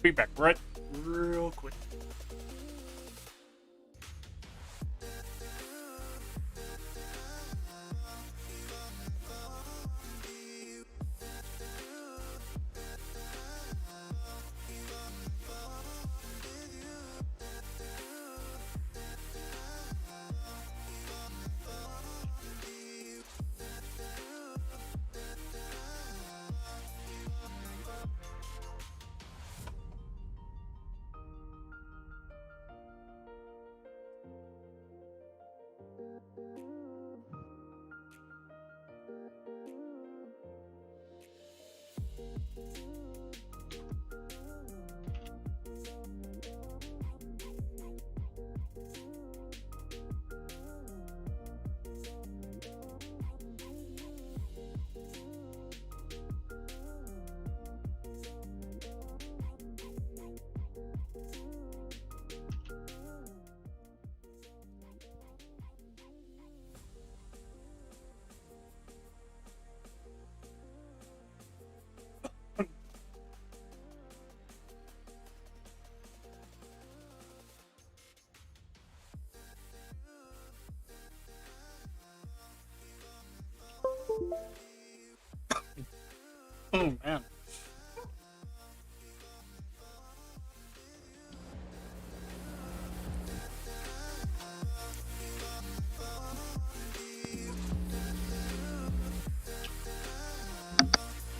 Be back right real quick. Oh man.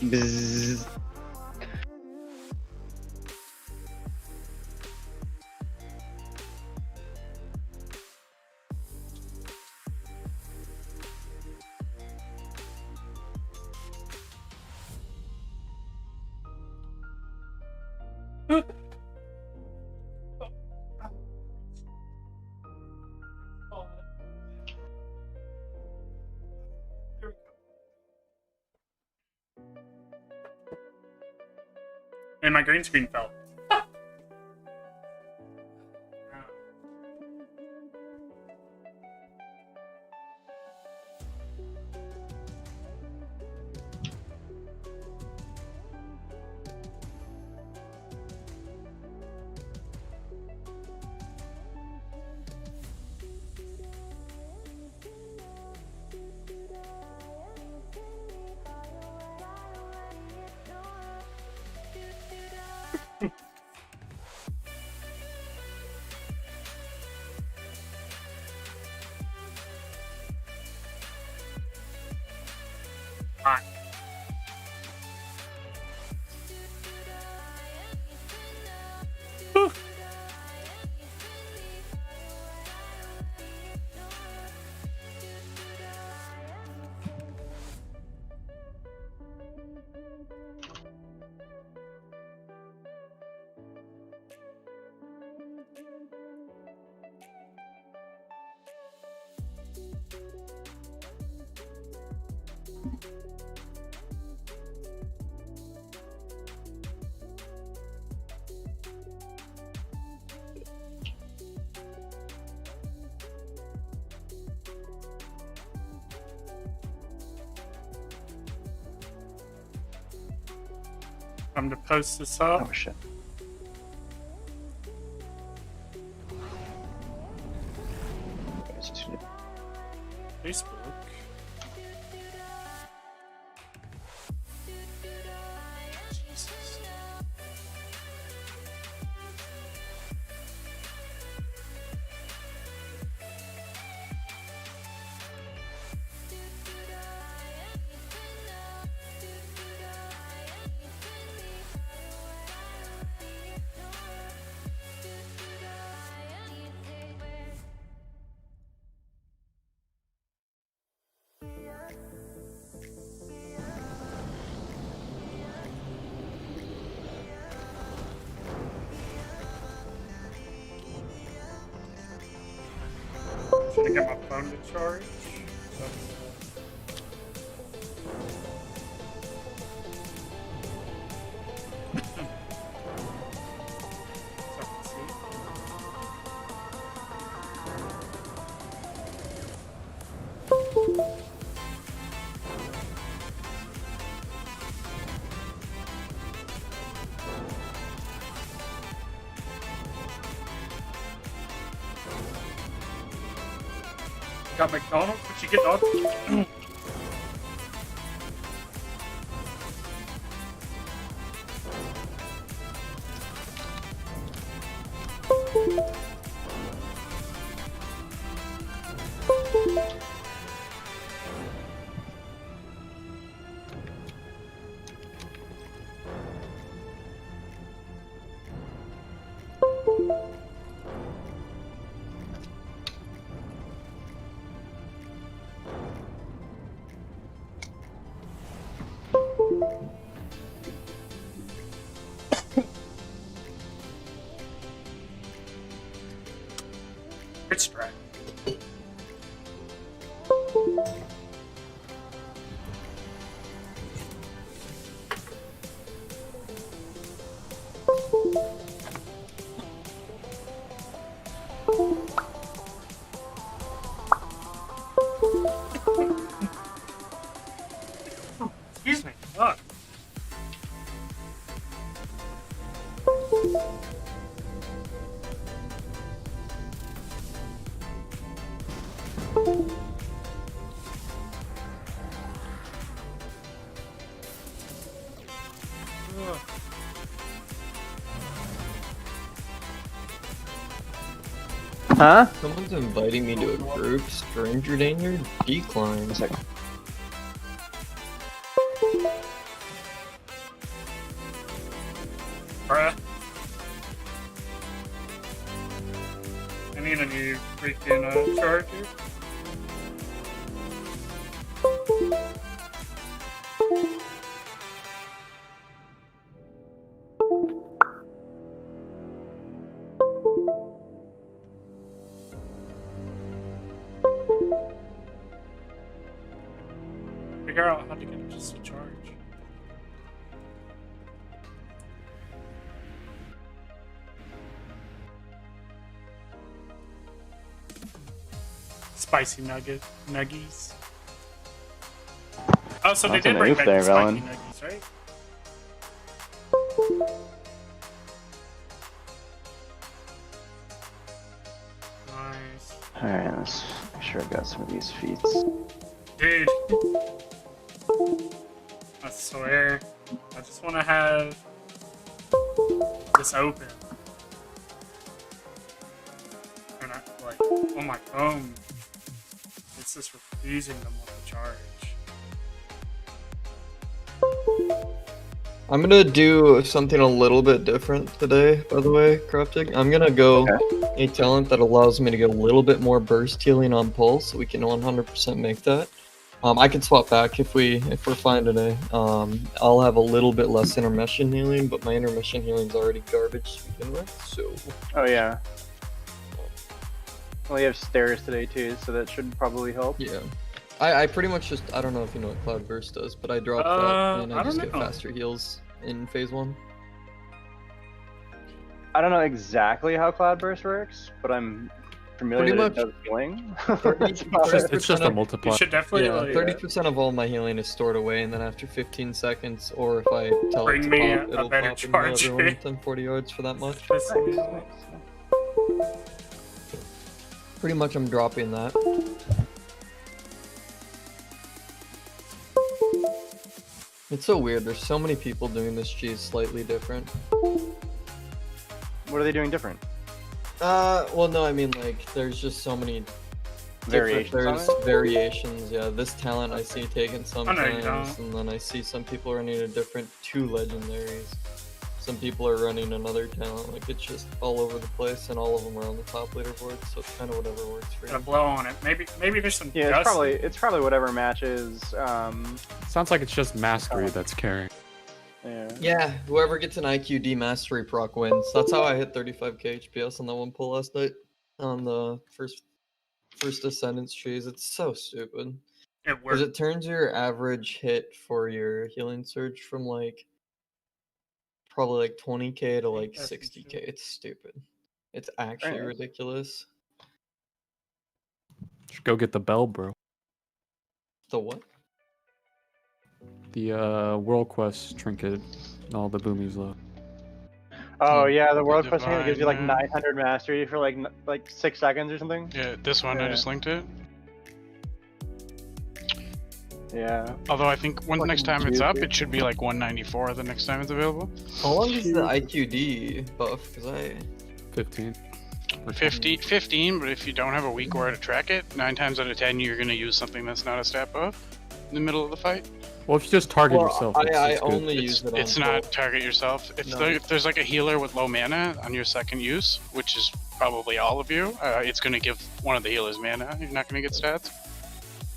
Bzzz. And my green screen fell. Hot. Whew. I'm to post this up. Oh shit. Facebook. Jesus. Should I get my phone to charge? got McDonald's, but you get dog. It's drag. Excuse me. Fuck. Huh? Someone's inviting me to a group. Stranger danger? Decline. Bruh. I need a new freaking charger. Figure out how to get it just to charge. Spicy nuggies. Oh, so they That's did a bring move back there, the spiky Velen. nuggies, right? Nice. Alright, let's make sure I got some of these feats. Dude. I swear. I just want to have this open. And I, like, on my phone. It's just refusing them with the charge. I'm gonna do something a little bit different today, by the way, Crafting. I'm gonna go a talent that allows me to get a little bit more burst healing on pulse, so we can 100% make that. I can swap back if we're fine today. I'll have a little bit less intermission healing, but my intermission healing's already garbage to begin with, so... Oh yeah. Well, you have stairs today too, so that should probably help. Yeah. I pretty much just, I don't know if you know what Cloud Burst does, but I drop that and I just get faster heals in phase 1. I don't know exactly how Cloudburst works, but I'm familiar Pretty that it does healing. It's just a You multiplier. should definitely Yeah, like, 30% of all my healing is stored away, and then after 15 seconds, or if I tell it Bring to me pop, a it'll better pop and heal charge. everyone within 40 yards for that much. this- Pretty much I'm dropping that. It's so weird, there's so many people doing this cheese slightly different. What are they doing different? Well no, I mean like, there's just so many Variations on there's it? variations, yeah. This talent I see taken no, you sometimes, don't. and then I see some people running a different 2 legendaries. Some people are running another talent, like it's just all over the place, and all of them are on the top leaderboard, so it's kind of whatever works for Gotta you. blow on it. Maybe there's some Yeah, dust. it's probably whatever matches. Sounds like it's just mastery that's carrying. Yeah. Yeah, whoever gets an IQD mastery proc wins. That's how I hit 35k HPS on that one pull last night on the first Ascendance cheese. It's so stupid. It Because worked. it turns your average hit for your healing surge from like probably like 20k to like That's 60k. insane. It's stupid. It's actually nice. ridiculous. Should go get the bell, bro. The what? The World Quest trinket and all the boomies love. Oh yeah, the The world quest thing gives you like divine, 900 mastery for like 6 seconds or something. Yeah, this one I Yeah. just linked it. Yeah. Although I think when next time Fucking it's up, juicy. it should be like 194 the next time it's available. How long is the IQD buff? Because I 15. 15, but if you don't have a weak aura to track it, 9 times out of 10 you're gonna use something that's not a stat buff in the middle of the fight. Well, if you just target Well, yourself, I it's good. only use it on It's not target yourself. If, No. if there's like a healer with low mana on your second use, which is probably all of you, it's gonna give one of the healers mana. You're not gonna get stats.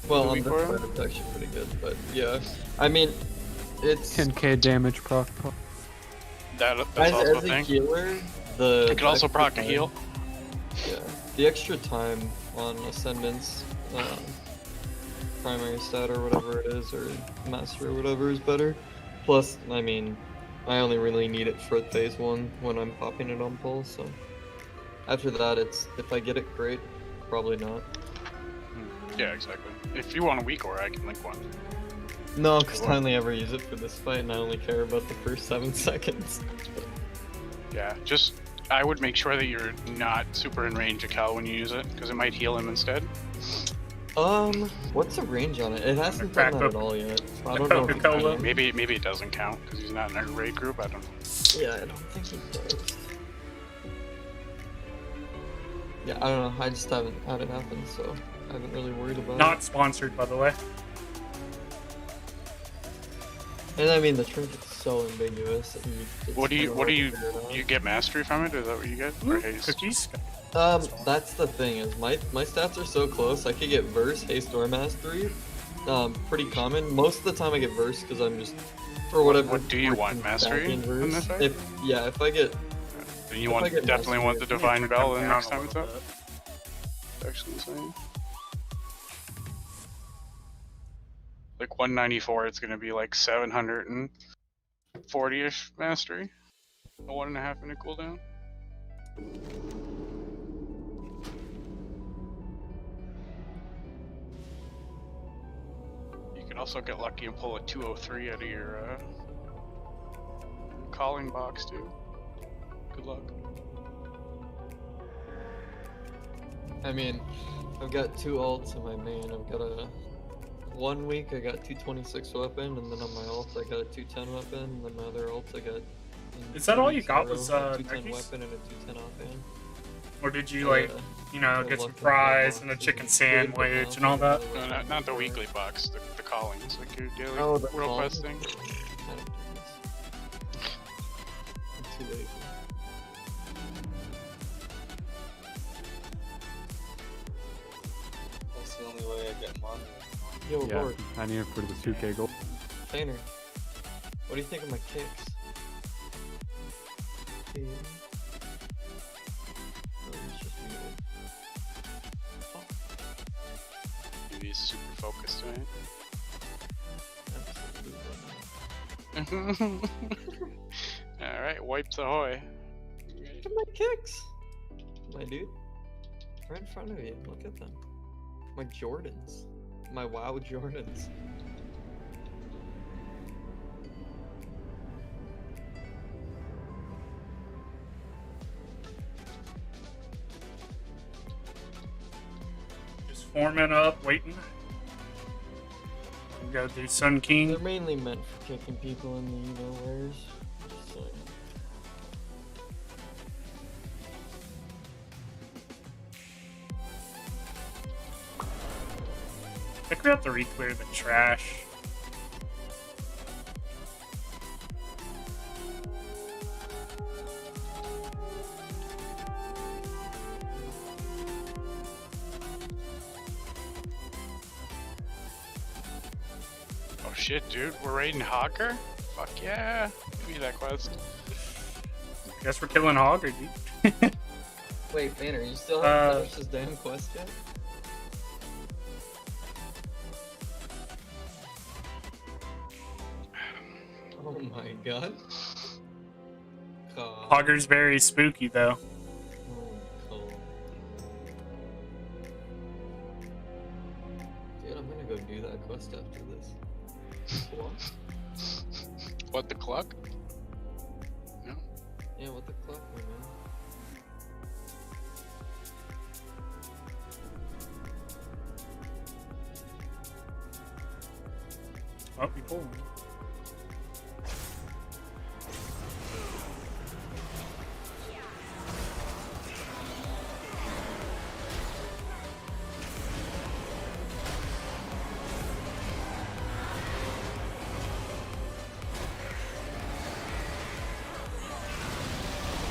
Well, on weak this aura? side it's actually pretty good, but yeah. I mean, it's 10k damage proc. That's as also a a thing. healer, the You can also extra proc a time- heal. Yeah, the extra time on Ascendance, primary stat or whatever it is, or master or whatever is better. Plus, I mean, I only really need it for phase 1 when I'm popping it on pulse, so. After that, it's, if I get it, great. Probably not. Yeah, exactly. If you want a weak aura, I can link one. No, because I only ever use it for this fight, and I only care about the first 7 seconds. Yeah, just I would make sure that you're not super in range of Cal when you use it, because it might heal him instead. What's the range on it? It hasn't Crack done that up at all yet. I the don't know if it Coca-Cola. can. Maybe it doesn't count because he's not in our raid group. I don't know. Yeah, I don't think he does. Yeah, I don't know. I just haven't had it happen, so I haven't really worried about it. Not sponsored, by the way. And I mean, the trinket's so ambiguous. That it's What do you kinda what do hard you to figure it out. you get mastery from it? Is that what you get? Or haste? Cookies. That's the thing is my stats are so close. I could get verse, haste, or mastery. Pretty common. Most of the time I get verse because I'm just for whatever. What do you want, freaking mastery backing in this fight? If I get Then you if want I get definitely mastery, want the I think divine bell the Down next a time it's little up. bit. It's actually insane. Like 194, it's gonna be like 740-ish mastery. A 1.5 minute cooldown. You can also get lucky and pull a 203 out of your calling box too. Good luck. I mean, I've got 2 ults in my main. I've got a 1 week I got 226 weapon, and then on my ult I got a 210 weapon, and then my other ult I got. Is that all you 2 got weeks was, in a row, a 210 Nikes? weapon and a 210 offhand. Or did you, Yeah, like, you know, the get some lucky fries and a boxes chicken is good, but sandwich now and all that? the No, weapons not the are- weekly box, the callings, like your daily Oh, the world callings? quest thing. I don't do this. I'm too lazy. That's the only way I get money. Yo, Yeah, Lord, I need it for the 2k gold. Tanner, what do you think of my kicks? Yeah. Oh, he's just muted. Maybe he's super focused tonight. Absolutely not. Alright, wipes ahoy. Look at my kicks! My dude. Right in front of you. Look at them. My Jordans. My WoW Jordans. Just forming up, waiting. We gotta do Sun They're King. mainly meant for kicking people in the Evo Just saying. I think we have to re-clear the trash. Oh shit, dude, we're raiding Hawker? Fuck yeah. Give me that quest. Guess we're killing Hogger, dude. Wait, Banner, you still haven't Uh, finished this damn quest yet? Oh my god. God. Hogger's very spooky, though. Oh, cool. Dude, I'm gonna go do that quest after this. What? What, the clock? No. Yeah, what the clock, my man? Oh, we pulled.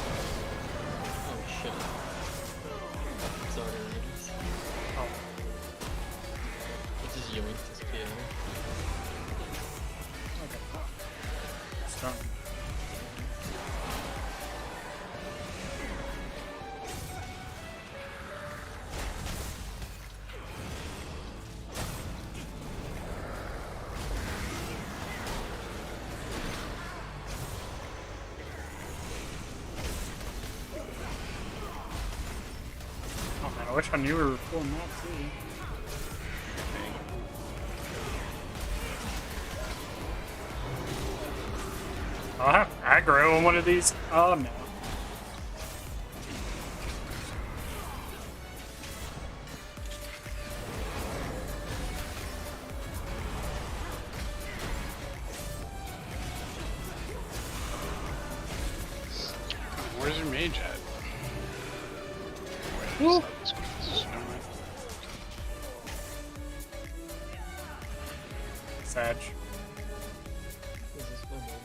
Oh shit. Sorry, Rangers. Oh, It just yoinked his piano. okay. Stun. Oh man, I wish I knew we were pulling that too. I'll have aggro on one of these. Oh no. Where's your mage at? Woo. Sag. Is this my moment?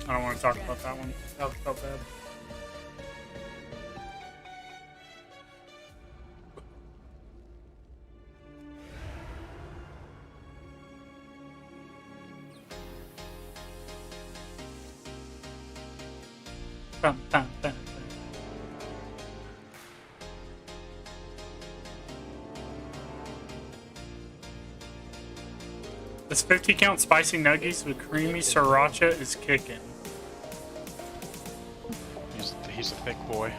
I don't want to talk about that one. That felt bad. Bum, bum, bum, bum. This 50 count spicy nuggies with creamy sriracha is kicking. He's a thick boy.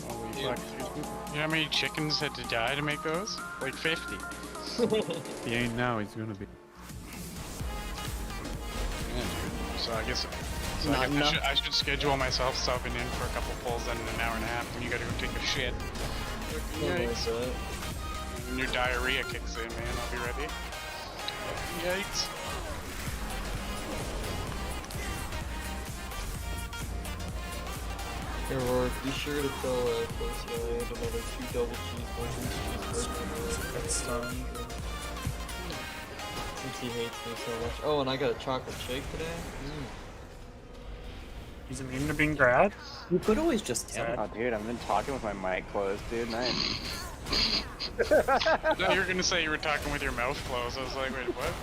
Holy fuck, dude. You know how many chickens had to die to make those? Like 50. He ain't now, he's gonna be. Yeah, dude. So I guess Not enough. I should schedule myself subbing in for a couple pulls, then an hour and a half, and you gotta go take a shit. Yikes. When your diarrhea kicks in, man, I'll be ready. Yikes. Hey, Rourke, be sure to tell Close Guy I had another 2 double cheeseburgers. That's Since he hates me so much. Oh, and I got a chocolate shake today. He's immune to being grad. You could always just tell. Sad. Oh, dude, I've been talking with my mic closed, dude. Nice. No, you were gonna say you were talking with your mouth closed. I was like, wait, what?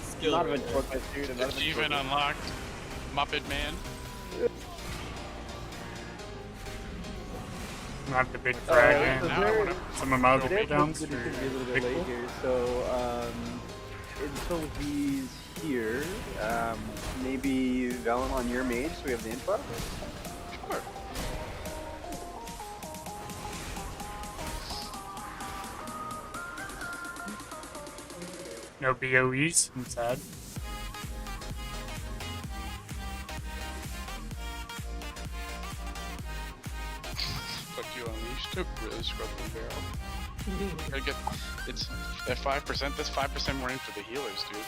Skill Not right even there. told my student. Not even Achievement told- unlocked. Muppet Man. Not the big Uh, frag. so now there- I wanna- Some of my other Today beat downs. could be a little bit Big late pool. here, so until he's here, maybe Velen on your mage, so we have the info. Sure. No BOEs. I'm sad. Fuck you, Unleashed. Really scrubbed the barrel. Gotta get, it's at 5%. That's 5% more in for the healers, dude.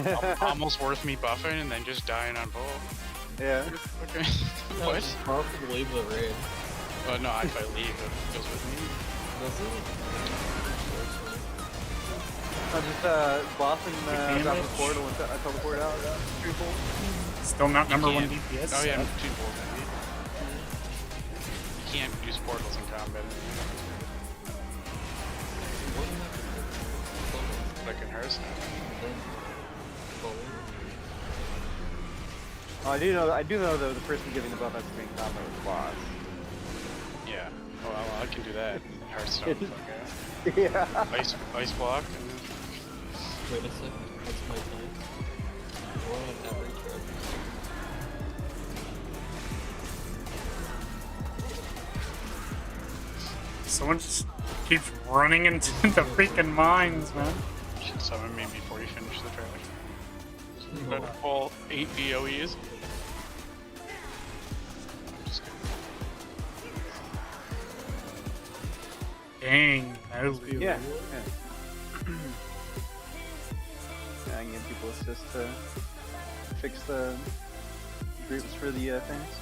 It's almost worth me buffing and then just dying on pull. Yeah. Okay. No, What? just probably leave the raid. No, if I leave, it goes with me. Does it? I'll just Boston drop the damage. portal and teleport out. Pretty cool. Still not number one can't- DPS. Oh yeah, sad. 2 pulls. You can't use portals in combat. Like in Hearthstone. Oh, I do know though the person giving the buff has to be in combat with the boss. Yeah. Oh, well, I can do that in Hearthstone. Okay. Yeah. Ice block. Wait a second. What's my time? One on every turn. Someone just keeps running into the freaking mines, man. Should summon me before you finish the track. Got a full 8 BOEs. I'm just kidding. Dang, that was Yeah. Yeah, I can get people assist to fix the groups for the things.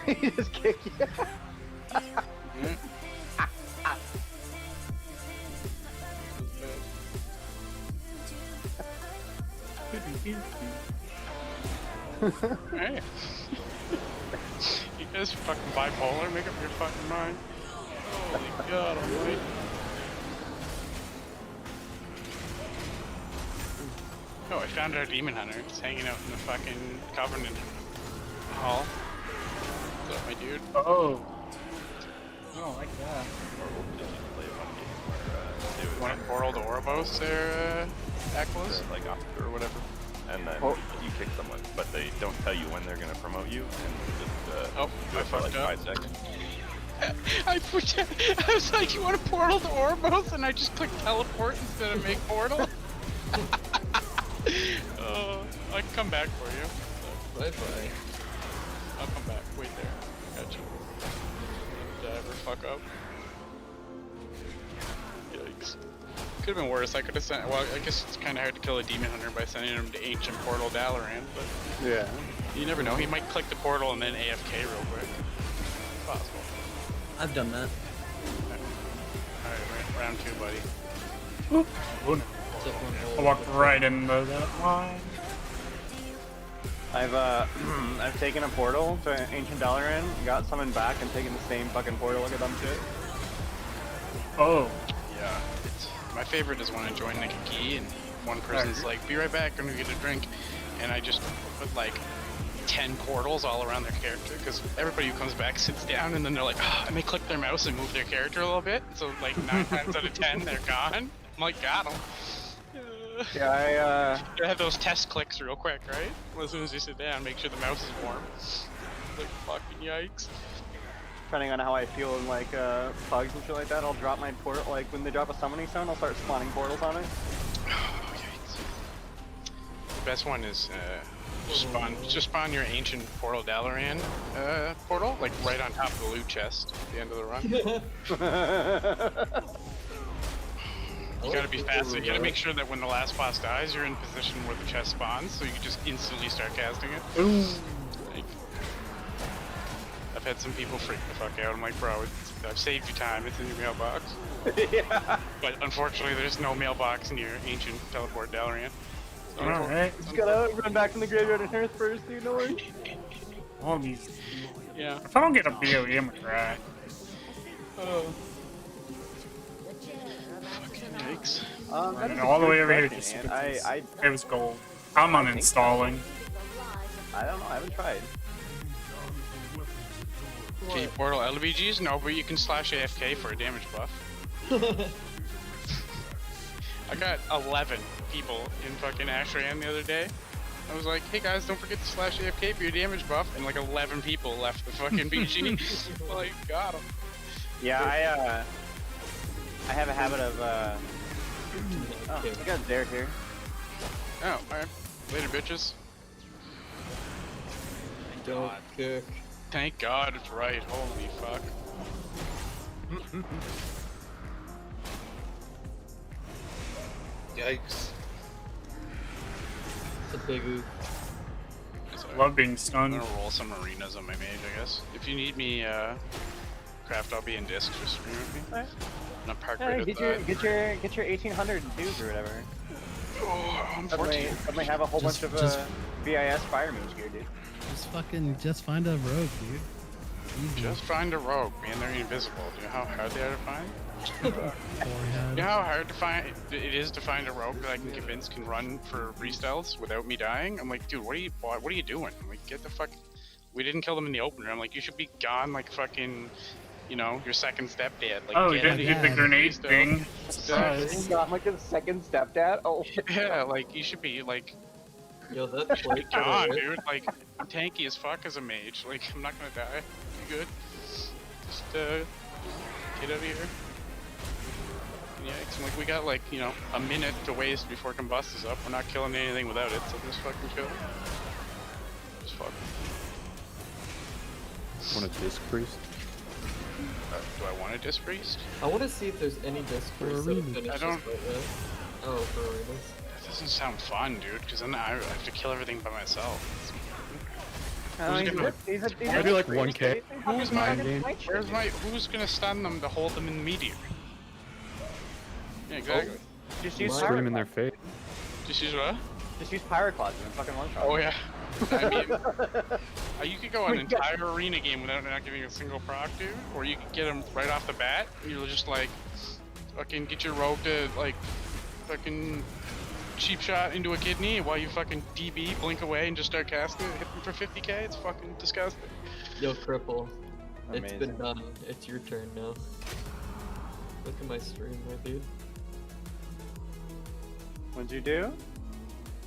He just kicked you. Hey. You guys fucking bipolar, make up your fucking mind. Holy god, almighty. Oh, I found our demon hunter. It's hanging out in the fucking Covenant hall. What's up, my dude? Oh. I don't like that. You want a portal to Ouroboros there, Aquilus? Like after or whatever, and then you kick someone, but they don't tell you when they're gonna promote you, and just do I it for like fucked up. 5 seconds. I was like, you want a portal to Ouroboros? And I just clicked teleport instead of make portal. I can come back for you. Bye-bye. I'll come back. Wait there. Gotcha. Did I ever fuck up? Yikes. Could have been worse. I could have sent. Well, I guess it's kind of hard to kill a demon hunter by sending him to ancient portal Dalaran, but Yeah. you never know. He might click the portal and then AFK real quick. It's possible. I've done that. Alright, round 2, buddy. Oh no. I walked right into that line. I've taken a portal to Ancient Dalaran, got summoned back, and taken the same fucking portal like a dumb shit. Oh. Yeah. My favorite is when I join like a key and one person's like, be right back, I'm gonna get a drink. And I just put like 10 portals all around their character, because everybody who comes back sits down and then they're like, and they click their mouse and move their character a little bit. So like 9 times out of 10, they're gone. I'm like, got them. Yeah, You have those test clicks real quick, right? Well, as soon as you sit down, make sure the mouse is warm. Like, fucking yikes. depending on how I feel in like bugs and shit like that, I'll drop my portal. Like when they drop a summoning stone, I'll start spawning portals on it. The best one is just spawn your ancient portal Dalaran portal, like right on top of the loot chest at the end of the run. You gotta be fast. You gotta make sure that when the last boss dies, you're in position where the chest spawns, so you can just instantly start casting it. Like, I've had some people freak the fuck out. I'm like, bro, I've saved you time. It's in your mailbox. Yeah. But unfortunately, there's no mailbox near ancient teleport Dalaran. So Alright. Just gotta run back from the graveyard and Earth first, dude. No worries. All these. yeah. If I don't get a BOE, I'm gonna cry. Yikes. That is a All the good way over here question, just and because it was gold. I'm uninstalling. I don't know. I haven't tried. Can you portal LBGs? No, but you can slash AFK for a damage buff. I got 11 people in fucking Ashran the other day. I was like, hey guys, don't forget to slash AFK for your damage buff, and like 11 people left the fucking BG. Like, got them. Yeah, I have a habit of oh, we got Zare here. Oh, alright. Later, bitches. Don't kick. Thank God it's right. Holy fuck. Yikes. It's a big oof. Love being I'm stunned. gonna roll some arenas on my mage, I guess. If you need me, Craft, I'll be in disc. Just stream with me. Alright. I'm not parked Yeah, right at get your 1800 dudes or whatever. Oh, I'm Suddenly 14. have a whole Just- bunch of just- VIS fire mage gear, dude. Just find a rogue, dude. Easy. Just find a rogue, man. They're invisible. Do you know how hard they are to find? Forehead. You know how hard to find it is to find a rogue that I can convince can run for restelts without me dying? I'm like, dude, what are you doing? I'm like, get the fuck. We didn't kill them in the opener. I'm like, you should be gone like fucking, you know, your second stepdad. Like, Oh, he get did out the of grenade restelts. thing. Surprise. Got like a second stepdad. Oh. Yeah, like you should be like Yo, that's like gone, dude. Like I'm tanky as fuck as a mage. Like I'm not gonna die. You good? Just get out of here. Yikes! I'm like we got like a minute to waste before combust is up. We're not killing anything without it, so just fucking chill. Just fuck. Want a disc priest? Do I want a disc priest? I want to see if there's any disc priest that arena. finish I this don't- fight yet. Oh, for arenas. That doesn't sound fun, dude. Because then I have to kill everything by myself. He's gonna- Maybe like 1K. Who's my game. Who's gonna stun them to hold them in the meteor? Yeah, exactly. Just use Scream in Pyroclast. their face. Just use what? Just use Pyroclast and fucking one shot. Oh yeah. I mean, you could go an entire arena game without not giving a single proc, dude. Or you could get them right off the bat. You'll just like fucking get your rogue to like fucking cheap shot into a kidney while you fucking DB, blink away, and just start casting it. Hit them for 50k. It's fucking disgusting. Yo, Cripple. It's Amazing. been done. It's your turn now. Look at my stream, my dude. What'd you do?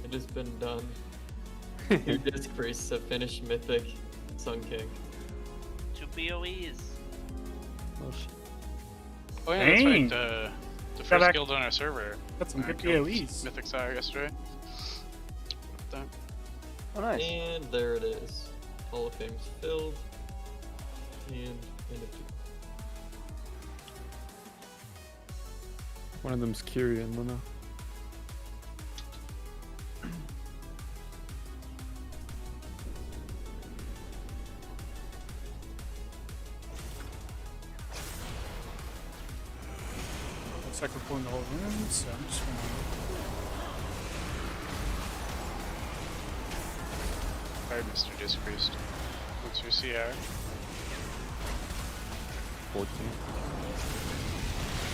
It has been done. Your disc priests have finished Mythic Sun King. 2 BOEs. Oh, shit. Oh yeah, that's right. Dang. The Got first back- guild on our server. Got some good killed PoEs. Mythic Sire yesterday. Oh, nice. And there it is. Hall of Fame's filled. And empty. One of them's Kyrian, Luna. Looks like we're pulling the whole room, so I'm just gonna. Alright, Mr. Disc Priest. What's your CR? 14.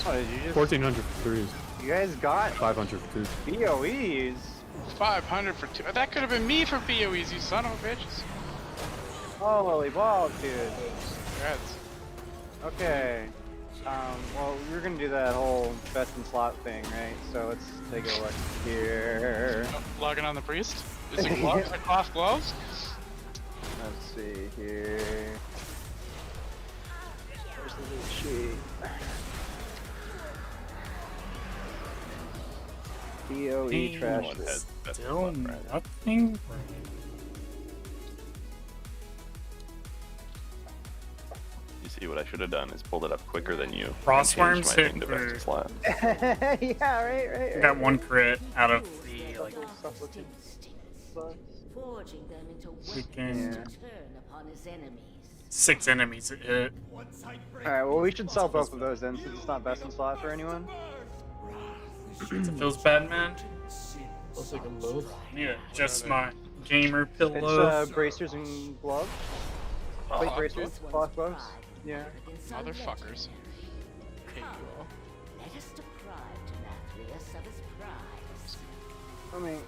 Oh, did you just... 1400 for threes. You guys got 500 for twos. BOEs. 500 for 2. That could have been me for BOEs, you son of a bitch. Holy balls, dude. Congrats. Okay. Well, we're gonna do that whole best in slot thing, right? So let's take a look here. Oh, logging on the priest? Is it gloves? Like cloth gloves? Let's see here. Where's the loot sheet? BOE trash. One has best Still of luck, right? nothing. You see, what I should have done is pulled it up quicker than you. and Frostworms changed my hit thing to best for- of slot. Yeah, right. Got one crit out of the like Forging them into freaking turn upon his enemies. 6 enemies it hit. Alright, well, we should sell both of those then, since it's not best in slot for anyone. It feels bad, man. I'll take them both. Need to adjust my gamer It's pillow. bracers and gloves. Plate bracers, cloth gloves. Yeah. Motherfuckers. Hate you all. Let us deprive Demetrius of his prize. Let me.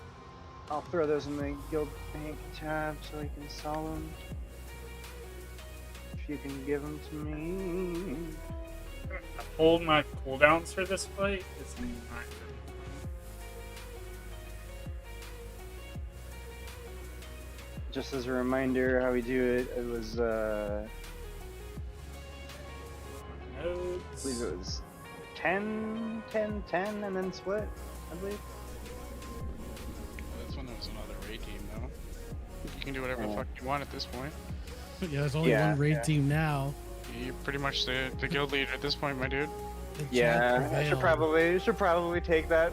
I'll throw those in the guild bank tab so I can sell them. If you can give them to me. I pulled my cooldowns for this fight. It's not Just as a reminder how we do it, it was I notes. believe it was 10, 10, 10, and then split, I believe. That's when there was another raid team, though. You can do whatever the fuck you want at this point. Yeah, there's only Yeah, one raid yeah. team now. You're pretty much the guild leader at this point, my dude. The chat Yeah, I should prevailed. probably take that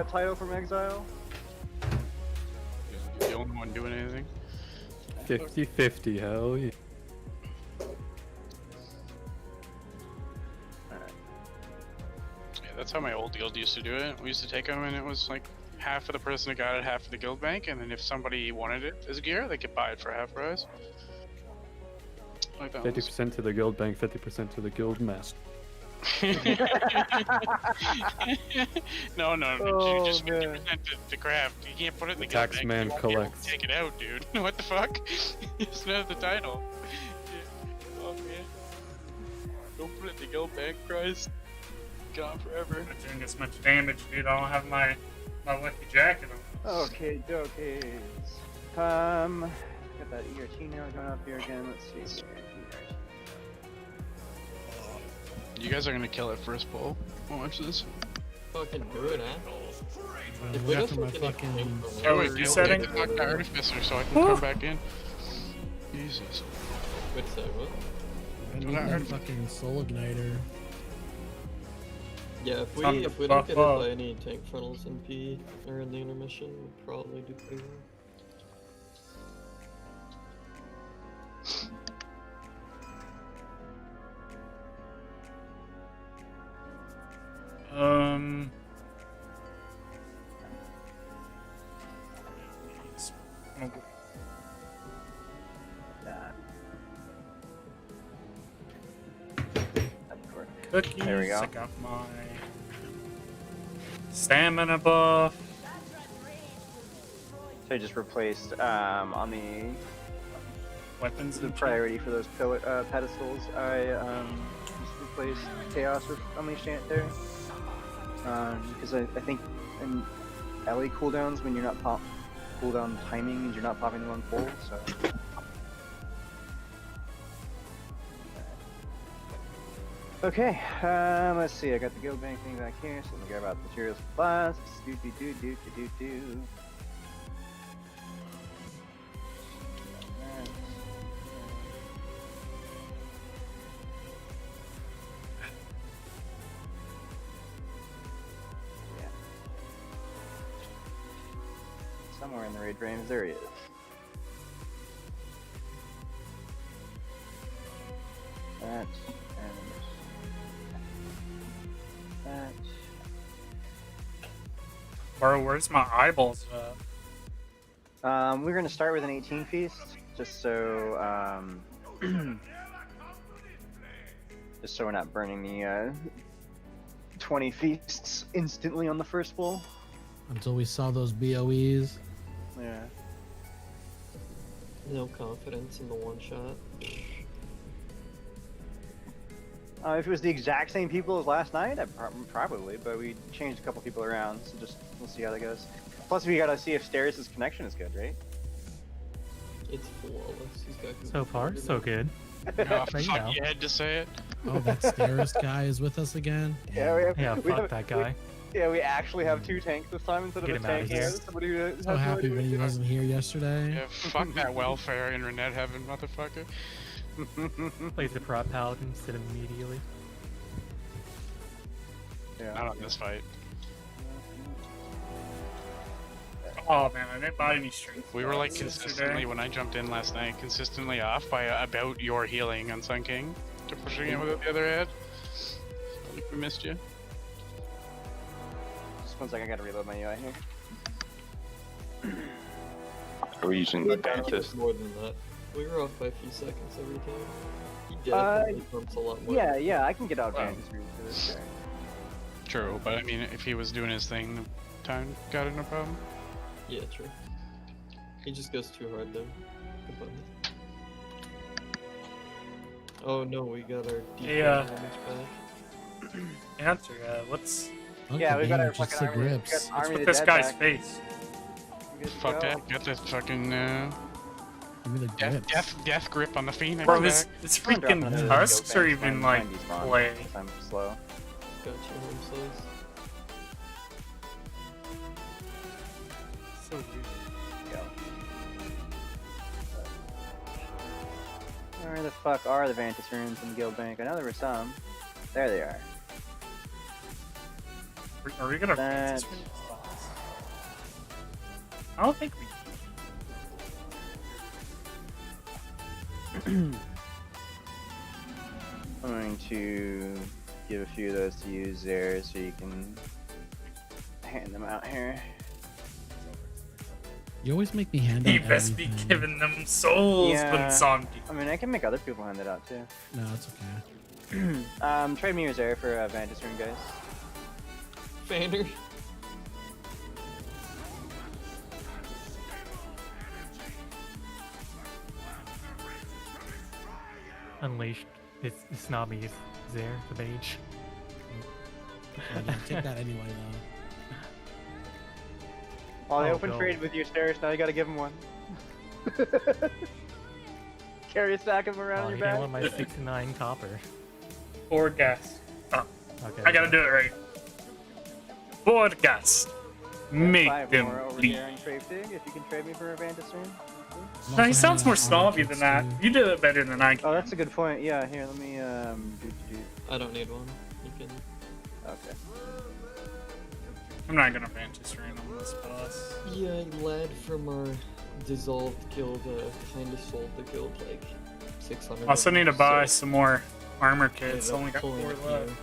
title from Exile. You're the only one doing anything. 50-50, hell yeah. Yeah, that's how my old guild used to do it. We used to take them, and it was like half of the person that got it, half of the guild bank, and then if somebody wanted it as gear, they could buy it for half price. Like that. 50% to the guild bank, 50% to the guild master. No, Oh, just man. 50% to craft. You can't put it in the The guild tax bank. man You won't be able to collects. take it out, dude. What the fuck? You just have the title. Oh man. Don't put it in the guild bank, Christ. Gone forever. Not doing as much damage, dude. I don't have my lucky jacket on. Okay, dokies. Got that ERT now going up here again. Let's see. You guys are gonna kill it first pull. Watch this. Fucking do it, man. If I'm we after don't my fucking fucking. aim for Oh, one, wait, we'll resetting? get Knock it. the artificer so I can come back in. Jesus. Wait a sec, what? I need that fucking soul igniter. Yeah, if Time we to don't buff get hit up. by any tank funnels in P or in the intermission, we'll probably do pretty well. Cookies. There we go. I got my stamina buff. So I just replaced on the Weapons and priority for those pedestals. I just replaced Chaos with Unleashed Ant there. Because I think in LA cooldowns, when you're not cooldown timing means you're not popping them on full, so. Okay, let's see. I got the guild bank thing back here, so let me grab out the materials for class. Do. Somewhere in the raid range, there he is. That and that. Bro, where's my eyeballs at? We're gonna start with an 18 feast, just so just so we're not burning the 20 feasts instantly on the first full. Until we saw those BOEs. Yeah. No confidence in the one shot. If it was the exact same people as last night, probably, but we changed a couple people around, so just we'll see how that goes. Plus, we gotta see if Stairs' connection is good, right? It's flawless. He's got So far, so good. Oh, Right fuck, now. you had to say it. Oh, that Starist guy is with us again. Yeah, Fuck that guy. We actually have 2 tanks this time instead Get of a him outta tank. here. Somebody who has So no happy idea when what he he's wasn't here yesterday. Yeah, fuck that welfare internet heaven, motherfucker. doing. Plays the prop paladin instead of immediately. Yeah. Not on this fight. Oh man, I didn't buy any strength. We were like buffs consistently, yesterday. when I jumped in last night, consistently off by about your healing on Sun King to pushing it with the other head. I think we missed you. Just 1 second, I gotta reload my UI here. Are we using We the got Mantis? more than that. We were off by a few seconds every time. He definitely pumps a lot more. Yeah, I can get out Wow. Janus for this guy. True, but I mean, if he was doing his thing, time got it, no problem. Yeah, true. He just goes too hard though. Goodbye. Oh no, we got our Yeah. damage back. Answer, what's Yeah, we got our just fucking the army. We grips. got what's army with of this the guy's dead back. face? We good to Fuck go. that, got that fucking Give me the grips. death grip on the Phoenix. Bro, back. his I'm dropping freaking another tusks go are fence, even find like despawn, play. 'cause I'm slow. Got you, home slice. So weird. Go. Where the fuck are the Vantis runes in the guild bank? I know there were some. There they are. Are we gonna That- this one? I don't think we. I'm going to give a few of those to use there so you can hand them out here. You always make me hand out He best be everything. giving them souls, Yeah. but zombie. I mean, I can make other people hand it out too. No, it's okay. Trade me yours there for Vantis rune, guys. Fander. Unleashed. It's snobby is there, the mage. Yeah, take that anyway, though. Oh, they Oh, open go. trade with your stairs. Now you gotta give him one. Carry a stack of them around Oh, your you back. didn't want my 69 copper. Or gas. Oh, Okay. I gotta do it right. Board gas. Make 5 them more over bleed. here on trade dig if you can trade me for a Vantis rune. No, he sounds more snobby than that. You did it better than I can. Oh, that's a good point. Yeah, here, let me I don't need one. You can. Okay. I'm not gonna Vantage Rune on this boss. Yeah, lad from our dissolved guild kind of sold the guild like 600. Also need to buy so some more armor kits. ended Only up got 4 pulling it left. here.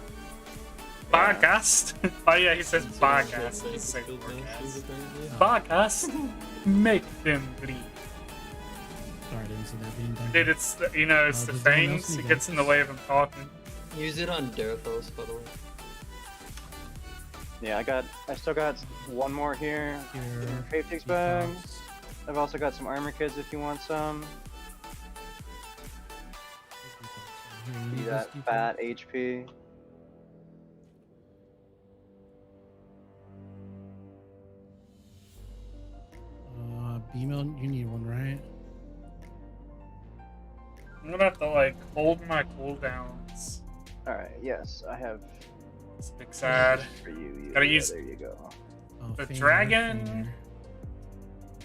Podcast? Oh yeah, he says So podcast. like, It's like guild masters, apparently. podcast. Make them bleed. Sorry, I didn't see that being done. Dude, it's the, you know, it's the does anyone fangs. else It need gets in the way of him talking. Use it on Darathos, by the way. Yeah, I still got one more here. Here, Crave takes bags. I've also got some armor kits if you want some. See that fat HP. B-mail, you need one, right? I'm gonna have to like hold my cooldowns. Alright, yes, I have It's a big sad. for you. Gotta use there you go. Oh, the Fainter, dragon Fainter.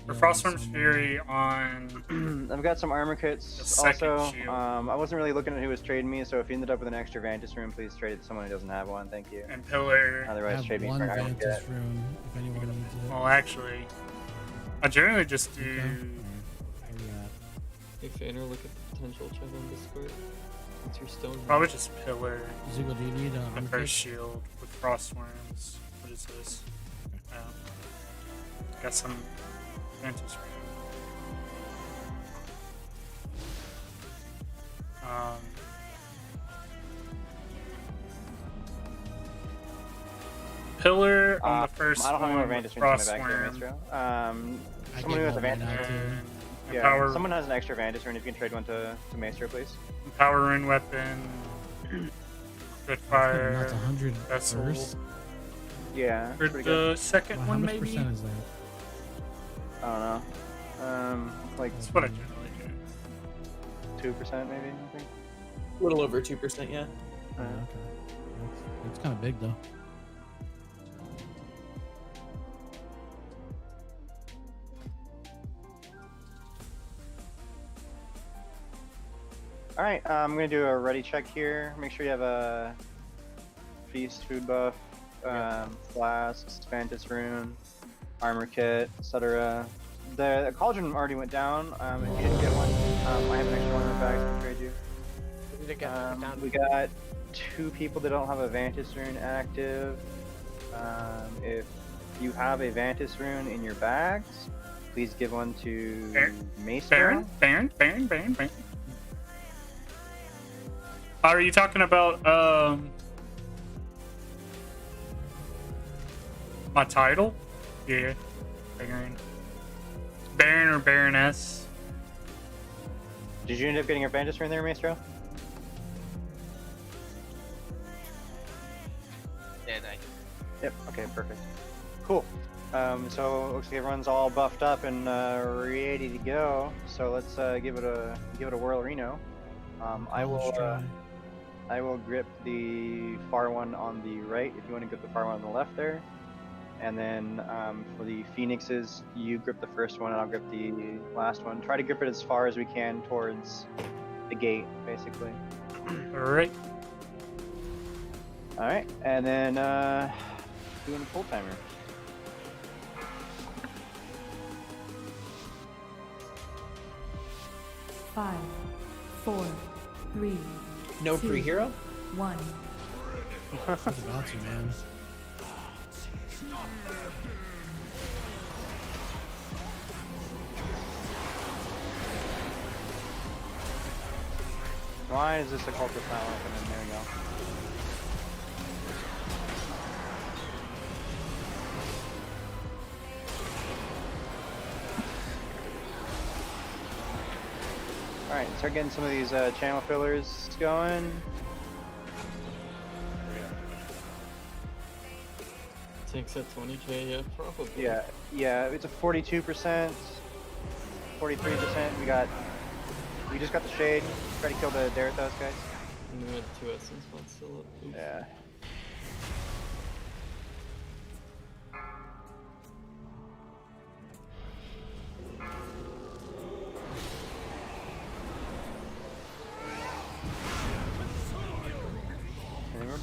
for Yeah, Frostworm's some- Fury on. I've got some armor The kits second also. shield. I wasn't really looking at who was trading me, so if you ended up with an extra Vantage Rune, please trade it to someone who doesn't have one. Thank you. And Pillar. I Otherwise, trade have me one for an armor Vantage kit. rune if anyone needs it. Well, actually, I generally just do. Okay. Where we at? Hey, Fainer, look at the potential chat on Discord. What's your stone? Probably just Pillar. Zugo, do you need The armor first kits? shield with Frostworms. What is this? Got some Vantage Rune. Pillar on the first I don't have any more one with Vantage Runes in my back Frostworm. here, Maestro. I Someone who get has a one right Vantage now, too. And Yeah, Power, someone has an extra Vantage Rune. If you can trade one to Maestro, please. Power Rune weapon. Good That's fire. 100 That's first. Yeah, For pretty good. the second Wow, how one, much maybe? percent is that? I don't know. Like That's what I generally do. 2% maybe, I think. A little over 2%, yeah. Yeah, okay. It's kind of big though. Alright, I'm gonna do a ready check here. Make sure you have a feast, food buff, flasks, Vantage Rune, armor kit, etc. The cauldron already went down. If you didn't get one, I have an extra one in the bag to trade you. We got 2 people that don't have a Vantage Rune active. If you have a Vantage Rune in your bags, please give one to Maestro. Baron. Are you talking about my title? Yeah, Baron or Baroness. Did you end up getting your Vantage Rune there, Maestro? Did I? Yep. Okay. Perfect. Cool. So it looks like everyone's all buffed up and ready to go. So let's give it a whirl, Reno. I will grip the far one on the right if you want to grip the far one on the left there. And then for the Phoenixes, you grip the first one and I'll grip the last one. Try to grip it as far as we can towards the gate, basically. Alright. Alright, and then doing a full timer. Five, four, three, No two, pre-hero? 1. It's about to, man. Why is this a cultist not working? There we go. Alright, start getting some of these channel fillers going. Takes at 20k, yeah, probably. Yeah, it's a 42%, 43%. We just got the shade. Try to kill the Darathos guys. And we had 2 essence spots still up. Oof. Yeah.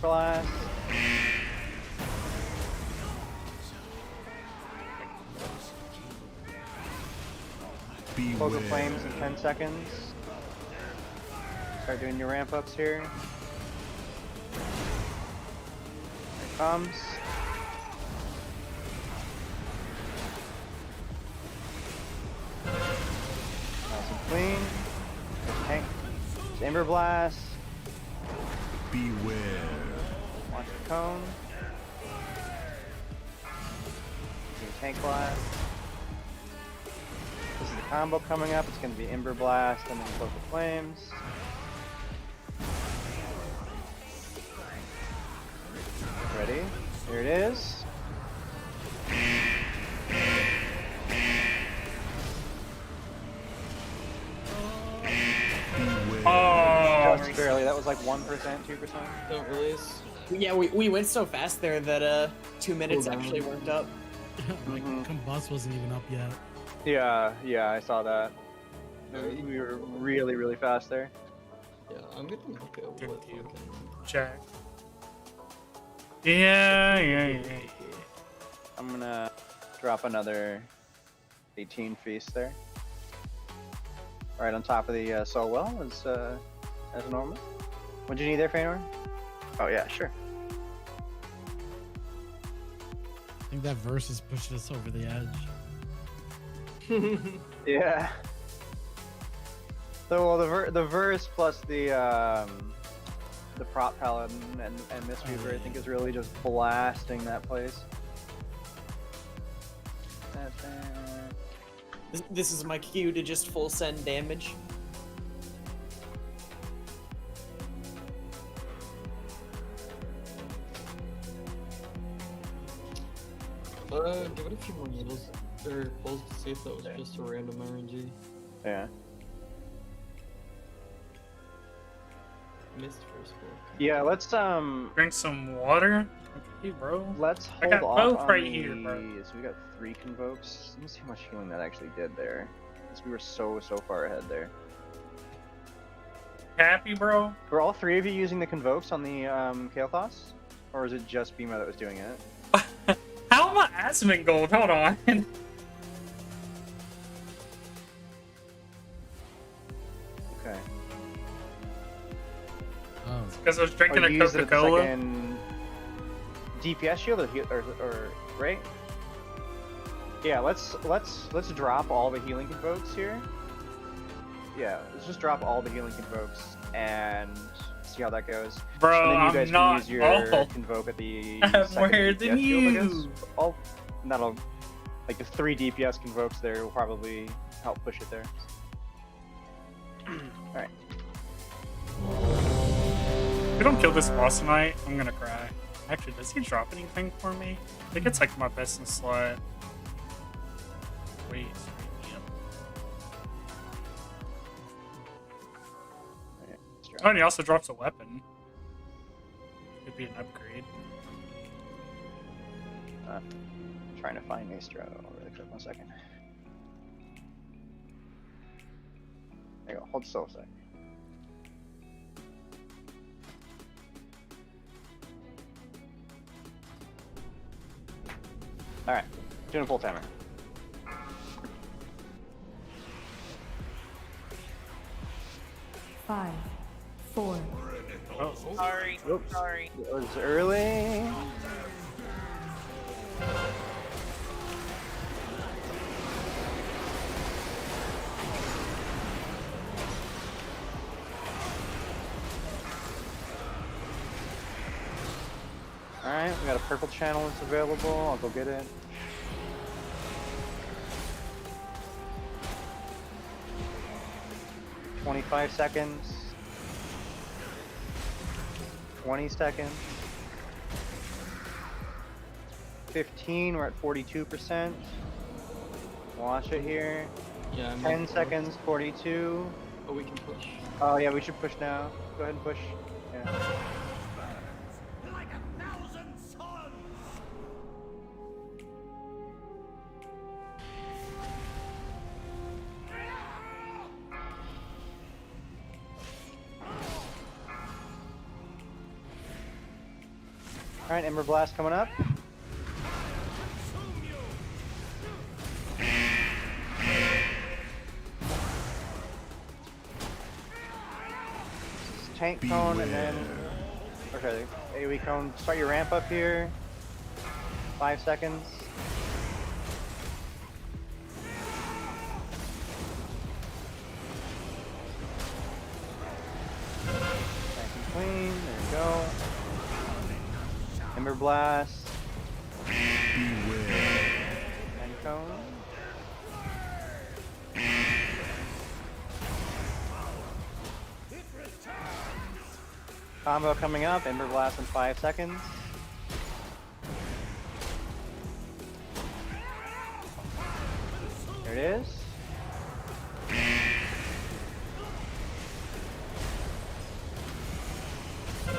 Blast. Poker Flames in 10 seconds. Start doing your ramp ups here. Here it comes. Nice and clean. Tank. Ember Blast. Beware. Launch the cone. Tank Blast. This is the combo coming up. It's going to be Ember Blast and then Cloak of Flames. Ready? Here it is. Oh, Just barely. That was like 1%, 2%. Don't release. Yeah, we went so fast there that 2 minutes actually worked up. Like, Combust wasn't even up yet. Yeah, I saw that. We were really, really fast there. Yeah, I'm gonna make it with fucking Jack. Yeah. I'm gonna drop another 18 feast there. Right on top of the soul well as normal. What'd you need there, Feanor? Oh yeah, sure. I think that verse has pushed us over the edge. Yeah. So well, the verse plus the prop paladin and Mistweaver, I think, is really just blasting that place. This is my cue to just full send damage. Give it a few more needles or pulls to see if that was just a random RNG. Yeah. Missed first blow. Yeah, let's Drink some water. Okay, bro. let's I hold got off both on right here, bro. So we got 3 convokes. Let me see how much healing that actually did there. Because we were so far ahead there. Happy, bro? Were all 3 of you using the convokes on the Kael'thas? Or is it just Bima that was doing it? How am I Asmon Gold? Hold on. Okay. Oh, Because I was drinking Oh, a you used it at the Coca-Cola. second DPS shield or right? Yeah, let's drop all the healing convokes here. Yeah, let's just drop all the healing convokes and see how that goes. Bro, and then you I'm guys not can use your old. convoke at the I have second more DPS than shield, I you. guess. And that'll, like, the 3 DPS convokes there will probably help push it there. Alright. If we don't kill this boss tonight, I'm gonna cry. Actually, does he drop anything for me? I think it's like my best in slot. Wait, yep. Oh, and he also drops a weapon. Could be an upgrade. Trying to find Maestro really quick, 1 second. There you go, hold still a sec. Alright, doing a full timer. Five, four. Oh, Sorry. Oops. Sorry. It was early. Alright, we got a purple channel that's available. I'll go get it. $25 seconds. 20 seconds. 15, we're at 42%. Watch it here. Yeah, 10 seconds, 42. Oh, we can push. Oh yeah, we should push now. Go ahead and push. Yeah. Alright, Ember Blast coming up. Tank cone and then okay, AoE cone. Start your ramp up here. 5 seconds. Nice and clean. There we go. Ember Blast. Tank cone. Combo coming up, Ember Blast in 5 seconds. There it is.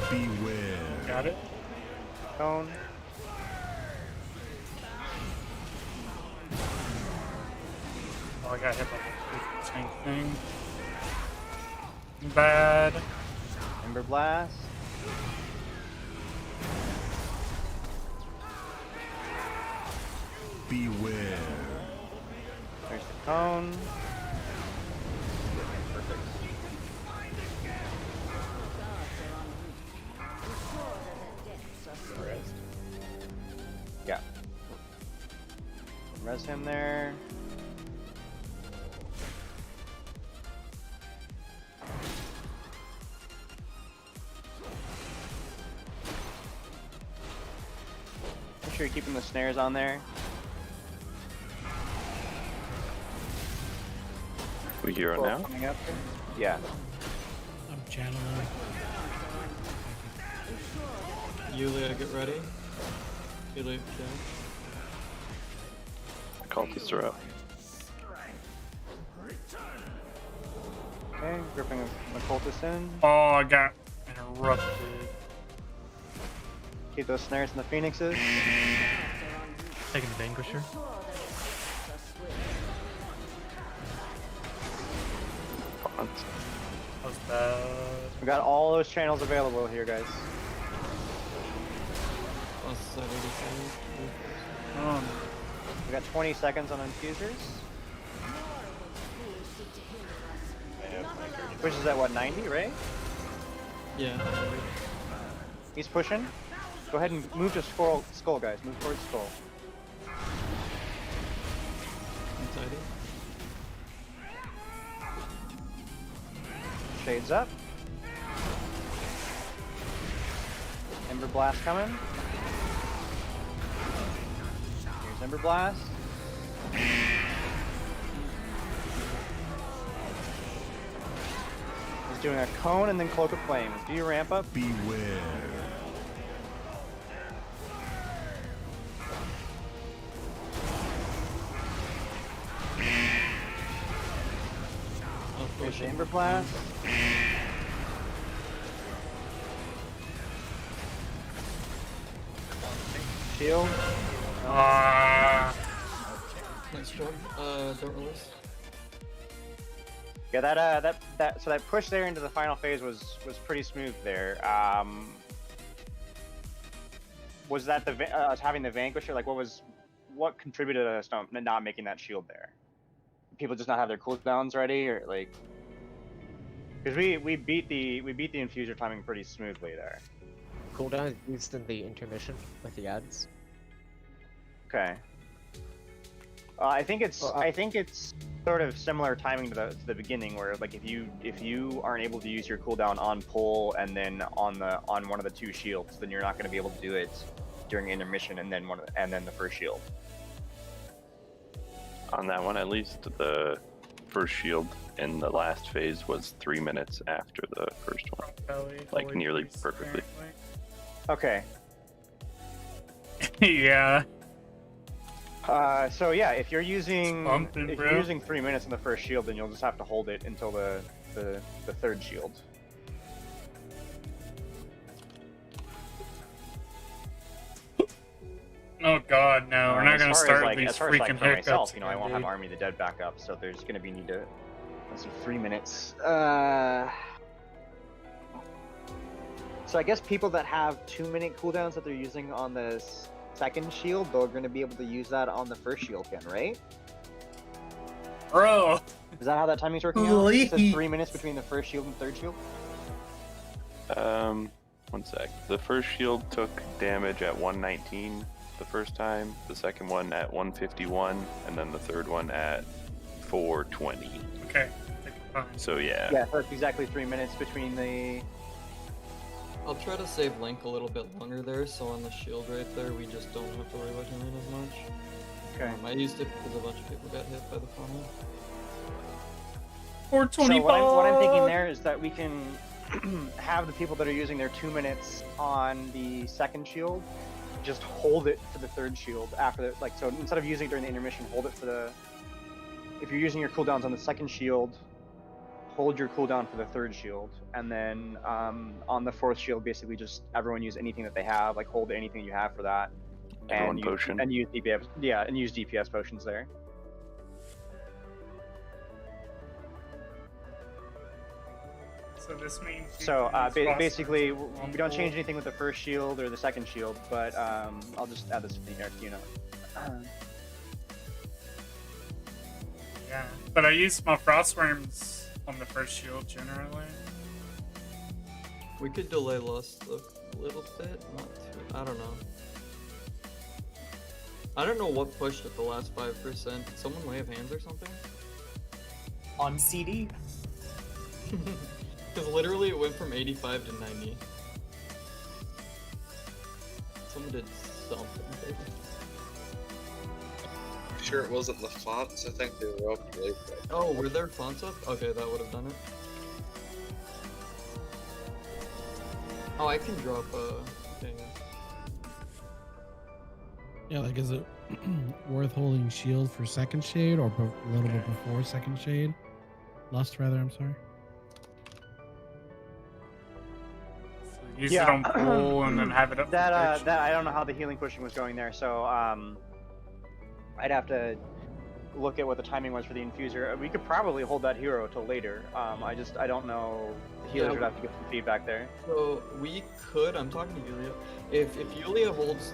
Beware. Got it. Cone. Oh, I got hit by the tank thing. Bad. Ember Blast. Beware. There's the cone. Perfect. Yeah. Res him there. Make sure you're keeping the snares on there. We hero now? Coming up here. Yeah. I'm channeling. Yulia, get ready. Yulia, Cultists are up. Okay, gripping a cultist in. Oh, I got interrupted. Keep those snares in the phoenixes. Taking the Vanquisher. That was bad. We got all those channels available here, guys. We got 20 seconds on infusers. Which is at what, 90, right? Yeah. He's pushing. Go ahead and move to skull, guys. Move towards skull. Inside Shades up. Ember Blast coming. Here's Ember Blast. He's doing a cone and then Cloak of Flames. Do your ramp up. Beware. Here's the Ember Blast. Shield. Nice job. Don't release. Yeah, so that push there into the final phase was pretty smooth there. Was that having the Vanquisher? Like, what contributed to us not making that shield there? People just not have their cooldowns ready, or like, because we beat the infuser timing pretty smoothly there. Cooldown is used in the intermission with the ads. Okay. I think it's sort of similar timing to the beginning, where like if you aren't able to use your cooldown on pull and then on one of the two shields, then you're not going to be able to do it during intermission and then the first shield. On that one, at least, the first shield in the last phase was 3 minutes after the first one. Like, nearly perfectly. Okay. Yeah. So yeah, if you're using Pumping, if bro. you're using 3 minutes in the first shield, then you'll just have to hold it until the third shield. Oh god, no. We're not gonna start with these as far as freaking for hiccups. myself, I again, won't have dude. Army of the Dead back up, so there's gonna be need to. Let's see, 3 minutes. So I guess people that have 2-minute cooldowns that they're using on the second shield, they're going to be able to use that on the first shield again, right? Bro! Is that how that timing's working out? It says 3 minutes between the first shield and third shield? 1 sec. The first shield took damage at 119 the first time, the second one at 151, and then the third one at 420. Okay, take your time. So yeah. Yeah, so that's exactly 3 minutes between the... I'll try to save Link a little bit longer there, so on the shield right there, we just don't have to worry about healing as much. Okay. I used it because a bunch of people got hit by the funnel. 420 So what I'm thinking there is that we can have the people that are using their 2 minutes on the second shield just hold it for the third shield after the, like, so instead of using it during the intermission, hold it for the, if you're using your cooldowns on the second shield, hold your cooldown for the third shield, and then on the fourth shield, basically just everyone use anything that they have, like hold anything you have for that, Everyone potion. and use DPS, yeah, and use DPS potions there. So this means. So basically, we don't change anything with the first shield or the second shield, but I'll just add this to the you know. Yeah, but I use my frostworms on the first shield generally. We could delay Lust a little bit, not too. I don't know. I don't know what pushed at the last 5%. Did someone lay of hands or something? On CD? Because literally it went from 85 to 90. Someone did something. Sure it wasn't the fonts, I think they were up late. Oh, were there fonts up? Okay, that would have done it. Oh, I can drop thing. Yeah, like, is it worth holding shield for second shade or a little bit before second shade? Lust, rather, I'm sorry. Use it on pull and then have it up. That I don't know how the healing pushing was going there, so I'd have to look at what the timing was for the infuser. We could probably hold that hero till later. I don't know. The healers would have to give some feedback there. So we could. I'm talking to Yulia. If Yulia holds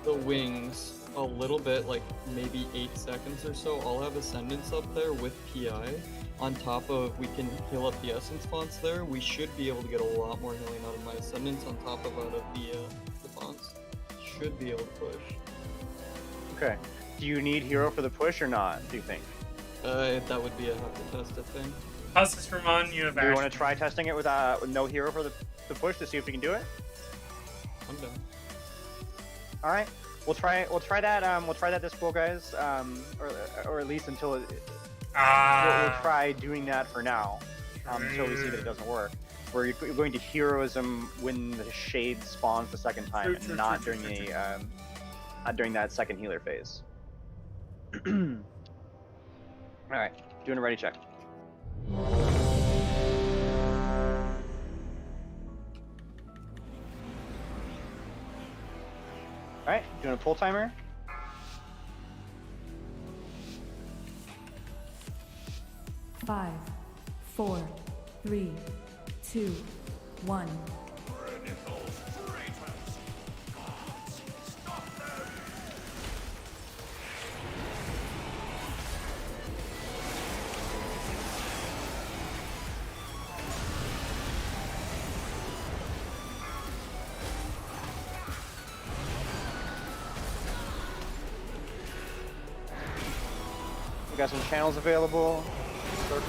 the wings a little bit, like maybe 8 seconds or so, I'll have Ascendance up there with PI. On top of, we can heal up the Essence fonts there. We should be able to get a lot more healing out of my Ascendance on top of out of the fonts. Should be able to push. Okay. Do you need hero for the push or not, do you think? That would be a have to test it thing. How's this remind you of Do you want to try testing it with no hero for the push to see if we can do it? I'm done. All right. We'll try that. We'll try that this pool, guys. Or at least until it. We'll try doing that for now, until we see that it doesn't work. We're going to heroism when the shade spawns the second time, and not during that second healer phase. All right, doing a ready check. All right, doing a pull timer. Five, 4, 3, 2, 1. We got some channels available. Circle.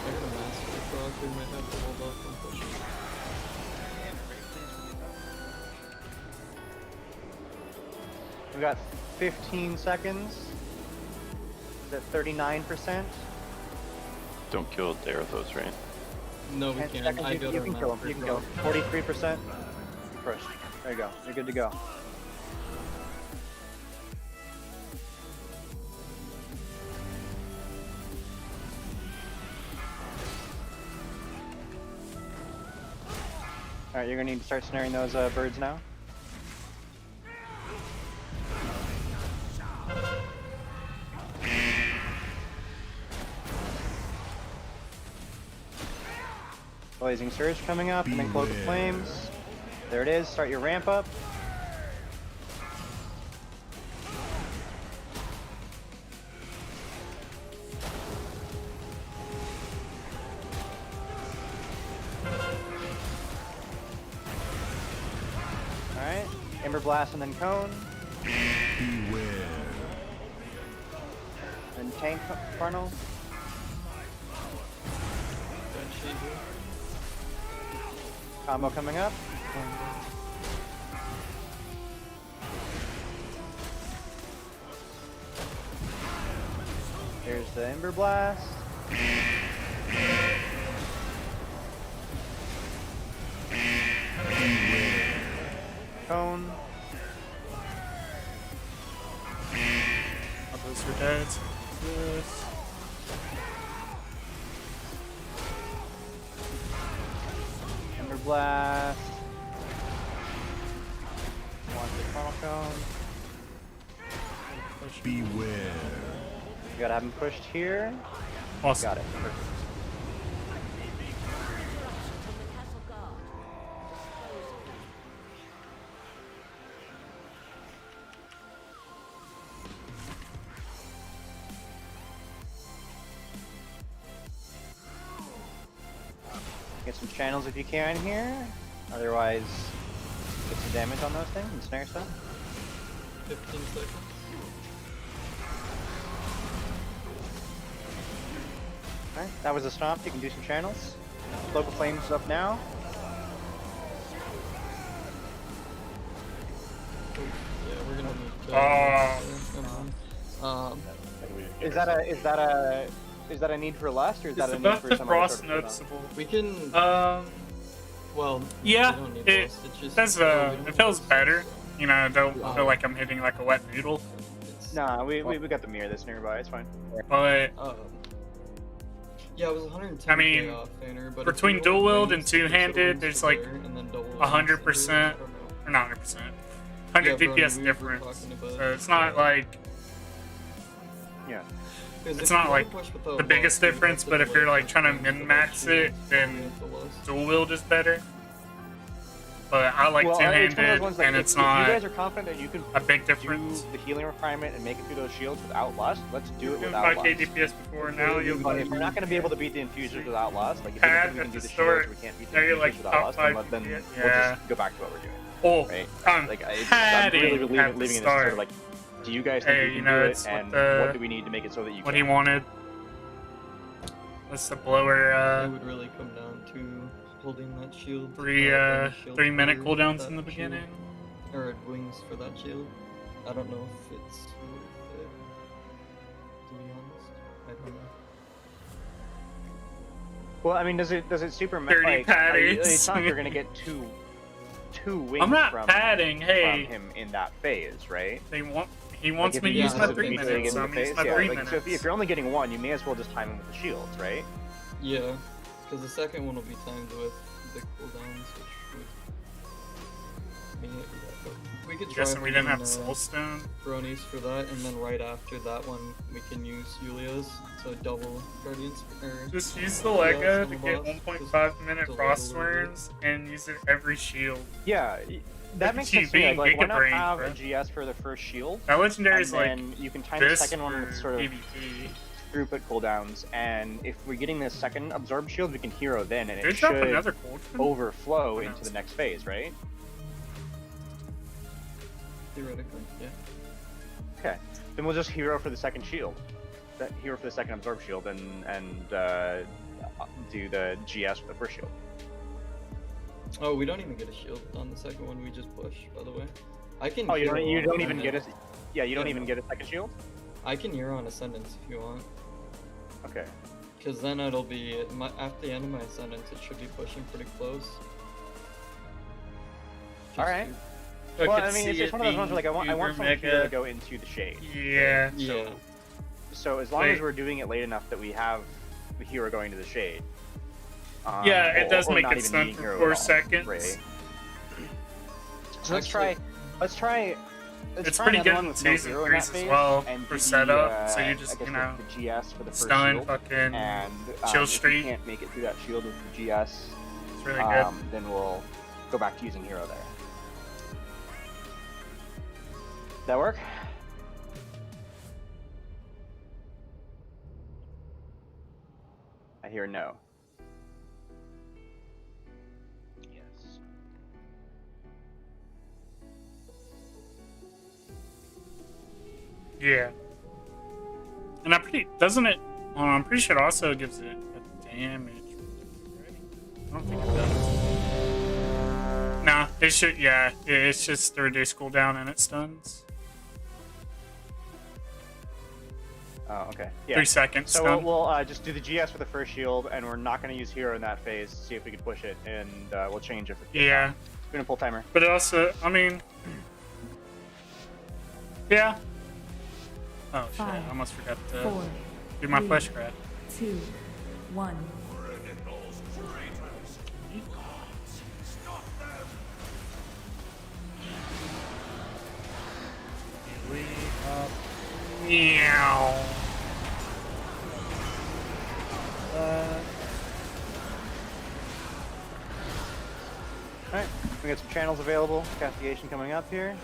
I got a master prog, we might have to hold off on pushing. We got 15 seconds. Is that 39%? Don't kill Darathos, right? No, we 10 can't. seconds, I you built can kill him. You can kill him. 43%. Push. There you go. You're good to go. Alright, you're gonna need to start snaring those birds now. Blazing Surge coming up, and then Cloak of Flames. There it is. Start your ramp up. Alright. Ember Blast and then Cone. Beware. And Tank Funnel. Combo coming up. Here's the Ember Blast. Cone. Those are dead. So this. Ember Blast. Launch the Funnel Cone. Beware. You gotta have him pushed here. Awesome. Got it. Perfect. Get some channels if you can here. Otherwise, get some damage on those things and snare stuff. 15 seconds. Alright, that was a stomp. You can do some channels. Cloak of Flames up now. Yeah, we're gonna need Is that a need for lust, or is Is that the a need buff for to some frost other sort of noticeable? We can. Well, yeah, we don't need it lust, it's just, does. we It don't feels need better. lust, You know, I don't Wow. feel like I'm hitting like a wet noodle. It's, Nah, we got the mirror that's nearby. It's fine. But yeah, it was 110. I mean, off Banner, but between if you dual wield and wings, it's two-handed, wings there's to like bear, and then double wings 100%, to bear. or not 100%, 100 Yeah, bro, DPS we were difference. talking about- So it's not like Yeah. it's not like the biggest difference. But if you're like trying to min-max it, then dual wield is better. But I like Well, it's one of those two-handed, ones, like, and if it's you guys not are confident that you can a big do difference. the healing requirement and make it through those shields without lust, let's do it Doing without 5k lust. DPS before now, you'll But if we're not going to be able to beat the infusers without lust, like if Pad we at can do the the start, shields, we can't beat the now you're infusers like without top lust, 5 then DPS. we'll Yeah. just go back to what we're doing. Oh, Right? I'm Like, I'm padding really at the leaving it as start. sort of like, do you guys think Hey, you you can know, do it's it, what and the- what do we need to make it so that you what can? he wanted. That's the blower. It would really come down to holding that shield. 3-minute for cooldowns that in the shield, beginning. or wings for that shield. I don't know if it's worth it. To be honest, I don't know. Well, I mean, does it super Dirty like? patties. It's not like you're gonna get two wings I'm not from padding. Hey, him in that phase, right? he wants Like, me if to he use my uses it 3 immediately minutes, so in I'm the gonna use phase, my yeah, 3 like, minutes. so if you're only getting one, you may as well just time him with the shields, right? Yeah, because the second one will be timed with the cooldowns, which would mean it. But we could try Guessing we didn't have doing, Soulstone. bronies for that, and then right after that one, we can use Yulia's, so double Guardians. Just use the Lego on to the get boss, 1.5-minute just frost delay a little bit. worms and use it every shield. Yeah, that Look makes at you sense to me. being Like, why Giga not Brain, have bro. a GS for the first shield? That legendary and is like then you can time the this second one with for sort of PvP. throughput cooldowns, and if we're getting the second absorb shield, we can hero then, and Did it drop should another cold one? overflow Oh, no, into it's the next phase, right? Theoretically, yeah. Okay, then we'll just hero for the second shield, hero for the second absorb shield, and do the GS for the first shield. Oh, we don't even get a shield on the second one. We just push. By the way, I can. Oh, you hero don't on even get Ascendance. it. Yeah, you don't Yeah, even no. get a second shield. I can hero on Ascendance if you want. Okay. Because then it'll be at the end of my Ascendance. It should be pushing pretty close. All right. I Well, could I mean, it's see just it one of those ones where, like, I want being some uber hero to mega. go into the shade. Yeah. Yeah. So as long Wait. as we're doing it late enough that we have the hero going to the shade. Yeah, it does or make not it even stun needing for hero 4 at all, seconds. Right. So let's Actually- try. It's try pretty another good one in with no season hero in that 3s as phase, well and for do the, setup. So I you just, guess you know, the GS for the first stun shield, fucking and chill if streak. we can't make it through that shield with the GS, It's really good. then we'll go back to using hero there. That work? I hear no. Yes. Yeah. And doesn't it? I'm pretty sure it also gives it a damage. I don't think it does. Nah, it should. Yeah, it's just 3-day cooldown and it stuns. Oh, okay. Yeah. 3 seconds. So stun. we'll just do the GS for the first shield, and we're not going to use hero in that phase. See if we can push it, and we'll change it. Yeah. We're gonna pull timer. But it also, I mean, yeah. Oh shit! I almost forgot to do my flesh grab. 2, 1. Meow. Alright, we got some channels available. Castigation coming up here.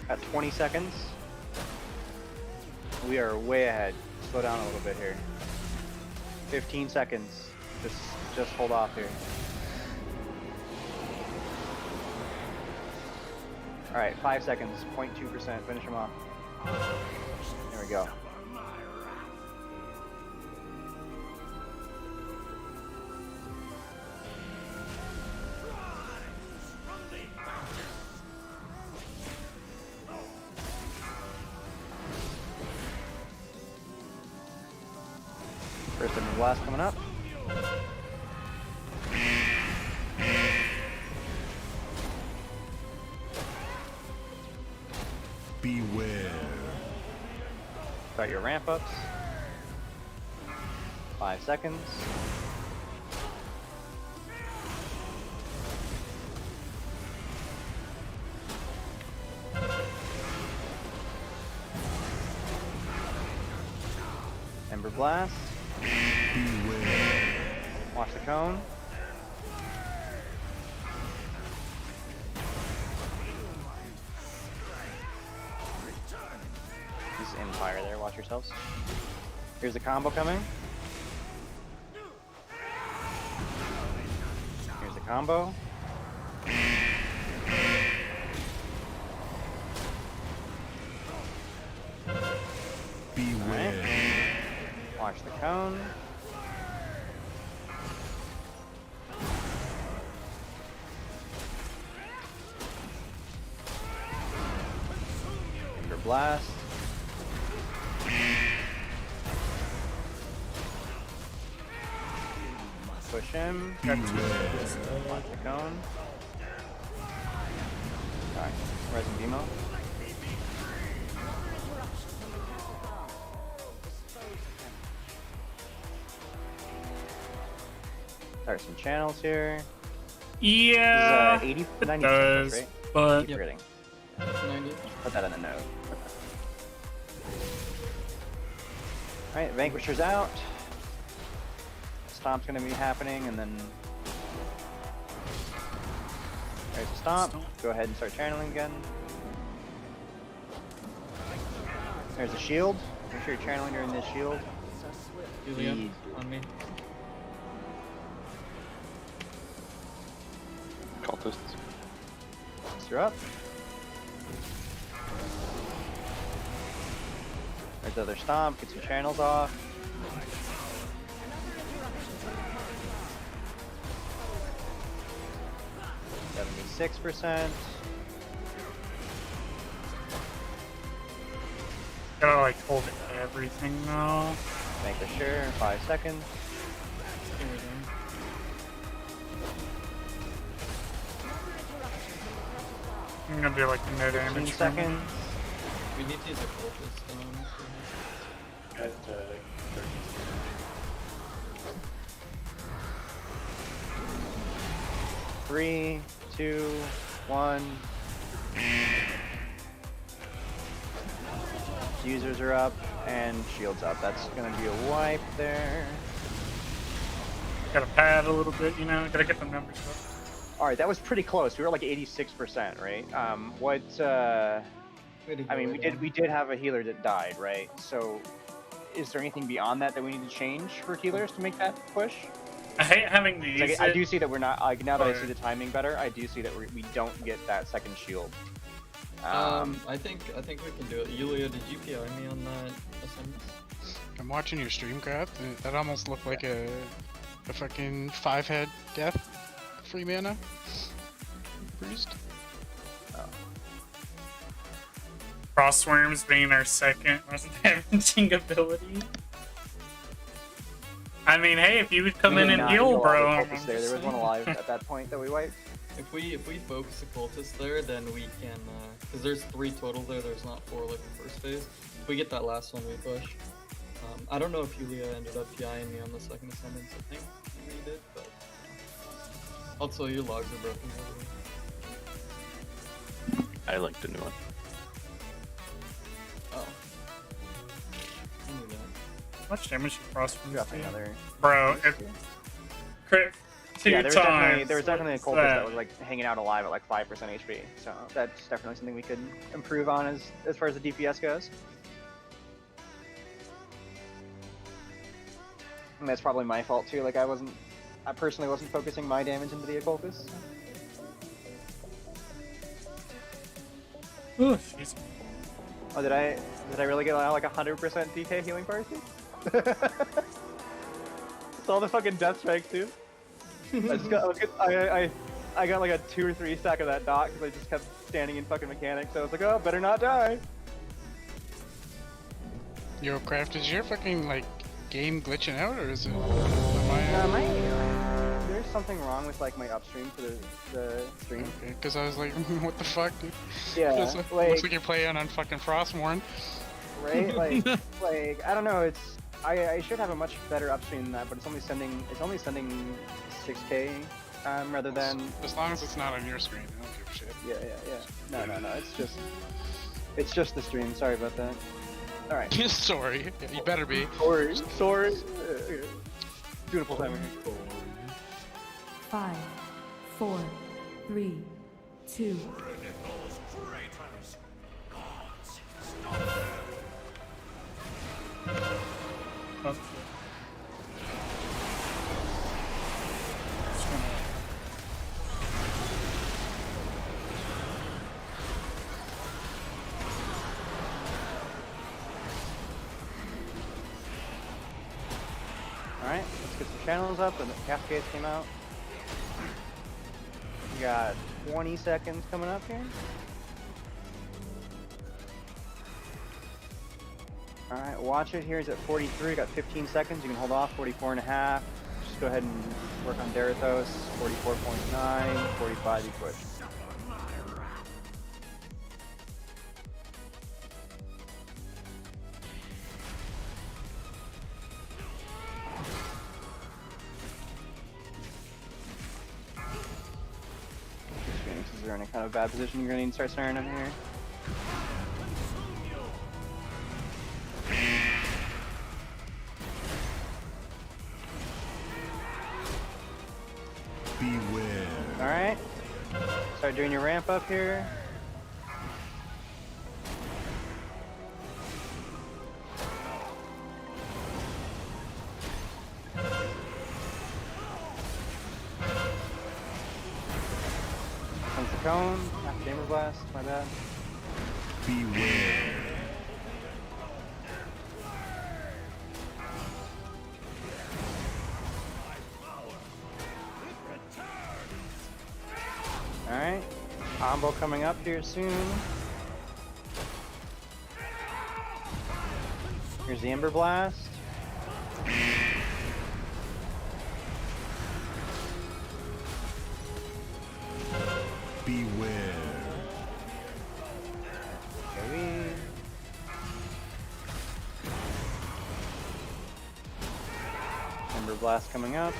At 20 seconds. We are way ahead. Slow down a little bit here. 15 seconds. Just hold off here. Alright, 5 seconds, 0.2%. Finish him off. There we go. First Thunder Blast coming up. Beware. Start your ramp ups. 5 seconds. Ember Blast. Beware. Watch the cone. He's in fire there, watch yourselves. Here's the combo coming. Here's the combo. Beware. Right. Watch the cone. Ember Blast. Push him. Watch the cone. Alright, Resin Demo. Start some channels here. Yeah, This is, 80, it 90%, does, right? but Keep forgetting. 90. Put that in the note. Alright, Vanquisher's out. Stomp's gonna be happening, and then there's a stomp. Go ahead and start channeling again. There's a shield. Make sure you're channeling during this shield. Julian, on me. Cultists. You're up. There's the other stomp. Get some channels off. %. gotta like hold everything now. Make sure. 5 seconds. I'm gonna do like the no 15 damage. seconds. We need to use a cultist At 3, 2, 1. diffusers are up, and shields up. That's gonna be a wipe there. Gotta pad a little bit, you know. Gotta get the numbers up. All right, that was pretty close. We were like 86%, right? I mean, we did have a healer that died, right? So, is there anything beyond that we need to change for healers to make that push? I hate having to use Like, it. I do see that we're not like now that I see the timing better. I do see that we don't get that second shield. I think we can do it. Yulia, did you PI me on that assignment? I'm watching your stream, Craft. And that almost looked like a fucking 5-head death. Free mana. Priest. Frostworms being our second most damaging ability. I mean, hey, if you would come in and heal, bro. There was one alive at that point that we wiped. If we focus the cultists there, then we can, because there's 3 total there, there's not 4 like the first phase. If we get that last one, we push. I don't know if Yulia ended up PIing me on the second assignment, I think we did, but... Also, your logs are broken, by the way. I linked a new one. Oh. I knew that. How much damage did Frostworms Drop do? another. Bro, crit 2 Yeah, times. there was definitely a cultist that was like hanging out alive at like 5% HP. So that's definitely something we could improve on as far as the DPS goes. And that's probably my fault too. Like I personally wasn't focusing my damage into the occultist. Ooh, jeez. Oh, did I really get like 100% DK healing party? It's all the fucking death strikes too. I got like a 2 or 3 stack of that dot because I just kept standing in fucking mechanics. So I was like, oh, better not die. Yo, Craft, is your fucking like game glitching out, or is it? There's something wrong with like my upstream for the stream. Okay, because I was like, what the fuck, dude? Yeah, Looks like you're playing on fucking Frostmourne. Right? Like I don't know. It's I should have a much better upstream than that, but it's only sending 6K rather than. As long as it's not on your screen, I don't give a shit. Yeah. No. It's just the stream. Sorry about that. All right. Sorry. Yeah, you better be. Sorry. Doing a full timer here. 5, 4, 3, 2. Alright, let's get some channels up and the cascades came out. We got 20 seconds coming up here. Alright, watch it. Here's at 43. Got 15 seconds. You can hold off. 44 and a half. Just go ahead and work on Darathos. 44.9. 45, you quit. Is there any kind of bad position you're going to need to start snaring in here? Beware. Alright. Start doing your ramp up here. Comes the cone. Half Chamber Blast. My bad. Beware. Alright. Combo coming up here soon. Here's the Ember Blast. Beware. Maybe. Ember Blast coming up.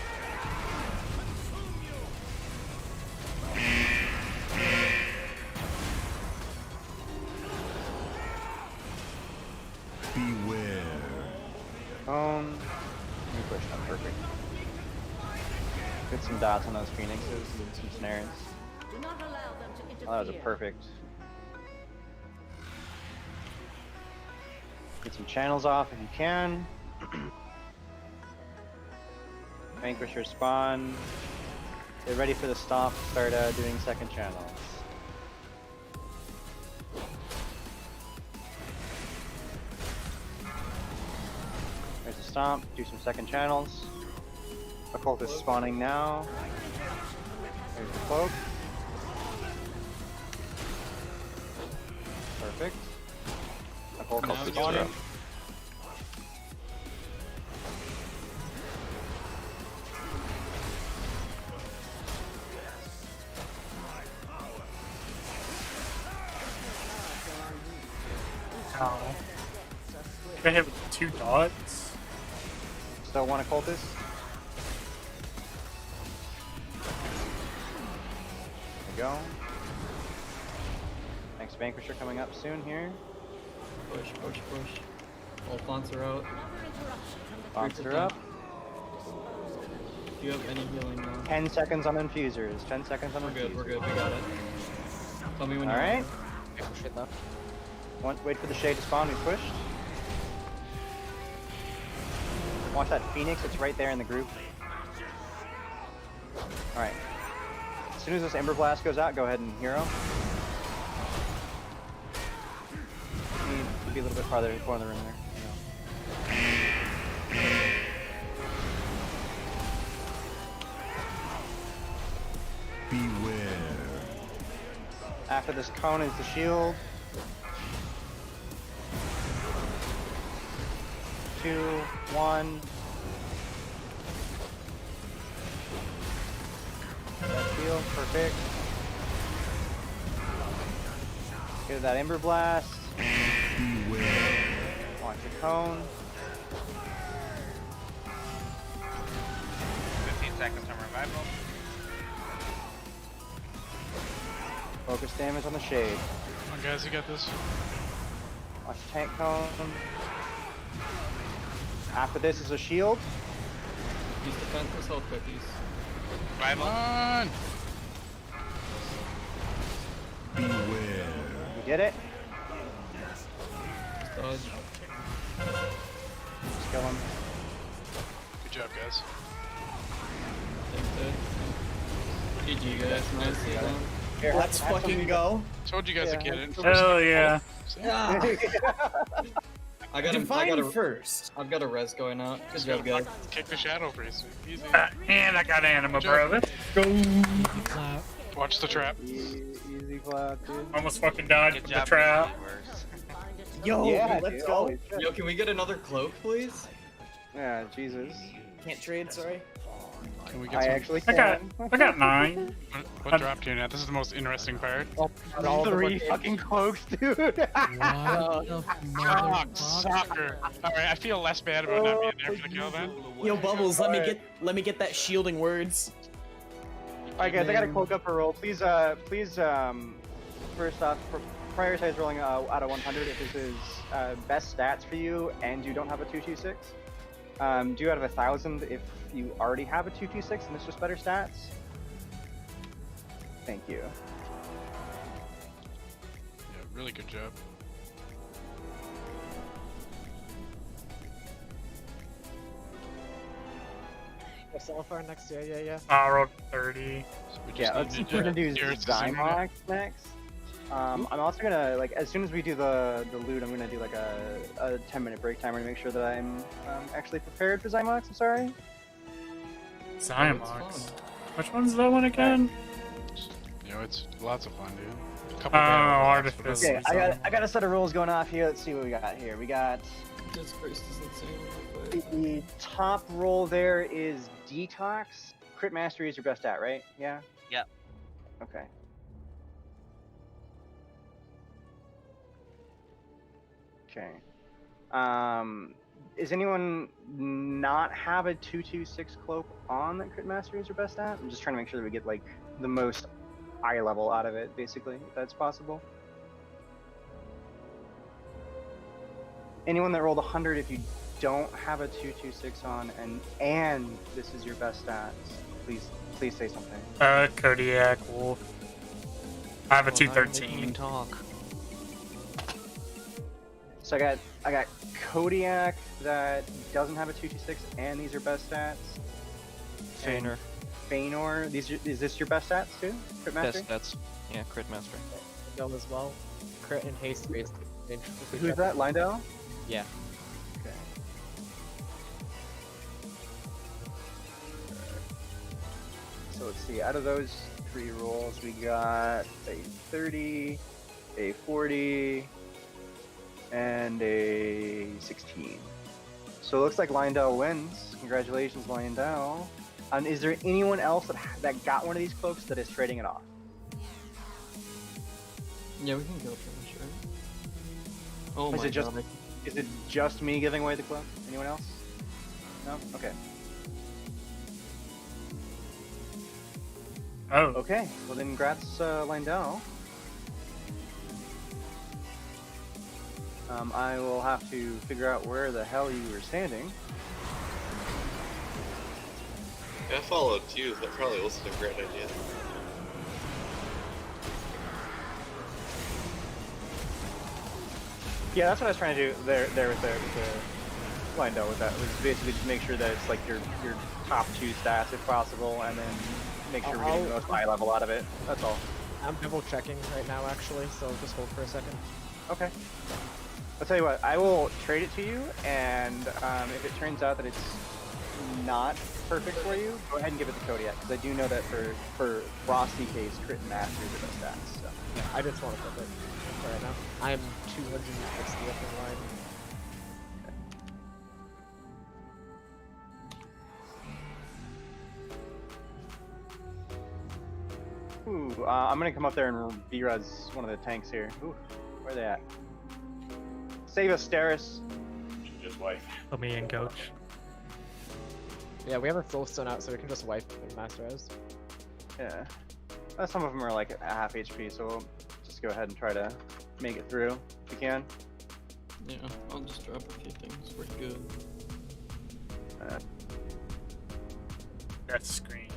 Get some dots on those phoenixes and some snares. Do not allow them to interfere. Oh, that was a perfect. Get some channels off if you can. Vanquisher spawn. Get ready for the stomp. Start doing second channels. There's a stomp. Do some second channels. Occult is spawning now. There's the cloak. Perfect. Occult is spawning. Ow. Got hit with 2 dots. Still one occultist. There we go. Next Vanquisher coming up soon here. Push, push, push. All fonts are out. Fonts are up. Do you have any healing now? 10 seconds on infusers. 10 seconds on infusers. We're good, we got it. Tell me when you're Alright. ready. Wait for the shade to spawn, we pushed. Watch that Phoenix, it's right there in the group. Alright. As soon as this Ember Blast goes out, go ahead and hero. Need to be a little bit farther in the corner of the room there. Beware. After this cone is the shield. 2, 1. That shield, perfect. Get that Ember Blast. Beware. Watch the cone. 15 seconds on revival. Focus damage on the shade. Come on, guys, you got this. Watch the tank cone. After this is a shield. Use defenseless health cookies. Revival. On! Beware. You get it? Dodge. Just kill him. Good job, guys. GG guys, nicely done. Here, Let's have fucking some- go. Told you guys to get it. Hell yeah. I got Divine first. I've got a res going out. Good job, guys. Kick the shadow priest. Easy. And I got anima, bro. Let's go. Clap. Watch the trap. Easy clap, dude. Almost fucking died Good from the job. trap. Yo, Yeah, let's dude, go. holy shit. Yo, can we get another cloak, please? Yeah, Jesus. Can't trade, sorry. Can we get I some? actually I can. got 9. What dropped you now? This is the most interesting part. All 3 fucking cloaks, dude. What the Oh, motherfucker? soccer. Alright, I feel less bad about not being there for the kill then. Yo, Bubbles, let me get that shielding words. Alright guys, I got a cloak up for roll. Please, first off, prioritize rolling out of 100 if this is best stats for you and you don't have a 226. Do out of 1,000 if you already have a 226 and it's just better stats. Thank you. Yeah, really good job. Sulfur next year, yeah. I rolled 30. So we just Yeah, need we're gonna do Garrett's zoom right Zymox next. I'm also gonna, like, as soon as we do the loot, I'm gonna do like a 10-minute break timer to make sure that I'm actually prepared for Zymox. I'm sorry. Zymox. Which one's that one again? You know, it's lots of fun, dude. A Oh, couple barrels, but Artifice. Okay, I got a set of rules going off here. Let's see what we got here. We got Jesus Christ is insane. the top roll there is Detox. Crit Mastery is your best stat, right? Yeah? Yep. Okay. Okay. Is anyone not have a 226 cloak on that Crit Mastery is your best stat? I'm just trying to make sure that we get like the most eye level out of it, basically, if that's possible. Anyone that rolled 100 if you don't have a 226 on and this is your best stats, please say something. Kodiak Wolf. I have a 213. Talk. So I got Kodiak that doesn't have a 226, and these are best stats. Feanor. Feanor. Is this your best stats too? Crit mastery. Best stats. Yeah, crit mastery. Dome as well. Crit and haste based. Who's that? Lindell? Yeah. Okay. So let's see. Out of those 3 rolls, we got a 30, a 40, and a 16. So it looks like Lindell wins. Congratulations, Lindell. Is there anyone else that got one of these cloaks that is trading it off? Yeah, we can go for it, sure. Oh Is my it just god. is it just me giving away the cloak? Anyone else? No? Okay. Oh. Okay. Well then congrats, Lindell. I will have to figure out where the hell you were standing. Yeah, I followed too. That probably wasn't a great idea. Yeah, that's what I was trying to do there with the Lindell with that. Was basically just make sure that it's like your top 2 stats if possible, and then make sure we're getting the most high level out of it. That's all. I'm double checking right now actually, so just hold for a second. Okay. I'll tell you what, I will trade it to you, and if it turns out that it's not perfect for you, go ahead and give it to Kodiak, because I do know that for Frosty case, crit and mastery are the best stats. So. Yeah, I just want to put it right now. I'm 260 up in line. Ooh, I'm gonna come up there and B-res one of the tanks here. Ooh, where are they at? Save us, Steris. Just wipe. Put me in, coach. Yeah, we have our Soulstone out, so we can just wipe and master as. Yeah. Some of them are like at half HP, so we'll just go ahead and try to make it through if we can. Yeah, I'll just drop a few things. We're good. Death screen.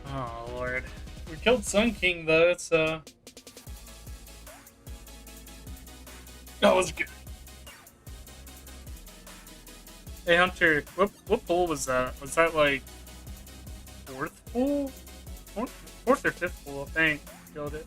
Oh lord. We killed Sun King though, so that was good. Hey Hunter, what pool was that? Was that like 4th pool? 4th or 5th pool, I think. Killed it.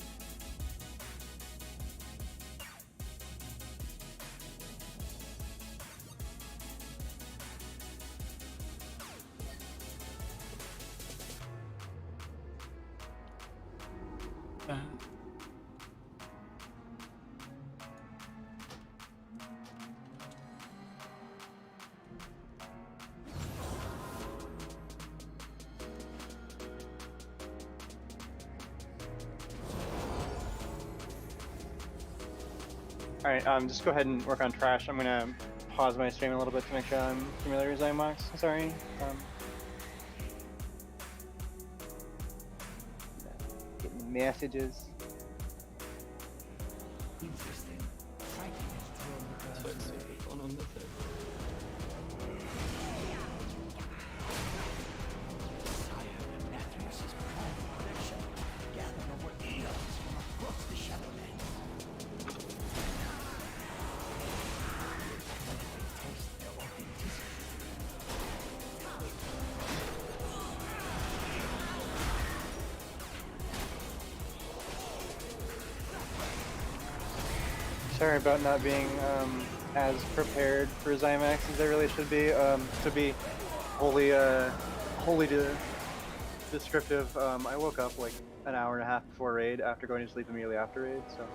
Alright, just go ahead and work on trash. I'm gonna pause my stream a little bit to make sure I'm familiar with Zymox. Sorry. Getting messages. Interesting. Sorry about not being as prepared for Zymax as I really should be. To be wholly descriptive, I woke up like an hour and a half before raid after going to sleep immediately after raid, so.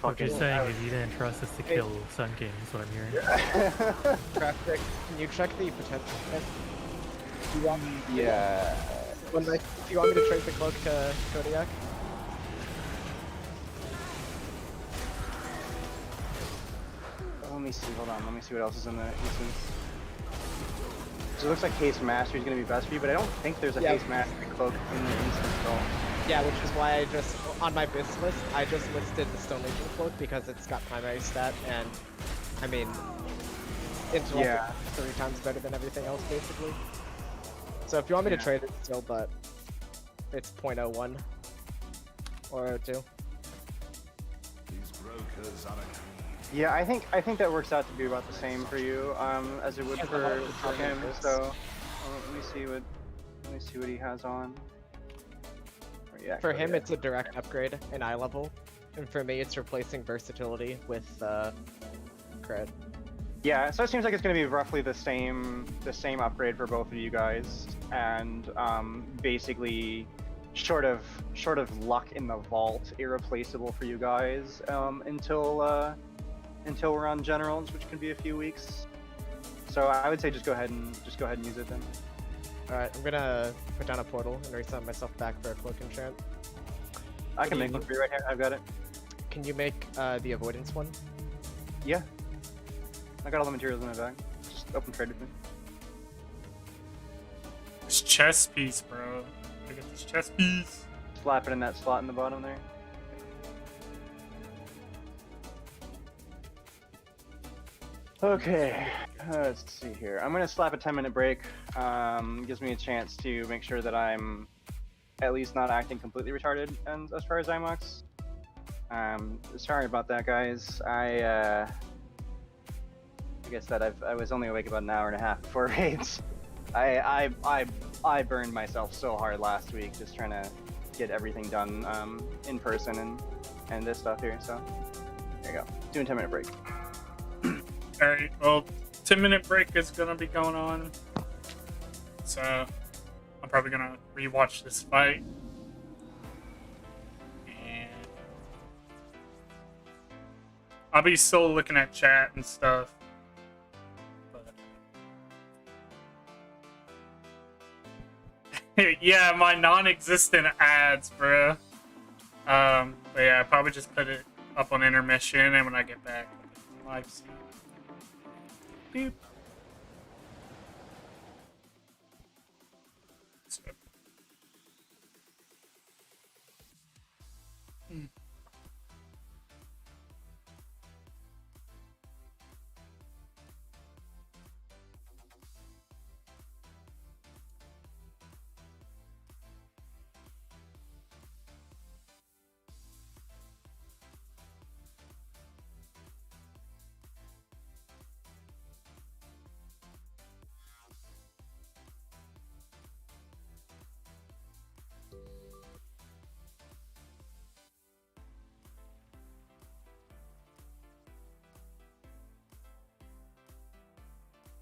What you're saying is you didn't trust us to kill Sun King, is what I'm hearing. Traffic, can you check the potential hit? Do you want me? Yeah. Do you want me to trade the cloak to Kodiak? Let me see, hold on, let me see what else is in the instance. So it looks like Haste Mastery is going to be best for you, but I don't think there's a Haste Mastery cloak in the instance at all. Yeah, which is why I just, on my biz list, I just listed the Stone Legion cloak because it's got primary stat, and, I mean, intellect Yeah. is 3 times better than everything else, basically. So if you want me to trade it still, but it's 0.01 or 2. These brokers are a Yeah, I think that works out to be about the same for you, as it would for him. So let me see what he has on. For him, it's a direct upgrade in eye level, and for me, it's replacing versatility with crit. Yeah, so it seems like it's going to be roughly the same upgrade for both of you guys, and basically short of luck in the vault, irreplaceable for you guys until we're on generals, which could be a few weeks. So I would say just go ahead and use it then. Alright, I'm gonna put down a portal and reset myself back for a cloak enchant. I can make one for you right here. I've got it. Can you make the avoidance one? Yeah. I got all the materials in my bag. Just open trade with me. This chess piece, bro. Look at this chess piece. Slap it in that slot in the bottom there. Okay, let's see here. I'm gonna slap a 10-minute break. Gives me a chance to make sure that I'm at least not acting completely retarded and as far as IMOX. Sorry about that, guys. Like I said, I was only awake about an hour and a half before raids. I burned myself so hard last week just trying to get everything done in person and this stuff here. So there you go. Doing 10-minute break. Alright, well, 10-minute break is gonna be going on. So I'm probably gonna rewatch this fight. And I'll be still looking at chat and stuff. But yeah, my non-existent ads, bro. But yeah, I'll probably just put it up on intermission, and when I get back, live stream. Beep.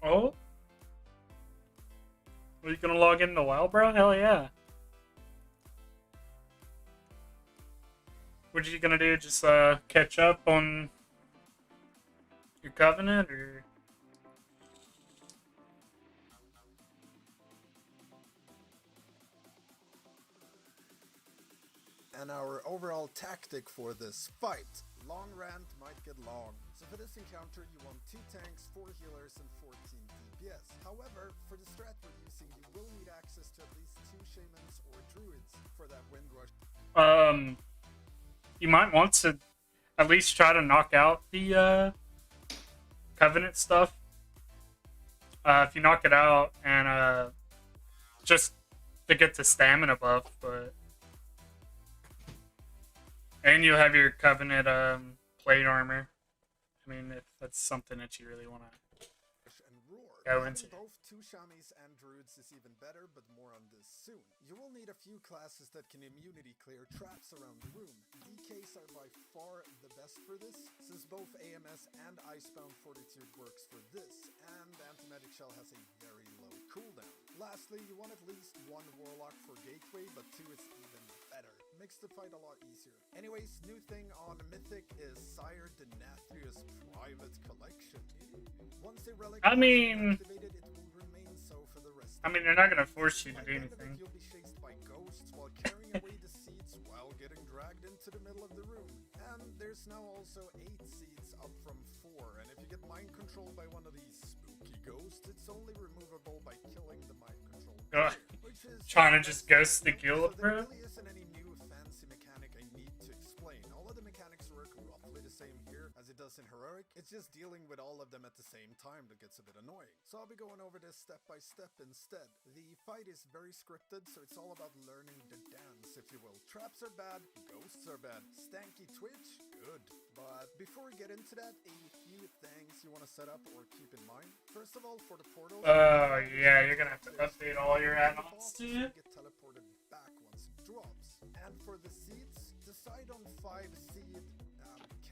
Oh? Are you gonna log into WoW, bro? Hell yeah. What are you gonna do? Just catch up on your covenant, or? And our overall tactic for this fight. Long rant might get long. So for this encounter you want 2 tanks, 4 healers, and 14 DPS. However, for the strat we're using, you will need access to at least 2 shamans or druids for that wind rush. You might want to at least try to knock out the covenant stuff. If you knock it out, and just to get the stamina buff, but and you have your covenant plate armor. I mean, if that's something that you really want to go into. Both 2 shamis and druids is even better, but more on this soon. You will need a few classes that can immunity clear traps around the room. DKs are by far the best for this, since both AMS and Icebound Fortitude works for this, and Antimagic Shell has a very low cooldown. Lastly, you want at least 1 Warlock for Gateway, but 2 is even better. Makes the fight a lot easier. Anyways, new thing on Mythic is Sire Denathrius Private Collection. Once a relic I mean, activated, it will remain so for the rest they're not gonna force you to do anything. You'll be chased by ghosts while carrying away the seeds while getting dragged into the middle of the room. And there's now also 8 seeds up from 4, and if you get mind controlled by one of these spooky ghosts, it's only removable by killing the mind control. Trying to just ghost the guild, bro. There really isn't any new fancy mechanic I need to explain. All of the mechanics work roughly the same here as it does as in Heroic, it's just dealing with all of them at the same time that gets a bit annoying. So I'll be going over this step by step instead. The fight is very scripted, so it's all about learning the dance, if you will. Traps are bad, ghosts are bad. Stanky Twitch, good. But before we get into that, a few things you want to set up or keep in mind. First of all, for the portal... Oh, yeah, you're gonna have to update all your add-ons, dude. Get teleported back once it drops. And for the seeds, decide on 5 seed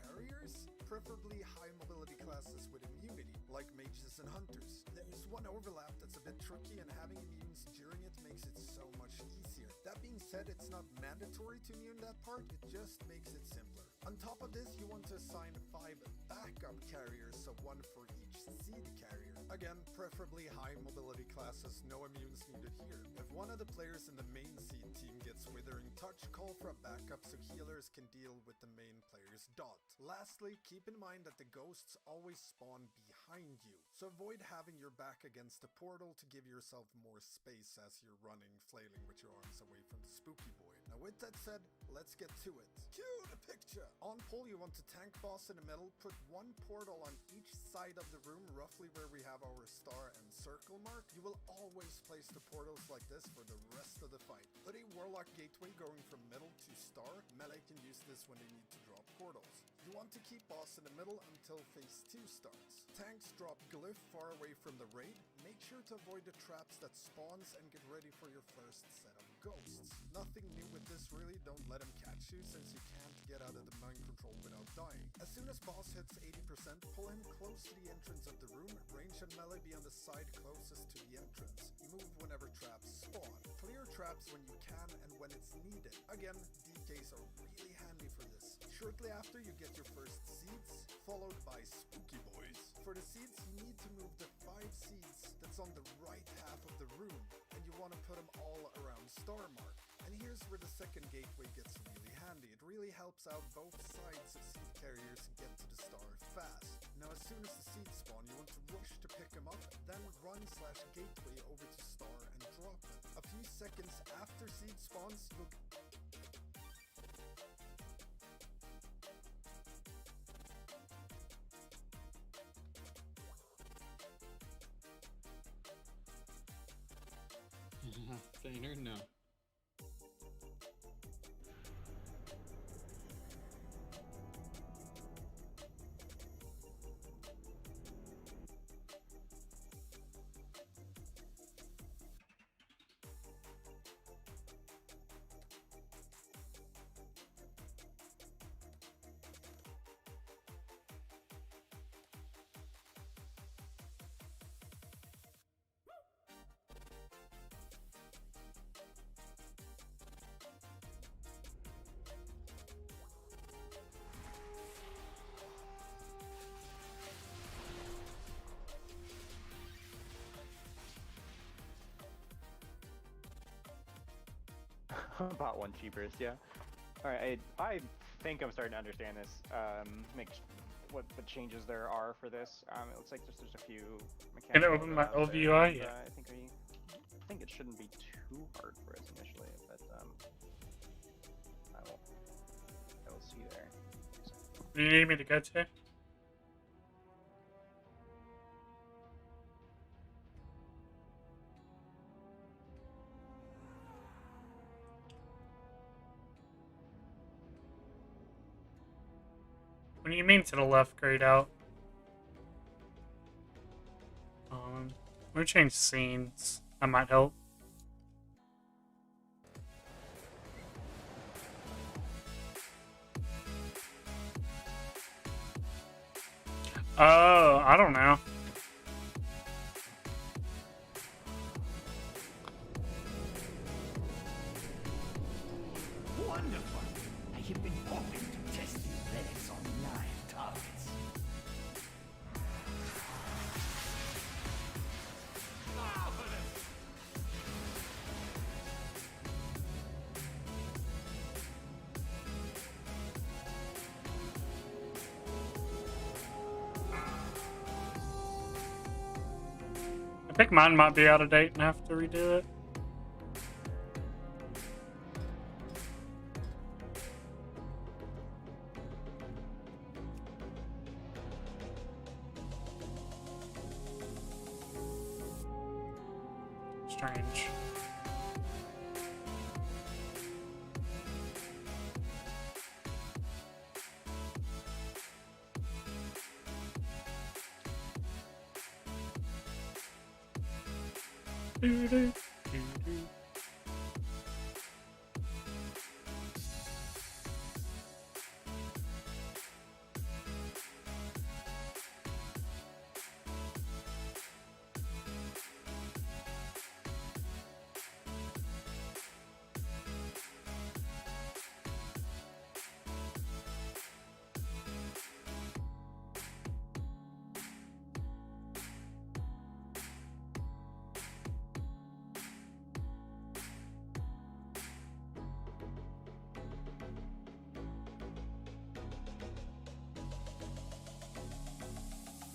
carriers, preferably high mobility classes with immunity, like mages and hunters. There's one overlap that's a bit tricky, and having immunes during it makes it so much easier. That being said, it's not mandatory to immune that part, it just makes it simpler. On top of this, you want to assign 5 backup carriers, so 1 for each seed carrier. Again, preferably high mobility classes, no immunes needed here. If one of the players in the main seed team gets Withering Touch, call for a backup so healers can deal with the main player's dot. Lastly, keep in mind that the ghosts always spawn behind you, so avoid having your back against the portal to give yourself more space as you're running, flailing with your arms away from the spooky boy. Now with that said, let's get to it. Cue the picture! On pull, you want to tank boss in the middle, put 1 portal on each side of the room, roughly where we have our star and circle mark. You will always place the portals like this for the rest of the fight. Put a Warlock Gateway going from middle to star. Melee can use this when they need to drop portals. You want to keep boss in the middle until phase 2 starts. Tanks drop glyph far away from the raid. Make sure to avoid the traps that spawns and get ready for your first set of ghosts. Nothing new with this really, don't let him catch you since you can't get out of the mind control without dying. As soon as boss hits 80%, pull him close to the entrance of the room. Range and melee be on the side closest to the entrance. Move whenever traps spawn. Clear traps when you can and when it's needed. Again, DKs are really handy for this. Shortly after, you get your first seeds, followed by spooky boys. For the seeds, you need to move the 5 seeds that's on the right half of the room, and you want to put them all around star mark. And here's where the second gateway gets really handy. It really helps out both sides of seed carriers get to the star fast. Now as soon as the seeds spawn, you want to rush to pick them up, then run/gateway over to star and drop them. A few seconds after seed spawns, you'll... Feiner? No. About 1 cheapers, yeah. Alright, I think I'm starting to understand this. What the changes there are for this. It looks like there's a few mechanics. Can I open my OVUI? Yeah. I think it shouldn't be too hard for us initially, but I will see there. Do you need me to go to? What do you mean to the left, grayed out? I'm gonna change scenes. That might help. Oh, I don't know. Wonderful. I have been hoping to test your legs on live targets. Marvelous. I think mine might be out of date and have to redo it. strange. Doo-doo, doo-doo.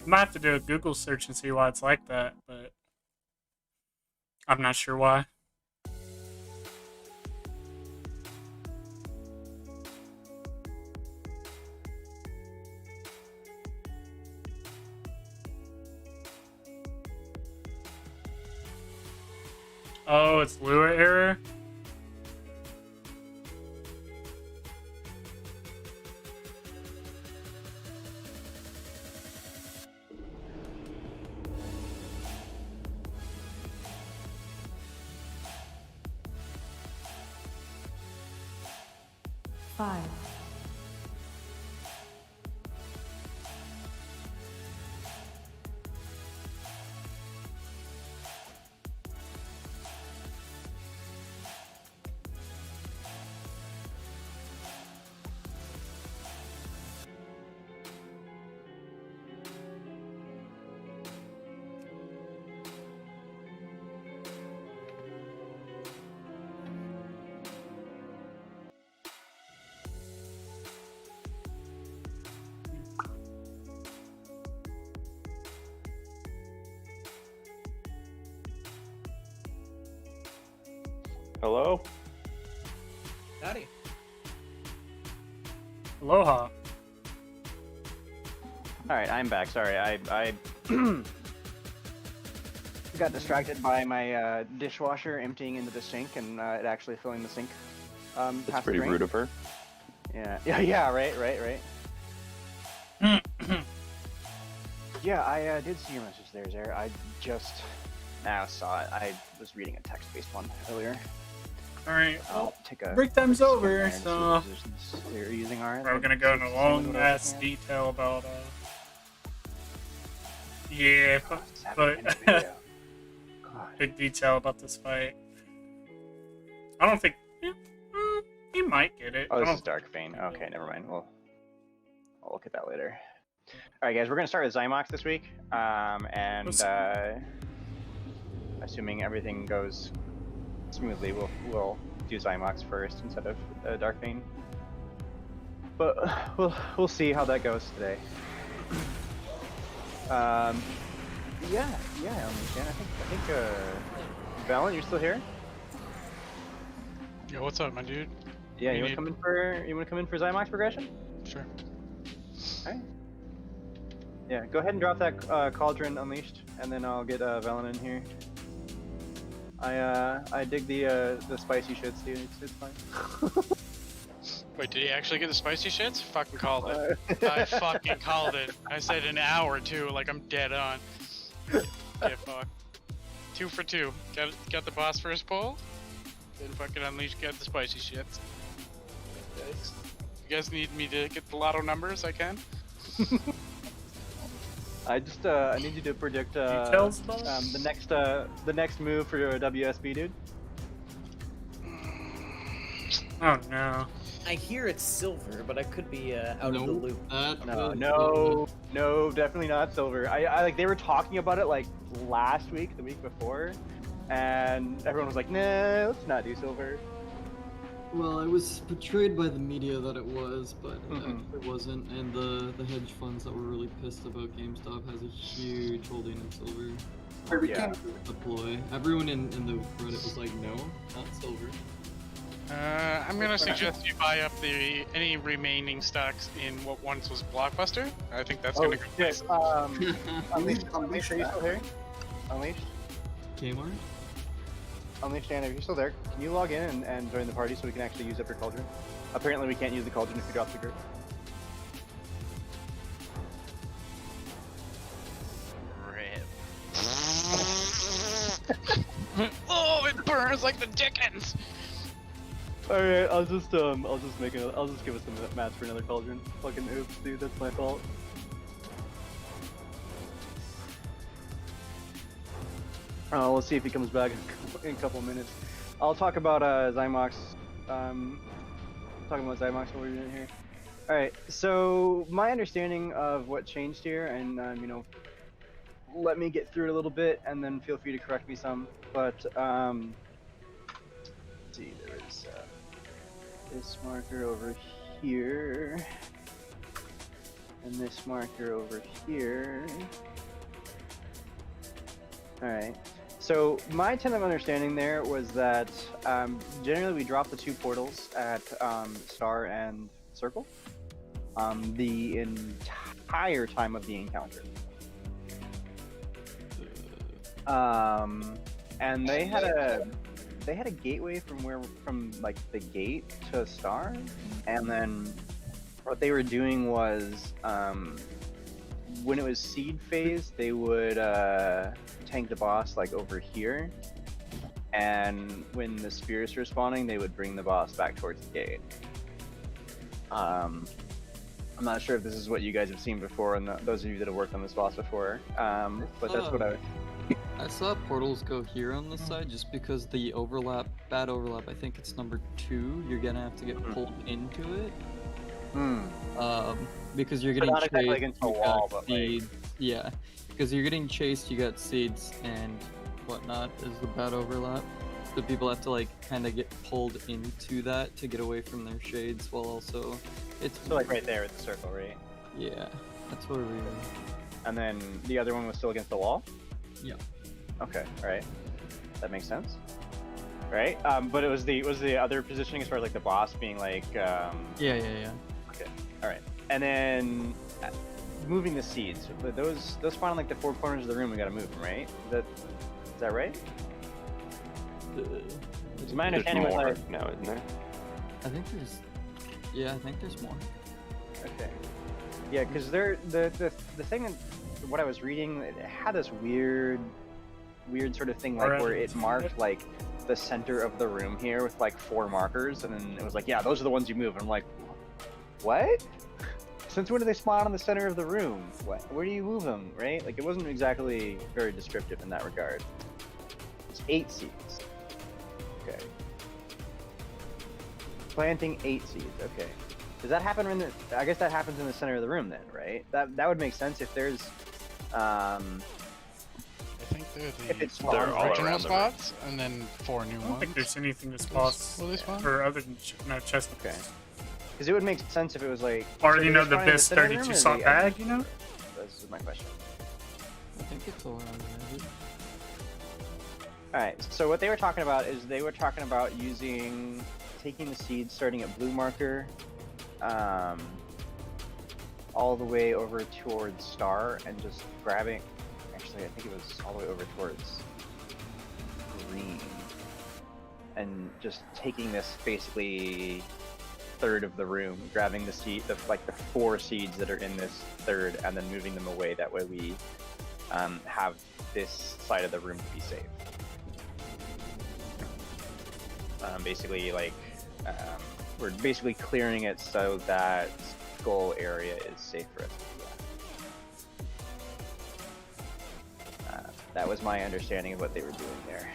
Might have to do a Google search and see why it's like that, but I'm not sure why. Oh, it's Lua error? Five, 'Hello? Howdy. Aloha. Alright, I'm back. Sorry, I got distracted by my dishwasher emptying into the sink and it actually filling the sink. That's pretty rude of her. Yeah, yeah, right. Yeah, I did see your message there, Zer. I just now saw it. I was reading a text-based one earlier. Alright, I'll take a break time's quick over, scan there and see so what positions they're using are. we're gonna go into long ass detail about yeah, but big detail about this fight. I don't think he might get it. Oh, this is Dark Fane. Okay, never mind. I'll look at that later. All right, guys, we're gonna start with Zymox this week, and assuming everything goes smoothly, we'll do Zymox first instead of Dark Fane. But we'll see how that goes today. Yeah, I think Valen, you're still here? Yo, what's up, my dude? Yeah, you wanna come in for Zymox progression? Sure. Alright. Yeah, go ahead and drop that Cauldron Unleashed, and then I'll get Velen in here. I dig the spicy shits, dude. It's fine. Wait, did he actually get the spicy shits? Fucking called it. I fucking called it. I said an hour too, like I'm dead on. Yeah, fuck. 2 for 2. Got the boss first pull. Then fucking Unleash got the spicy shits. If you guys need me to get the lotto numbers, I can. I need you to predict the next move for your WSB, dude. Oh no. I hear it's silver, but I could be out of the loop. No, definitely not silver. I like they were talking about it like last week, the week before, and everyone was like, "Nah, let's not do silver." Well, it was portrayed by the media that it was, but it wasn't. And the hedge funds that were really pissed about GameStop has a huge holding in silver. Yeah. Deploy. Everyone in the Reddit was like, no, not silver. I'm gonna suggest you buy up any remaining stocks in what once was Blockbuster. I think that's gonna go nice. Unleashed, are you still here? Unleashed? Kmart? Unleashed Dan, if you're still there, can you log in and join the party so we can actually use up your cauldron? Apparently we can't use the cauldron if you drop the group. Oh, it burns like the Dickens. All right, I'll just give us a match for another cauldron. Fucking oops, dude, that's my fault. We'll see if he comes back in a couple minutes. I'll talk about Zymox. Talking about Zymox, what we're doing here. All right, so my understanding of what changed here, and you know, let me get through it a little bit, and then feel free to correct me some. But let's see, there is this marker over here, and this marker over here. All right. So my tentative understanding there was that generally we drop the 2 portals at Star and Circle the entire time of the encounter. And they had a gateway from like the gate to Star, and then what they were doing was when it was seed phase, they would tank the boss like over here, and when the spirits were spawning, they would bring the boss back towards the gate. I'm not sure if this is what you guys have seen before, and those of you that have worked on this boss before, but that's what I saw portals go here on this side just because the bad overlap, I think it's number 2, you're gonna have to get pulled into it. Because you're getting chased, exactly against the wall, but seeds. Like... Yeah, because you're getting chased, you got seeds and whatnot is the bad overlap. So people have to like kind of get pulled into that to get away from their shades, while also it's so like right there at the circle, right? Yeah, that's where we were. And then the other one was still against the wall? Yeah. Okay, alright. That makes sense. Right? But it was the other positioning as far as like the boss being like Yeah. Okay. Alright. And then moving the seeds. But those spawn on like the 4 corners of the room, we gotta move them, right? Is that right? So my understanding was like now, isn't there? I think there's more. Okay. Yeah, because the thing, what I was reading, it had this weird sort of thing, like where it marked like the center of the room here with like 4 markers, and then it was like, yeah, those are the ones you move. And I'm like, what? Since when do they spawn in the center of the room? Where do you move them, right? Like, it wasn't exactly very descriptive in that regard. It's 8 seeds. Okay. Planting 8 seeds. Okay. Does that happen in the? I guess that happens in the center of the room then, right? That would make sense if there's. I think they're the original spots, and then 4 new ones. I don't think there's anything to spawn for other than chest. Okay. Because it would make sense if it was like. Or you know the best 32 slot bag, you know? This is my question. I think it's all around there. Alright, so what they were talking about is they were talking about taking the seeds starting at blue marker, all the way over towards Star, and just grabbing, actually I think it was all the way over towards green, and just taking this basically third of the room, grabbing the seed, like the 4 seeds that are in this third, and then moving them away. That way we have this side of the room to be safe. Basically, like, we're basically clearing it so that skull area is safe for us to do. That was my understanding of what they were doing there.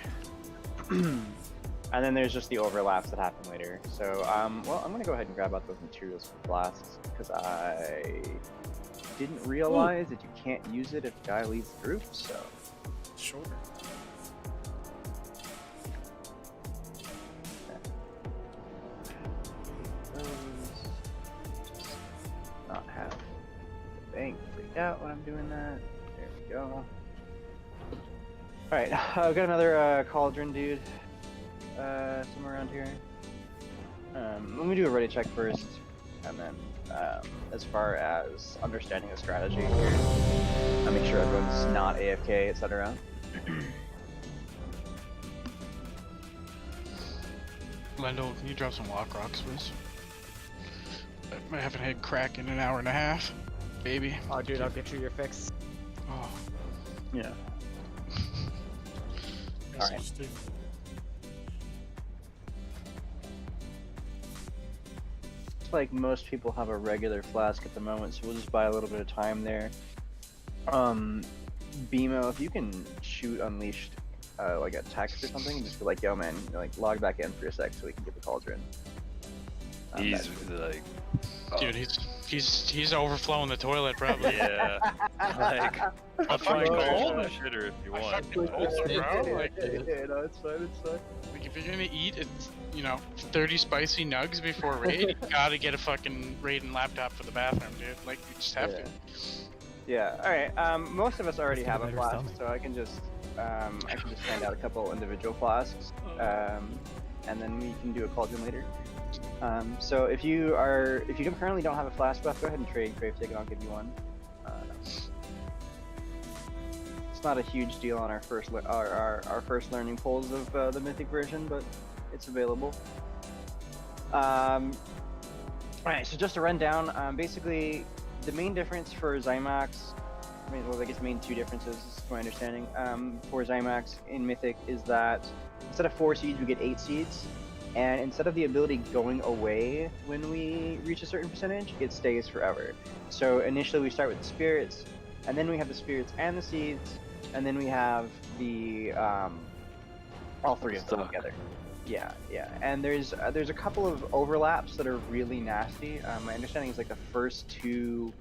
And then there's just the overlaps that happen later. So, well, I'm gonna go ahead and grab out those materials for blasts, because I didn't realize that you can't use it if the guy leaves the group, so. Sure. Not have the bank freaked out when I'm doing that. There we go. Alright, I've got another cauldron dude somewhere around here. Let me do a ready check first, and then as far as understanding the strategy here, I'll make sure everyone's not AFK, etc. Lendl, can you drop some lock rocks for us? I haven't had crack in an hour and a half, baby. Oh, dude, I'll get you your fix. Oh. Yeah. Alright. It's like most people have a regular flask at the moment, so we'll just buy a little bit of time there. BMO, if you can shoot Unleashed like a text or something, just be like, yo man, like log back in for a sec so we can get the cauldron. He's like, dude, he's overflowing the toilet probably. yeah. Like, I'll try and call the shitter if you want. Like, no, it's fine, it's fine. Like if you're gonna eat, it's 30 spicy nugs before raid. You gotta get a fucking raid laptop for the bathroom, dude. Like you just have to. Yeah. All right. Most of us already have a better flask, stomach. so I can just hand out a couple individual flasks, and then we can do a cauldron later. So if you currently don't have a flask left, go ahead and trade Grave Ticket. I'll give you one. It's not a huge deal on our first our first learning pulls of the Mythic version, but it's available. Alright, so just to run down, basically the main difference for Zymax, I guess main two differences, is my understanding, for Zymax in Mythic is that instead of 4 seeds, we get 8 seeds. And instead of the ability going away when we reach a certain percentage, it stays forever. So initially we start with the spirits, and then we have the spirits and the seeds, and then we have the all three of them together. Yeah. And there's a couple of overlaps that are really nasty. My understanding is like the first two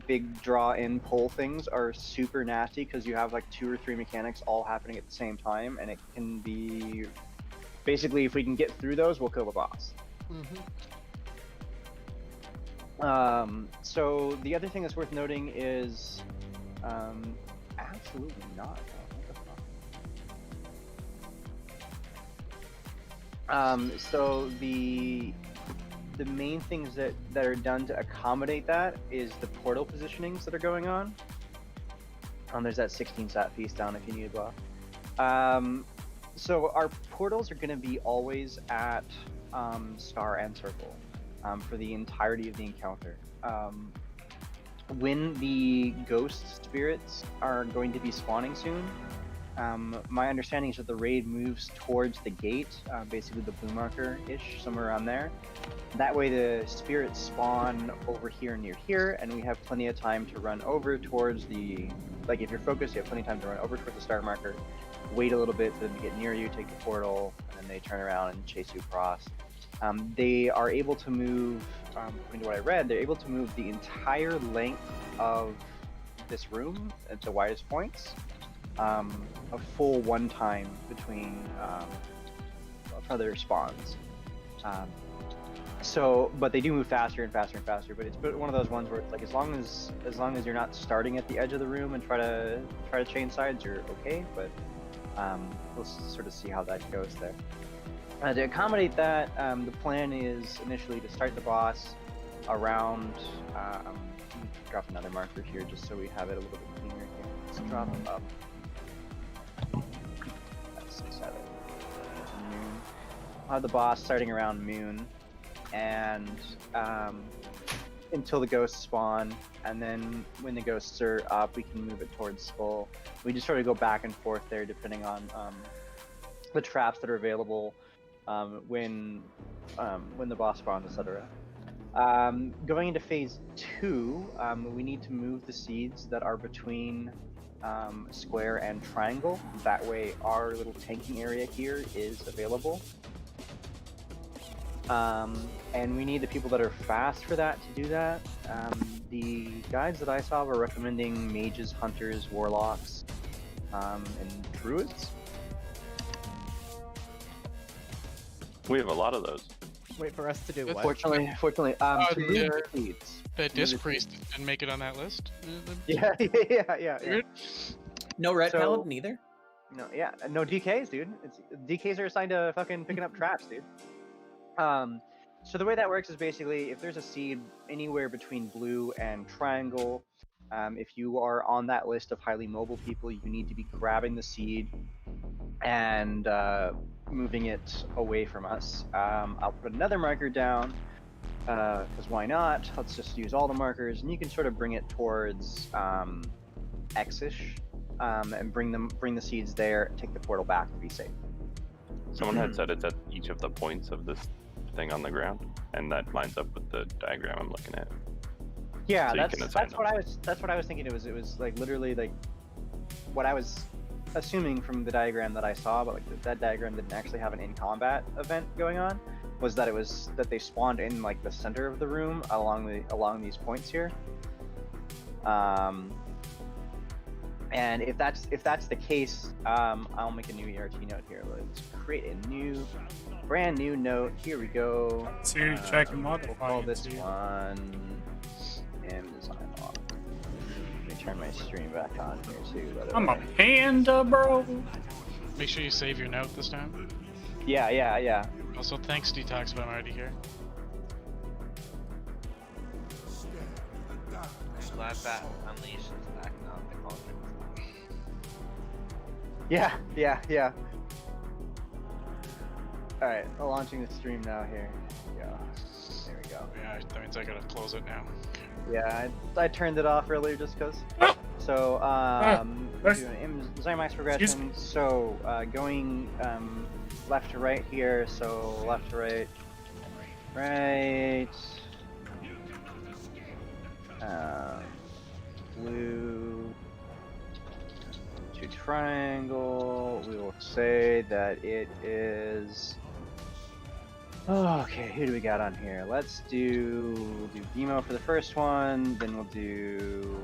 big draw in pull things are super nasty because you have like 2 or 3 mechanics all happening at the same time, and it can be basically, if we can get through those, we'll kill the boss. So the other thing that's worth noting is absolutely not. So the main things that are done to accommodate that is the portal positionings that are going on. There's that 16 sat piece down if you need a buff. So our portals are going to be always at Star and Circle for the entirety of the encounter. When the ghost spirits are going to be spawning soon, my understanding is that the raid moves towards the gate, basically the blue marker-ish, somewhere around there. That way the spirits spawn over here near here, and we have plenty of time to run over towards the... Like, if you're focused, you have plenty of time to run over towards the star marker, wait a little bit for them to get near you, take the portal, and then they turn around and chase you across. They are able to move, according to what I read, they're able to move the entire length of this room at the widest points, a full 1 time between other spawns. But they do move faster and faster and faster. But it's one of those ones where it's like as long as you're not starting at the edge of the room and try to chain sides, you're okay. But we'll sort of see how that goes there. To accommodate that, the plan is initially to start the boss around. Let me drop another marker here just so we have it a little bit cleaner here. Let's drop up. That's 7. Noon. I'll have the boss starting around noon, and until the ghosts spawn, and then when the ghosts are up, we can move it towards Skull. We just sort of go back and forth there depending on the traps that are available when the boss spawns, etc. Going into phase 2, we need to move the seeds that are between square and triangle. That way our little tanking area here is available. And we need the people that are fast for that to do that. The guides that I saw were recommending mages, hunters, warlocks, and druids. We have a lot of those. Wait for us to do what? Fortunately, to move the seeds. The disc priest didn't make it on that list. Yeah. No red So- paladin either. No DKs, dude. DKs are assigned to fucking picking up traps, dude. So the way that works is basically if there's a seed anywhere between blue and triangle, if you are on that list of highly mobile people, you need to be grabbing the seed and moving it away from us. I'll put another marker down, because why not? Let's just use all the markers, and you can sort of bring it towards X-ish, and bring the seeds there, take the portal back to be safe. Someone had said it's at each of the points of this thing on the ground, and that lines up with the diagram I'm looking at. Yeah, So that's what I was thinking. It was like literally like what I was assuming from the diagram that I saw, but like that diagram didn't actually have an in combat event going on. Was that they spawned in like the center of the room along these points here. And if that's the case, I'll make a new ERT note here. Let's create a brand new note. Here we go. So check and modify. We'll call this one design log. Let me turn my stream back on here too. I'm a panda, bro. Make sure you save your note this time. Yeah. Also, thanks Detox, but I'm already here. I'm glad that Unleashed is back now. They call it. Yeah. Alright, launching the stream now here. Yeah. There we go. Yeah, that means I gotta close it now. Yeah, I turned it off earlier just because. So, doing Zymax progression. So, going left to right here. So, left to right. Right. Blue to triangle. We will say that it is. Oh, okay, who do we got on here? We'll do demo for the first one, then we'll do.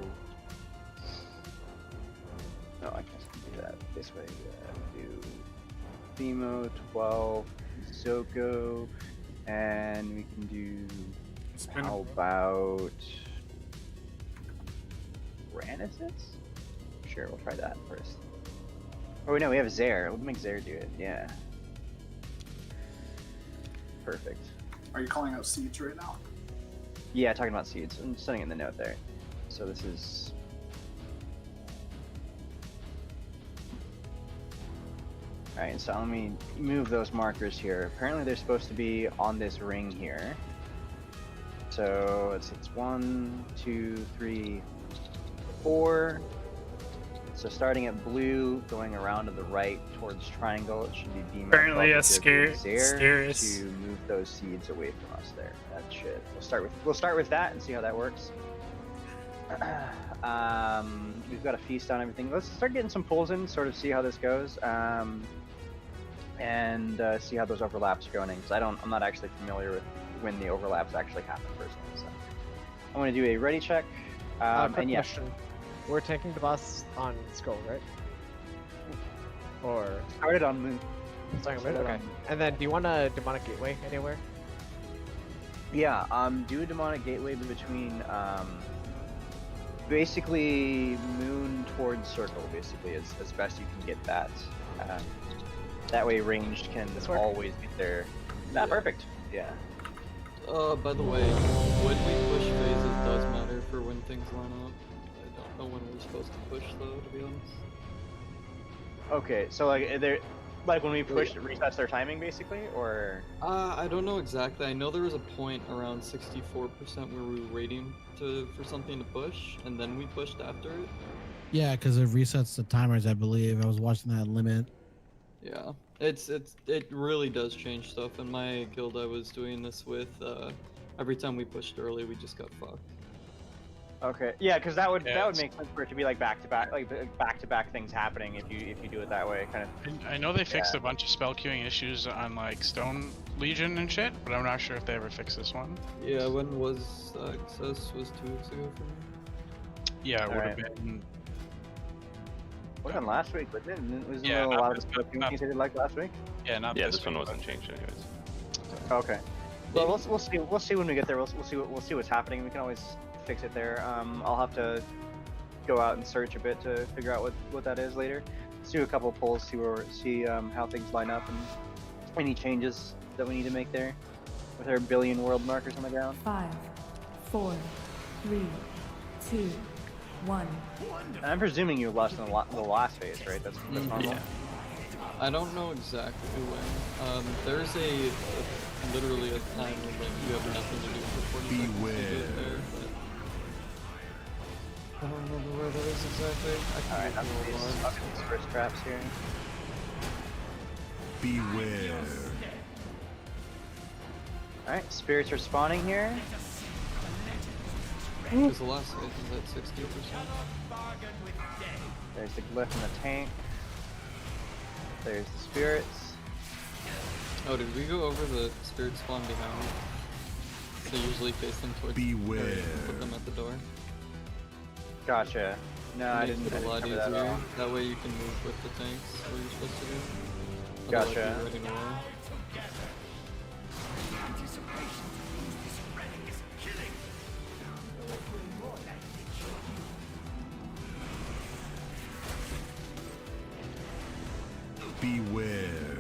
No, I can't do that this way. Do demo 12 Zoko, and we can do. How about Ranasis? Sure, we'll try that first. Oh no, we have Zaire. We'll make Zaire do it. Yeah. Perfect. Are you calling out seeds right now? Yeah, talking about seeds. I'm sending in the note there. So this is. Alright, so let me move those markers here. Apparently they're supposed to be on this ring here. So it's 1, 2, 3, 4. So starting at blue, going around to the right towards triangle, it should be demo. Apparently a to Scarus. move those seeds away from us there. That should. We'll start with that and see how that works. We've got a feast on everything. Let's start getting some pulls in, sort of see how this goes, and see how those overlaps are going. Because I'm not actually familiar with when the overlaps actually happen personally. So I'm going to do a ready check. Quick question. We're taking the bus on Skull, right? Or started on Moon. Starting on Moon. Okay. And then, do you want a demonic gateway anywhere? Yeah. Do a demonic gateway between basically Moon towards Circle. Basically, as best you can get that. That way, ranged can always get there. Not perfect. Yeah. By the way, when we push phases does matter for when things line up. I don't know when we're supposed to push though, to be honest. Okay, so like when we push, it resets their timing basically, or? I don't know exactly. I know there was a point around 64% where we were waiting for something to push, and then we pushed after it. Yeah, because it resets the timers, I believe. I was watching that limit. Yeah, it really does change stuff. In my guild I was doing this with, every time we pushed early, we just got fucked. Okay, yeah, because that would make sense for it to be like back to back things happening if you do it that way, kind of. I know they fixed a bunch of spell queuing issues on like Stone Legion and shit, but I'm not sure if they ever fixed this one. Yeah, when was Access? Was 2 weeks ago for me? Yeah, it would have been. Wasn't last week, but then wasn't Yeah, a not lot of this- spell queuing things they did like last week? Yeah, not Yeah, this this one week, wasn't changed anyways. Okay. Well, we'll see. We'll see when we get there. We'll see what's happening. We can always fix it there. I'll have to go out and search a bit to figure out what that is later. Let's do a couple of polls, see how things line up and any changes that we need to make there with our billion world markers on the ground. 5, 4, 3, 2, 1. And I'm presuming you lost in the last phase, right? That's normal. Yeah. I don't know exactly when. There's literally a time when like you have nothing to do for 40 seconds to do it there, but I don't remember where that is exactly. Alright, I'll get these first traps here. Beware. Alright, spirits are spawning here. Because the last hit is at 60%. There's the glyph in the tank. There's the spirits. Oh, did we go over the spirit spawn behind? They usually face them towards Beware. Put them at the door. Gotcha. No, I Makes didn't. it a lot cover that at easier. all. That way you can move with the tanks where you're supposed to do. Otherwise Gotcha. you're running away. Beware.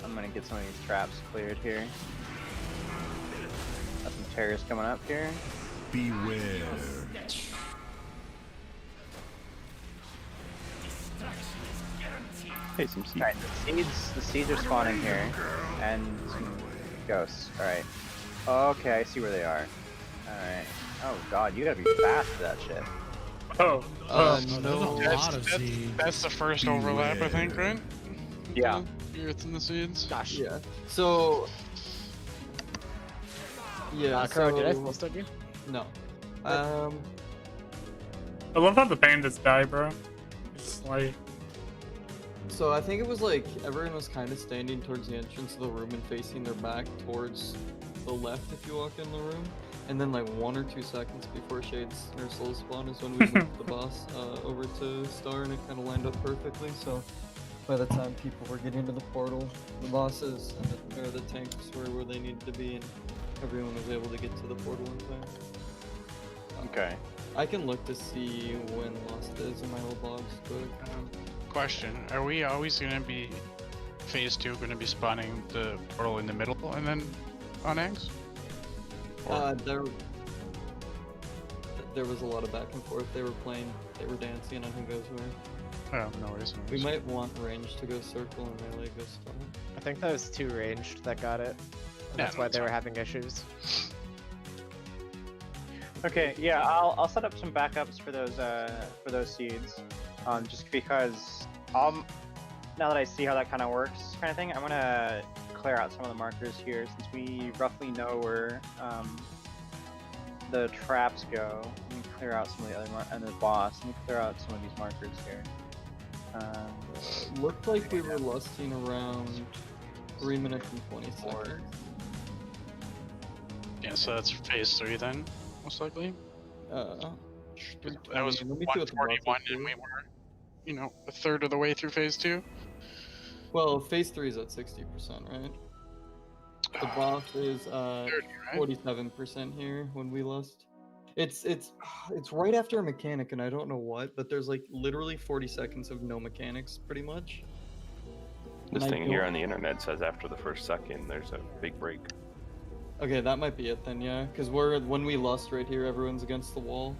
I'm gonna get some of these traps cleared here. Got some terrorists coming up here. Beware. Hey, some seeds. Alright, the seeds are spawning here. And some ghosts. Alright. Okay, I see where they are. Alright. Oh god, you gotta be fast for that shit. Oh. No. That's the first overlap, I think, right? Yeah. Spirits and the seeds. Gosh. Yeah. So. Yeah. Crow, so... did I full stun you? No. I love how the pandas die, bro. It's like. So I think it was like everyone was kind of standing towards the entrance of the room and facing their back towards the left if you walk in the room. And then like 1 or 2 seconds before Shade's or Soul spawn is when we moved the boss over to Star, and it kind of lined up perfectly. So by the time people were getting to the portal, the bosses and the tanks were where they needed to be, and everyone was able to get to the portal in time. Okay. I can look to see when Lost is in my old logs, but Question: are we always gonna be phase 2 gonna be spawning the portal in the middle and then on eggs? There was a lot of back and forth. They were dancing on who goes where. Oh, no worries. We might want range to go circle and melee go star. I think that was 2 ranged that got it. And that's why they were having issues. Okay, yeah, I'll set up some backups for those seeds, just because now that I see how that kind of works, kind of thing, I'm gonna clear out some of the markers here since we roughly know where the traps go. Let me clear out some of the other and the boss. Let me clear out some of these markers here. Looked like we were lusting around 3 minutes and 20 seconds. Yeah, so that's phase 3 then, most likely. That was let me see what the boss 141 is. and we were, a third of the way through phase 2. Well, phase 3 is at 60%, right? The boss is 47% here when we lust. It's right after a mechanic, and I don't know what, but there's like literally 40 seconds of no mechanics, pretty much. This And thing here on the internet says after the first second, there's a big break. Okay, that might be it then, yeah. Because when we lust right here, everyone's against the wall.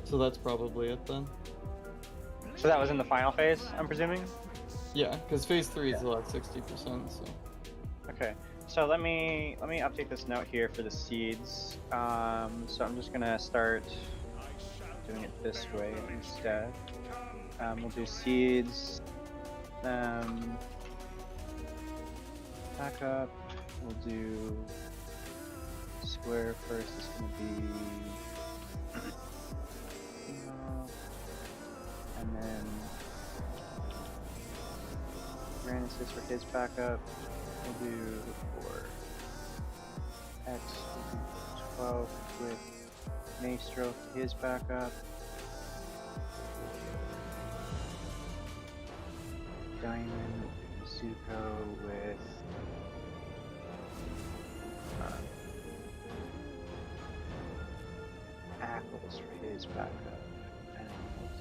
So that's probably it then. So that was in the final phase, I'm presuming? Yeah, because phase 3 is at 60%, so. Okay, so let me update this note here for the seeds. So I'm just gonna start doing it this way instead. We'll do seeds. Back up. We'll do square first. It's gonna be. And then Granisis for his backup. We'll do for X, we'll do 12 with Maestro for his backup. Diamond, Zuko with Apples for his backup. And we'll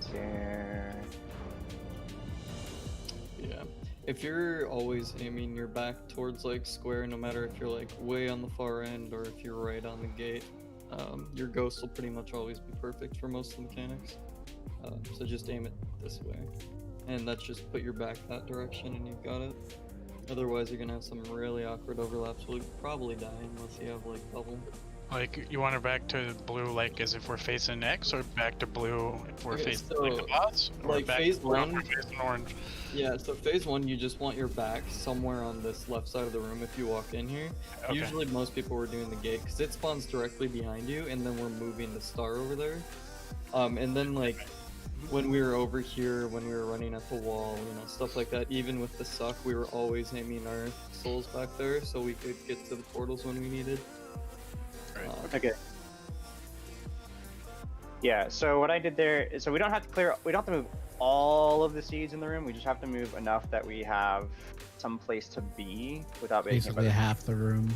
do Dare. Yeah. If you're always aiming your back towards like square, no matter if you're like way on the far end or if you're right on the gate, your ghost will pretty much always be perfect for most of the mechanics. So just aim it this way. And that's just put your back that direction and you've got it. Otherwise you're gonna have some really awkward overlaps. We'll probably die unless you have like bubble. Like, you want it back to blue, like, as if we're facing X, or back to blue if we're facing, like, the boss? Or Like, back phase to blue if 1, we're facing orange? yeah, so phase 1, you just want your back somewhere on this left side of the room if you walk in here. Okay. Usually most people were doing the gate, because it spawns directly behind you, and then we're moving the star over there. And then, like, when we were over here, when we were running at the wall, you know, stuff like that, even with the suck, we were always aiming our souls back there, so we could get to the portals when we needed. Okay. Yeah, so what I did there is, so we don't have to move all of the seeds in the room, we just have to move enough that we have some place to be without being hit by Basically half the room.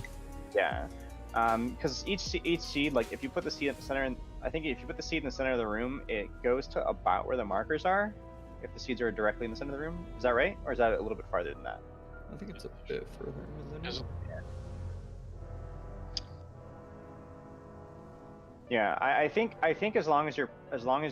Yeah. Because each seed, like if you put the seed at the center, I think if you put the seed in the center of the room, it goes to about where the markers are, if the seeds are directly in the center of the room. Is that right? Or is that a little bit farther than that? I think it's a bit further, isn't it? Yeah, I think as long as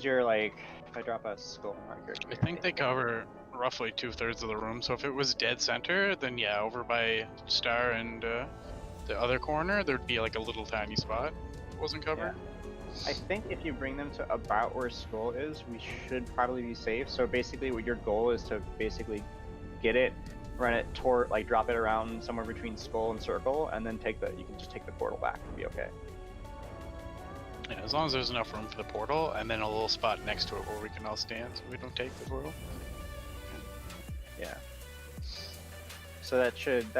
you're like, if I drop a skull marker I think they cover roughly 2/3 of the room, so if it was dead center, then yeah, over by Star and the other corner, there'd be like a little tiny spot that wasn't covered. Yeah. I think if you bring them to about where skull is, we should probably be safe. So basically what your goal is to basically get it, run it toward, like drop it around somewhere between skull and circle, and then you can just take the portal back and be okay. Yeah, as long as there's enough room for the portal, and then a little spot next to it where we can all stand so we don't take the portal. Yeah. So that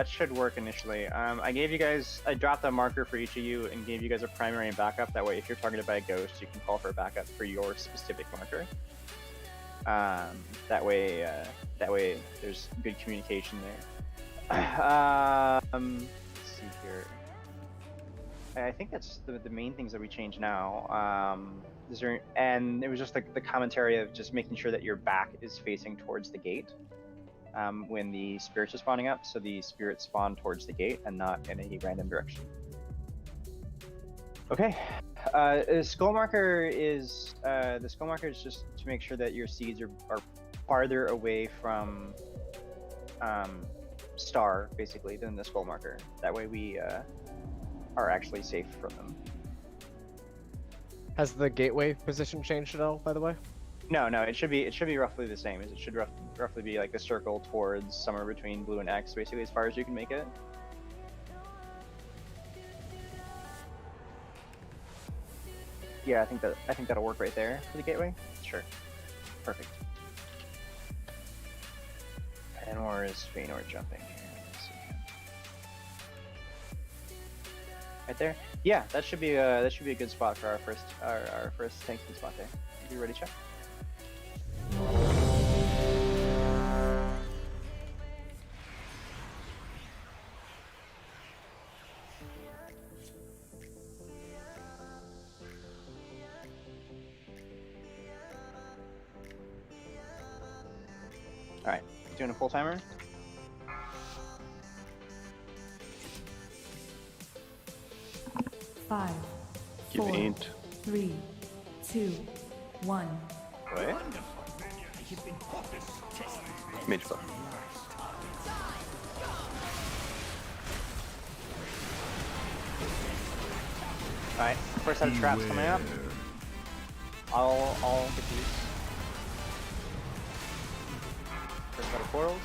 should work initially. I dropped a marker for each of you and gave you guys a primary and backup. That way, if you're targeted by a ghost, you can call for a backup for your specific marker. That way there's good communication there. Let's see here. I think that's the main things that we change now. And it was just the commentary of just making sure that your back is facing towards the gate when the spirits are spawning up, so the spirits spawn towards the gate and not in a random direction. Okay, the skull marker is just to make sure that your seeds are farther away from Star, basically, than the skull marker. That way we are actually safe from them. Has the gateway position changed at all, by the way? No, it should be roughly the same. It should roughly be like a circle towards somewhere between blue and X, basically, as far as you can make it. Yeah, I think that'll work right there for the gateway. Sure, perfect. And where is Feanor jumping here? Let's see. Right there. Yeah, that should be a good spot for our first tanking spot there. You ready, Chuck? All right, doing a full timer. Five, Give 4, ain't. 3, 2, 1. What? Mage buff. Alright, first set of traps coming up. I'll get these. First set of portals.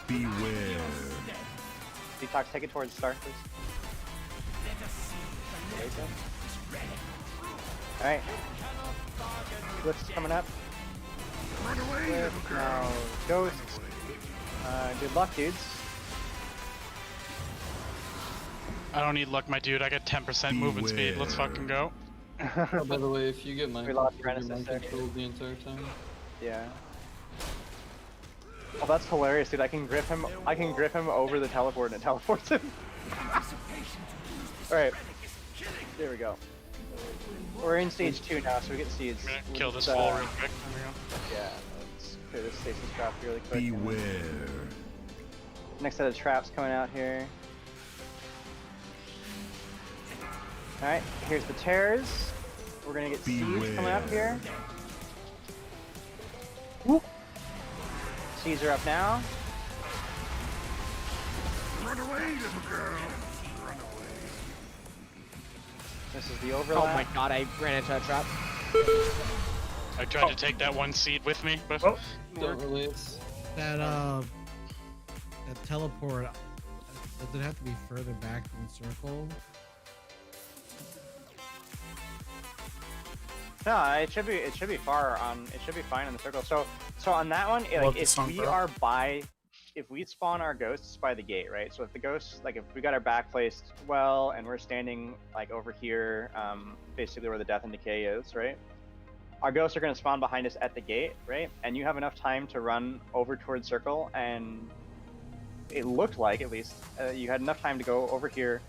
Beware. Detox, take it towards Star, please. Alright. Glyphs is coming up. Glyph, now Ghost. Good luck, dudes. I don't need luck, my dude. I got 10% movement speed. Let's fucking go. Oh, by the way, if you get mine, We lost you're Renaissance mind there. controlled the entire time. Yeah. Oh, that's hilarious, dude. I can grip him over the teleport and it teleports him. Alright. There we go. We're in stage 2 now, so we get seeds. I'm gonna kill this wall real quick. Yeah, let's clear this stasis trap really quick. Beware. Next set of traps coming out here. Alright, here's the tears. We're gonna get seeds coming up here. Whoop. Seeds are up now. Run away, little girl. Run away. This is the overlap. Oh my god, I ran into a trap. I tried to take that one seed with me, but Don't release. That teleport, does it have to be further back from the circle? No, it should be far on. It should be fine in the circle. So on that one, like if we spawn our ghosts by the gate, right? So if the ghosts, like if we got our back placed well and we're standing like over here, basically where the death and decay is, right? Our ghosts are going to spawn behind us at the gate, right? And you have enough time to run over towards circle, and it looked like, at least, you had enough time to go over here,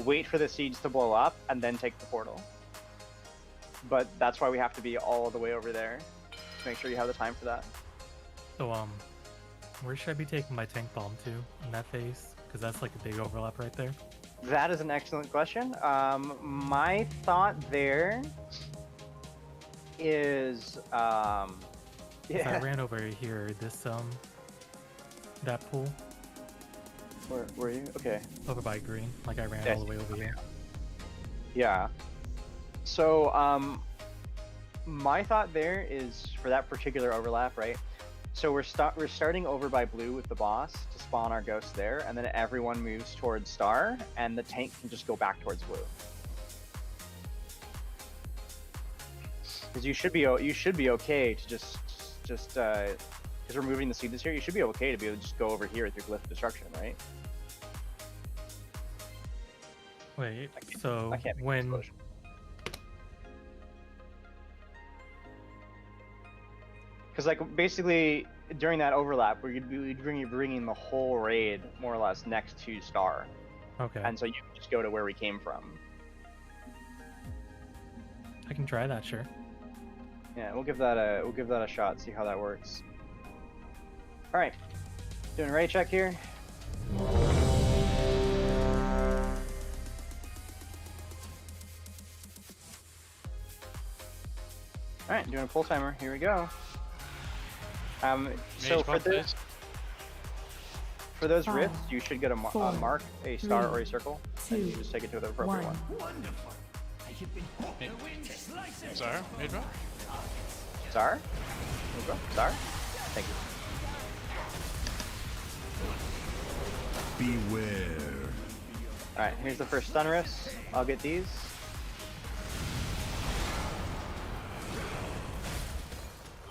wait for the seeds to blow up, and then take the portal. But that's why we have to be all the way over there. Make sure you have the time for that. So, where should I be taking my tank bomb to in that phase? Because that's like a big overlap right there. That is an excellent question. My thought there is, I yeah. ran over here, that pool. Where were you? Okay. Over by green. Like I ran Yes. all the way over here. Yeah. So, my thought there is for that particular overlap, right? So we're starting over by blue with the boss to spawn our ghosts there, and then everyone moves towards star, and the tank can just go back towards blue. Because you should be okay to just because we're moving the seed this year, you should be okay to be able to just go over here with your glyph of destruction, right? Wait, so I can't make when... this Because like basically during that overlap, we'd be bringing the whole raid more or less next to star. Okay. And so you can just go to where we came from. I can try that, sure. Yeah, we'll give that a shot. See how that works. All right, doing a raid check here. All right, doing a full timer. Here we go. So for those rifts, you should get a mark, a star, or a circle, and you just take it to the appropriate one. Wonderful. I have been popping away just like that. Czar, Midra? Czar? Czar? Thank you. Beware. Alright, here's the first stun rifts. I'll get these.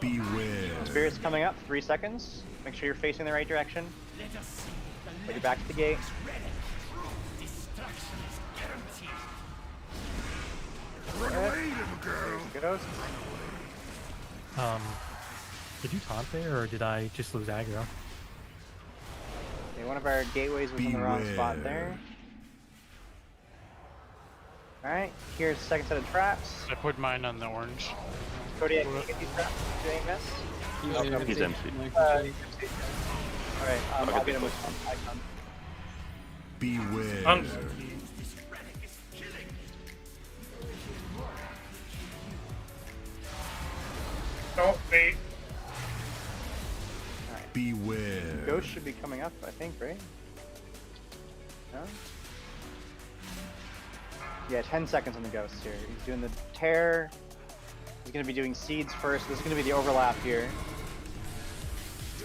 Beware. Spirit's coming up, 3 seconds. Make sure you're facing the right direction. Put your back to the gate. Run away, little girl. Goes. Did you taunt there, or did I just lose aggro? Okay, one of our gateways was in the wrong spot there. Alright, here's the second set of traps. I put mine on the orange. Cody, can you get these traps? Do you miss? He's empty. Alright, I'll get him with some icon. Beware. Don't be. Alright. Beware. Ghost should be coming up, I think, right? No? Yeah, 10 seconds on the ghost here. He's doing the tear. He's going to be doing seeds first. This is going to be the overlap here.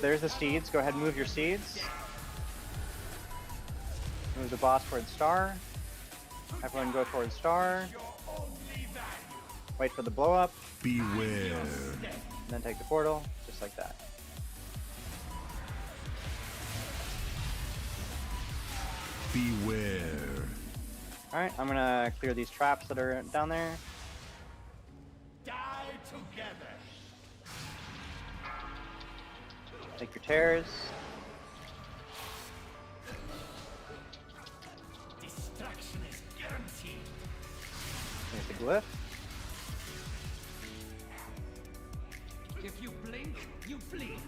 There's the seeds. Go ahead and move your seeds. Move the boss towards star. Everyone go towards star. Wait for the blow up. Beware. And then take the portal, just like that. Beware. Alright, I'm gonna clear these traps that are down there. Die together. Take your tears. Destruction is guaranteed. Here's the glyph. If you blink, you bleed.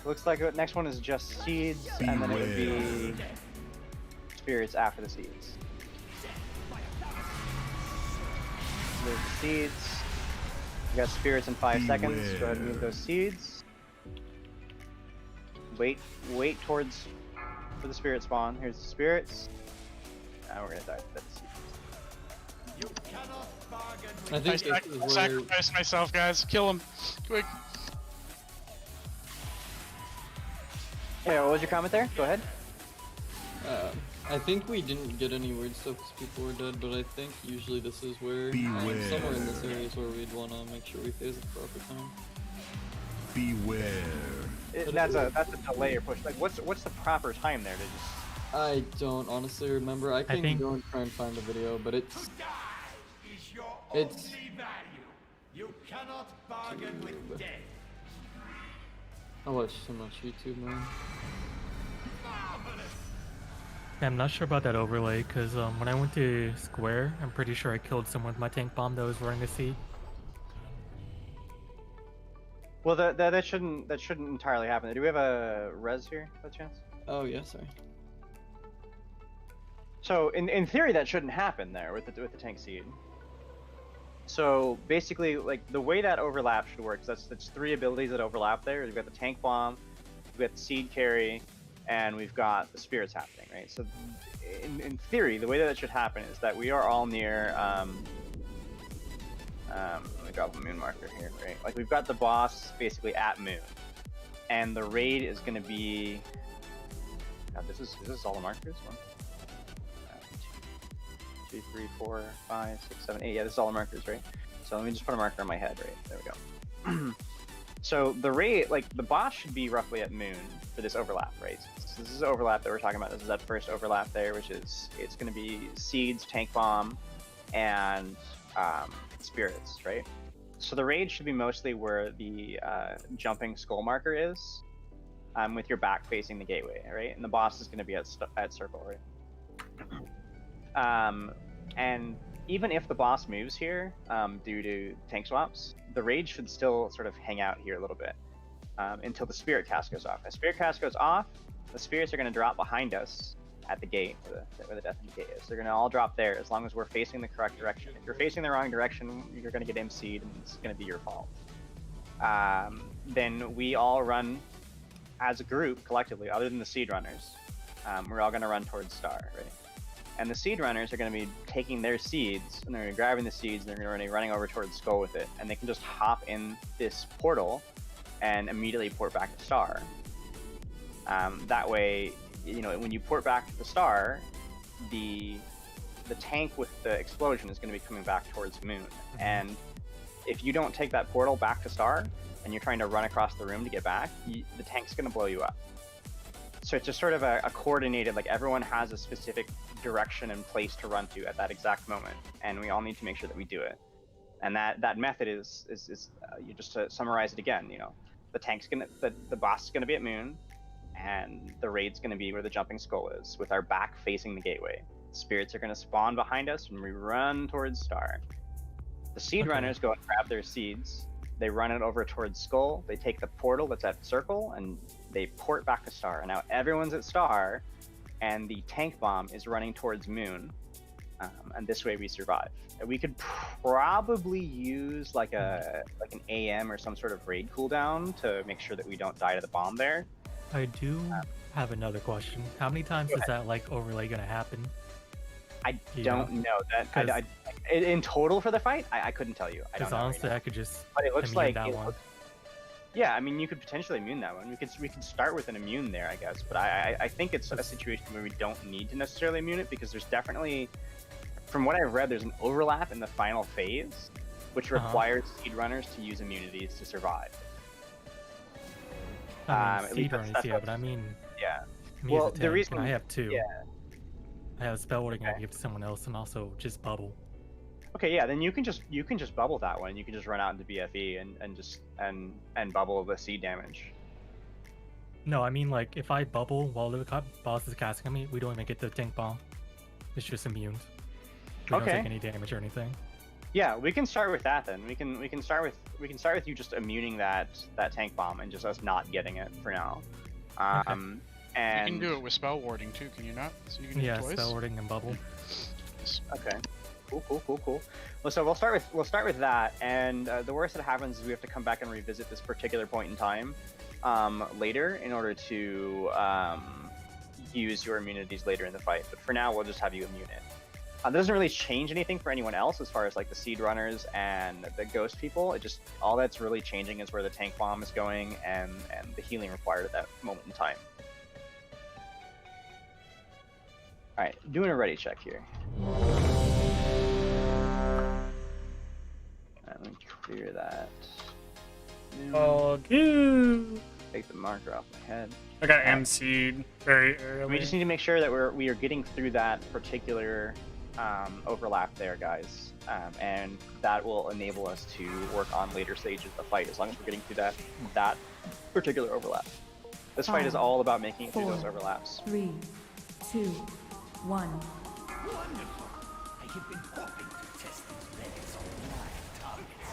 Looks like the next one is just seeds, and then it would be spirits after the seeds. there's the seeds. We got spirits in 5 seconds. Go ahead and move those seeds. Wait towards for the spirit spawn. Here's the spirits. Now we're gonna die to the seeds. I think this is where sacrifice myself, guys. Kill him. Quick. Yeah, what was your comment there? Go ahead. I think we didn't get any weird stuff because people were dead, but I think usually this is where Beware. somewhere in this area is where we'd want to make sure we phase at the proper time. Beware. That's a delay or push. Like, what's the proper time there to just? I don't honestly remember. I can think- go and try and find the video, but it's You cannot bargain with death. I watch so much YouTube, man. I'm not sure about that overlay because when I went to Square, I'm pretty sure I killed someone with my tank bomb that was running a seed. Well, that shouldn't entirely happen. Do we have a res here, by chance? Oh yeah, sorry. So in theory, that shouldn't happen there with the tank seed. So basically, like the way that overlap should work, that's 3 abilities that overlap there. We've got the tank bomb, we've got the seed carry, and we've got the spirits happening, right? So in theory, the way that should happen is that we are all near. Let me drop a moon marker here, right? Like we've got the boss basically at moon, and the raid is going to be. God, this is all the markers. 1, 2, 3, 4, 5, 6, 7, 8. Yeah, this is all the markers, right? So let me just put a marker on my head, right? There we go. So the raid, like the boss, should be roughly at moon for this overlap, right? So this is overlap that we're talking about. This is that first overlap there, which is it's going to be seeds, tank bomb, and spirits, right? So the raid should be mostly where the jumping skull marker is, with your back facing the gateway, right? And the boss is going to be at circle, right? And even if the boss moves here due to tank swaps, the raid should still sort of hang out here a little bit until the spirit cast goes off. As spirit cast goes off, the spirits are going to drop behind us at the gate where the death in the gate is. They're going to all drop there as long as we're facing the correct direction. If you're facing the wrong direction, you're going to get MC'd and it's going to be your fault. Then we all run as a group collectively, other than the seed runners. We're all going to run towards star, right? And the seed runners are going to be taking their seeds, and they're going to be grabbing the seeds, and they're going to be running over towards skull with it. And they can just hop in this portal and immediately port back to star. That way, you know, when you port back to the star, the tank with the explosion is going to be coming back towards moon. And if you don't take that portal back to star, and you're trying to run across the room to get back, the tank's going to blow you up. So it's just sort of a coordinated, like everyone has a specific direction and place to run to at that exact moment, and we all need to make sure that we do it. And that method is you just to summarize it again, you know, the boss is gonna be at moon, and the raid's gonna be where the jumping skull is, with our back facing the gateway. Spirits are gonna spawn behind us, and we run towards star. The seed runners go and grab their seeds. They run it over towards skull. They take the portal that's at circle, and they port back to star. And now everyone's at star, and the tank bomb is running towards moon, and this way we survive. We could probably use like an AM or some sort of raid cooldown to make sure that we don't die to the bomb there. I do have another question. How many times is that like overlay gonna happen? I don't know that. In total for the fight, I couldn't tell you. I don't Because know honestly, right now. I could just. But it looks immune like that one. Yeah, I mean, you could potentially immune that one. We could start with an immune there, I guess. But I think it's a situation where we don't need to necessarily immune it, because there's definitely, from what I've read, there's an overlap in the final phase, which requires seed runners to use immunities to survive. I mean, at seed least runners, that's yeah, what- but I mean, yeah. me Well, as a the tank, reason and I have 2. Yeah. I have a spell warding I give to someone else, and also just bubble. Okay, yeah, then you can just bubble that one. You can just run out into BFE and bubble the seed damage. No, I mean like if I bubble while the boss is casting on me, we don't even get the tank bomb. It's just immune. We don't Okay. take any damage or anything. Yeah, we can start with that then. We can start with you just immuning that tank bomb and just us not getting it for now. And You can do it with spell warding too, can you not? So you can do it twice? Spell warding and bubble. Okay. Cool. Well, so we'll start with that, and the worst that happens is we have to come back and revisit this particular point in time later in order to use your immunities later in the fight. But for now, we'll just have you immune it. That doesn't really change anything for anyone else as far as like the seed runners and the ghost people. It just all that's really changing is where the tank bomb is going and the healing required at that moment in time. All right, doing a ready check here. Let me clear that. Oh, good. Take the marker off my head. I got MC'd very early. We just need to make sure that we are getting through that particular overlap there, guys, and that will enable us to work on later stages of the fight as long as we're getting through that particular overlap. This fight is all about making it through those overlaps. 3, 2, 1. Wonderful. I have been hoping to test these relics on live targets.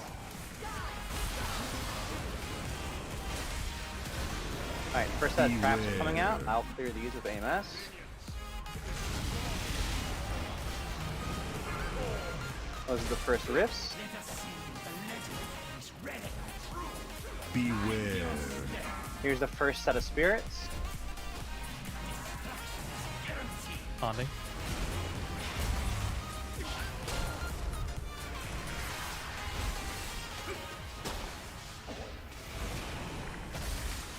Alright, first set of traps are coming out. I'll clear these with AMS. Those are the first rifts. Beware. Here's the first set of spirits. Bonding.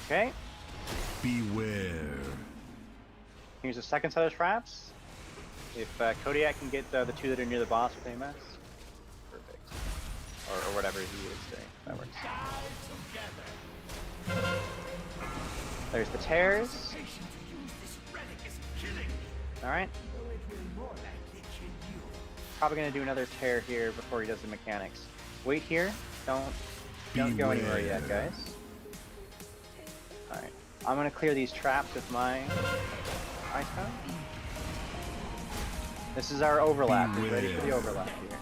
Okay. Beware. Here's the second set of traps. If Kodiak can get the two that are near the boss with AMS. Perfect. Or whatever he is doing. That works. There's the tears. Alright. Probably gonna do another tear here before he does the mechanics. Wait here. Don't go anywhere yet, guys. Alright. I'm gonna clear these traps with my ice cone. This is our overlap. We're ready for the overlap here.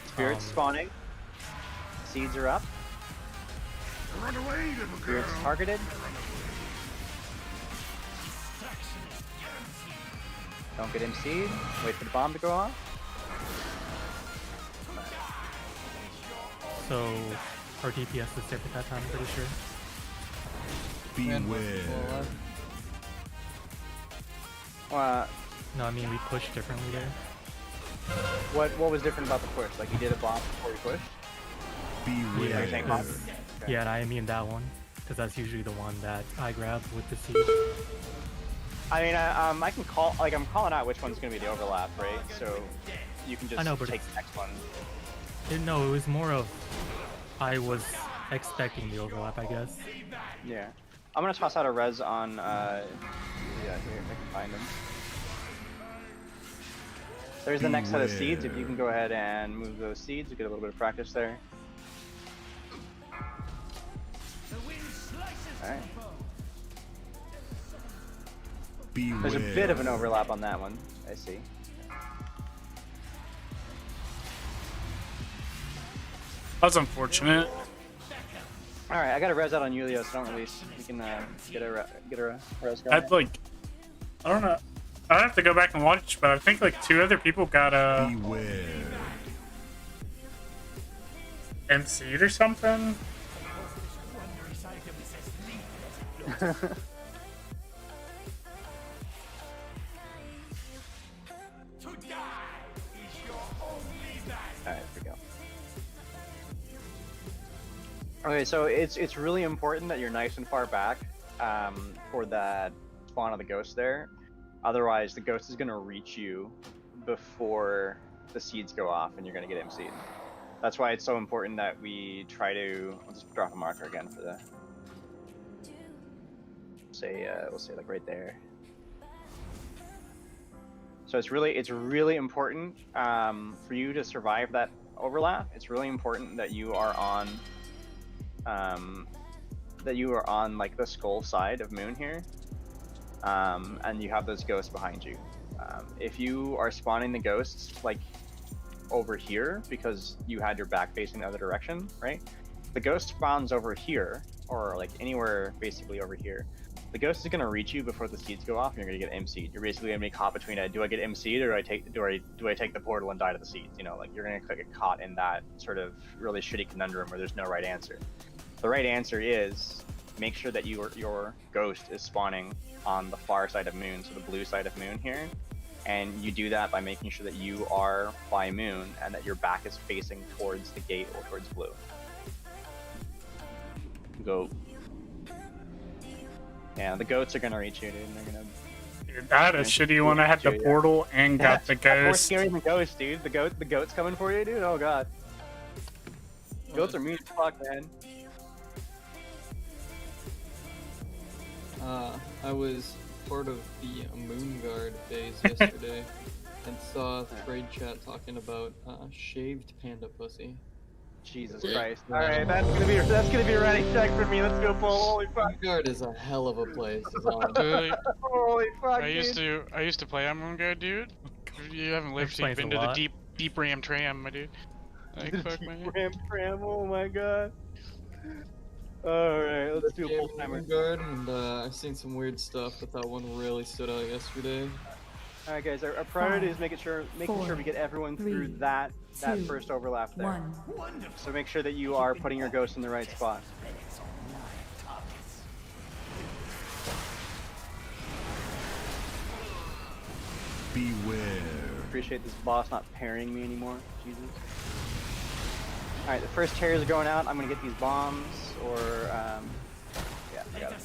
Spirits spawning. Seeds are up. Run away, little girl. Spirits targeted. Don't get MC'd. Wait for the bomb to go off. So our DPS is safe at that time, I'm pretty sure. Beware. No, I mean we pushed differently there. What was different about the push? Like he did a bomb before he pushed? Beware. Yeah, and I immune that one because that's usually the one that I grab with the seed. I mean, I can call, like, I'm calling out which one's gonna be the overlap, right? So you can just I know, but take the next one. No, it was more of I was expecting the overlap, I guess. Yeah. I'm gonna toss out a res on, yeah, here, if I can find him. There's the next set of seeds. If you can go ahead and move those seeds, you get a little bit of practice there. Alright. There's a bit of an overlap on that one, I see. That's unfortunate. Alright, I got a res out on Julio, so don't release. You can get a res going. I'd like, I don't know. I'd have to go back and watch, but I think like 2 other people got MC'd or something. Alright, here we go. Okay, so it's really important that you're nice and far back for that spawn of the ghost there. Otherwise, the ghost is going to reach you before the seeds go off and you're going to get MC'd. That's why it's so important that we try to... I'll just drop a marker again for the... we'll say like right there. So it's really important for you to survive that overlap. It's really important that you are on like the skull side of Moon here, and you have those ghosts behind you. If you are spawning the ghosts like over here because you had your back facing the other direction, right? The ghost spawns over here, or like anywhere basically over here. the ghost is gonna reach you before the seeds go off, and you're gonna get MC'd. You're basically gonna be caught between a do I get MC'd or do I take the portal and die to the seeds? You know, like you're gonna get caught in that sort of really shitty conundrum where there's no right answer. The right answer is make sure that your ghost is spawning on the far side of moon, so the blue side of moon here. And you do that by making sure that you are by moon and that your back is facing towards the gate or towards blue. Go. Yeah, the goats are gonna reach you, dude. And they're gonna. Dude, I had a shitty one. I had the portal and got the More ghost. scary than ghost, dude. The goat's coming for you, dude. Oh god. Goats are mean as fuck, man. I was part of the Moon Guard phase yesterday and saw trade chat talking about shaved panda pussy. Jesus Christ. Alright, that's gonna be a running check for me. Let's go, Paul. Holy fuck. Moon Guard is a hell of a place. Holy fuck, I used dude. to play on Moonguard, dude. You haven't lived deep Explains a into the lot. deep ram tram, my dude. Like fuck, man. Ram, oh my god. Alright, let's do a full timer. Moon Guard, and I've seen some weird stuff, but that one really stood out yesterday. Alright guys, our priority is making sure we get everyone through that first overlap there. So make sure that you are putting your ghost in the right spot. Beware. Appreciate this boss not parrying me anymore. Jesus. Alright, the first tears are going out. I'm gonna get these bombs, or yeah, I got it.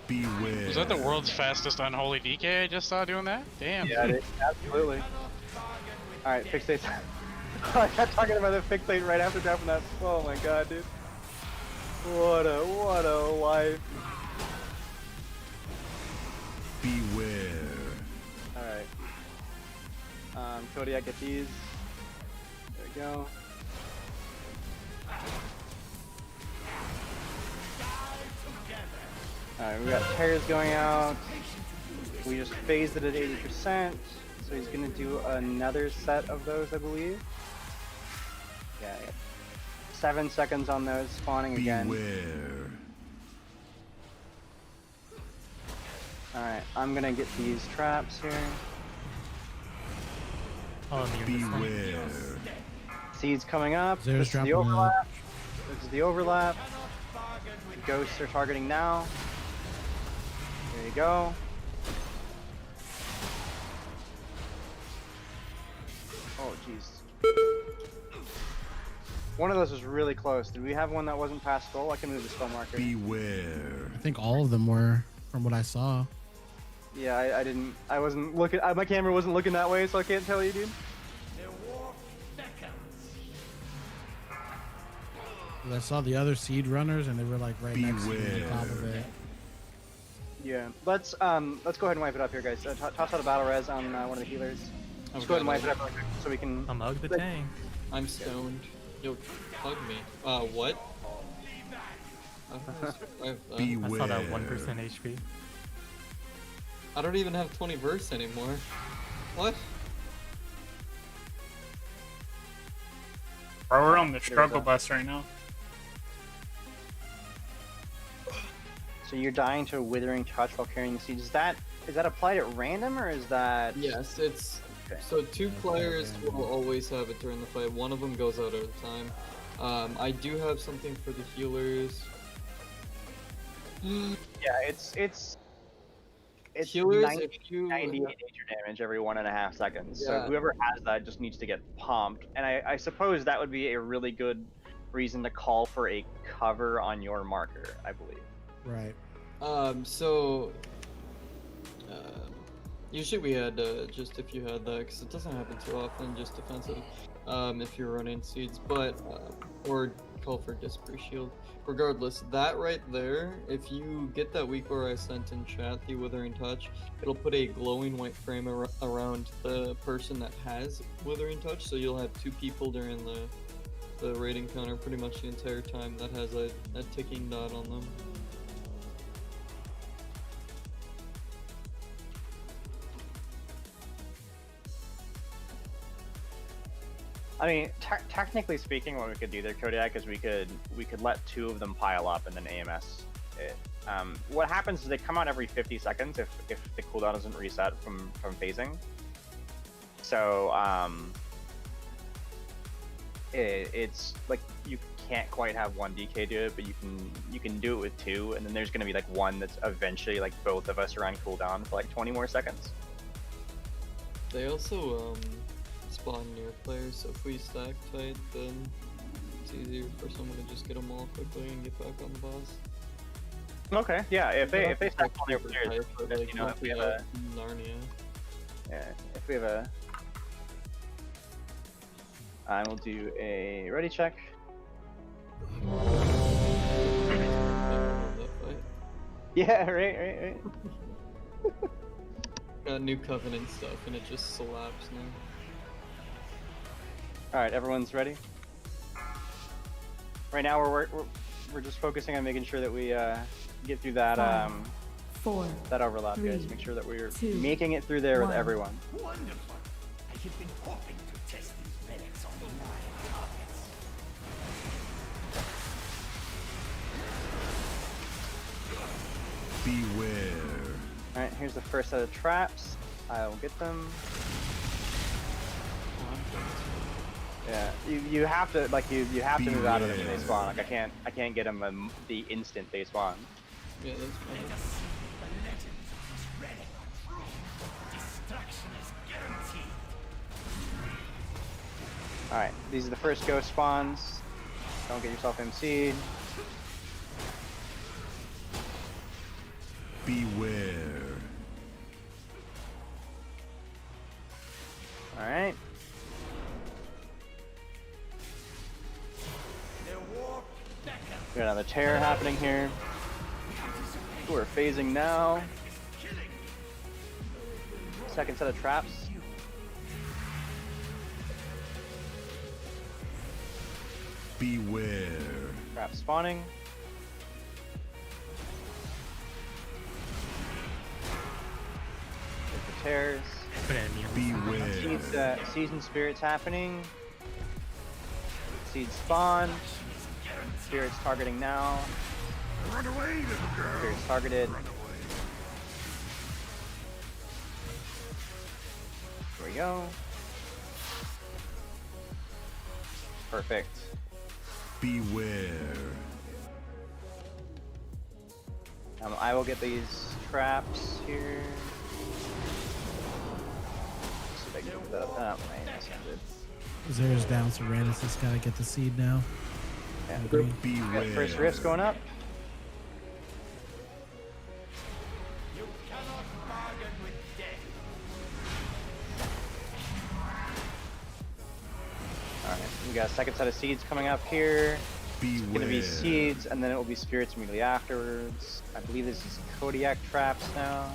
Beware. Was that the world's fastest unholy DK I just saw doing that? Damn. Yeah, it is. Absolutely. Alright, fixate. I got talking about the fixate right after dropping that. Oh my god, dude. What a life. Beware. Alright. Cody, I get these. There we go. Alright, we got tears going out. We just phased it at 80%. So he's gonna do another set of those, I believe. Yeah, 7 seconds on those, spawning again. Beware. Alright, I'm gonna get these traps here. Beware. Seeds coming up. Zero's This is the dropping overlap. This is the overlap. The ghosts are targeting now. There you go. Oh, jeez. One of those was really close. Did we have one that wasn't past skull? I can move the skull marker. Beware. I think all of them were, from what I saw. Yeah, I didn't. I wasn't looking. My camera wasn't looking that way, so I can't tell you, dude. 'Cause I saw the other seed runners, and they were like right next to the top of it. Yeah. Let's go ahead and wipe it up here, guys. Toss out a battle res on one of the healers. Let's go ahead and wipe it up real quick so we can. Mug the tank. I'm stoned. Yo, hug me. What? I saw that 1% HP. I don't even have 20 verse anymore. What? Bro, we're on the struggle bus right now. So you're dying to a withering touch while carrying the seeds. Is that applied at random, or is that? Yes, it's so 2 players will always have it during the fight. One of them goes out at a time. I do have something for the healers. Yeah, it's healers, 98 nature damage every 1.5 seconds. So Yeah. whoever has that just needs to get pumped. And I suppose that would be a really good reason to call for a cover on your marker, I believe. Right. Usually we had just if you had that, because it doesn't happen too often, just defensive if you're running seeds, but or call for Disper Shield. Regardless, that right there, if you get that weak where I sent in chat, the Withering Touch, it'll put a glowing white frame around the person that has Withering Touch, so you'll have 2 people during the rating counter pretty much the entire time that has a ticking dot on them. I mean, technically speaking, what we could do there, Kodiak, is we could let 2 of them pile up and then AMS it. What happens is they come out every 50 seconds if the cooldown doesn't reset from phasing. So it's like you can't quite have 1 DK do it, but you can do it with 2, and then there's gonna be like 1 that's eventually like both of us are on cooldown for like 20 more seconds. They also spawn near players, so if we stack tight, then it's easier for someone to just get them all quickly and get back on the boss. Okay, yeah, if they stack all their super players, tight, but, like, you know, if we have multi-out a Narnia. yeah, if we have a I will do a ready check. Yeah, right. Got new Covenant stuff, and it just slaps now. All right, everyone's ready. Right now, we're just focusing on making sure that we get through that 5, 4, that overlap, 3, guys. Make sure that we're 2, making it through there with 1. everyone. Wonderful. I have been hoping to test these relics on live targets. Beware. All right, here's the first set of traps. I will get them. Yeah, you have to like you have to move out of them when they spawn. Like I can't get them the instant they spawn. Yeah, that's fine. Let us see the legend is ready. Destruction is guaranteed. All right, these are the first ghost spawns. Don't get yourself MC'd. Beware. All right. We got another terror happening here. We're phasing now. Second set of traps. Beware. Trap spawning. There's the terrors. Beware. Season spirits happening. Seeds spawn. Spirits targeting now. Run away, little girl. Spirits targeted. Here we go. Perfect. Beware. I will get these traps here. See if I can move that up. Oh, man, that's not good. Zera's down, so Randus has got to get the seed now. Yeah. Agreed. Got the first rifts going up. You cannot bargain with death. Alright, we got a second set of seeds coming up here. It's gonna be seeds, and then it will be spirits immediately afterwards. I believe this is Kodiak traps now.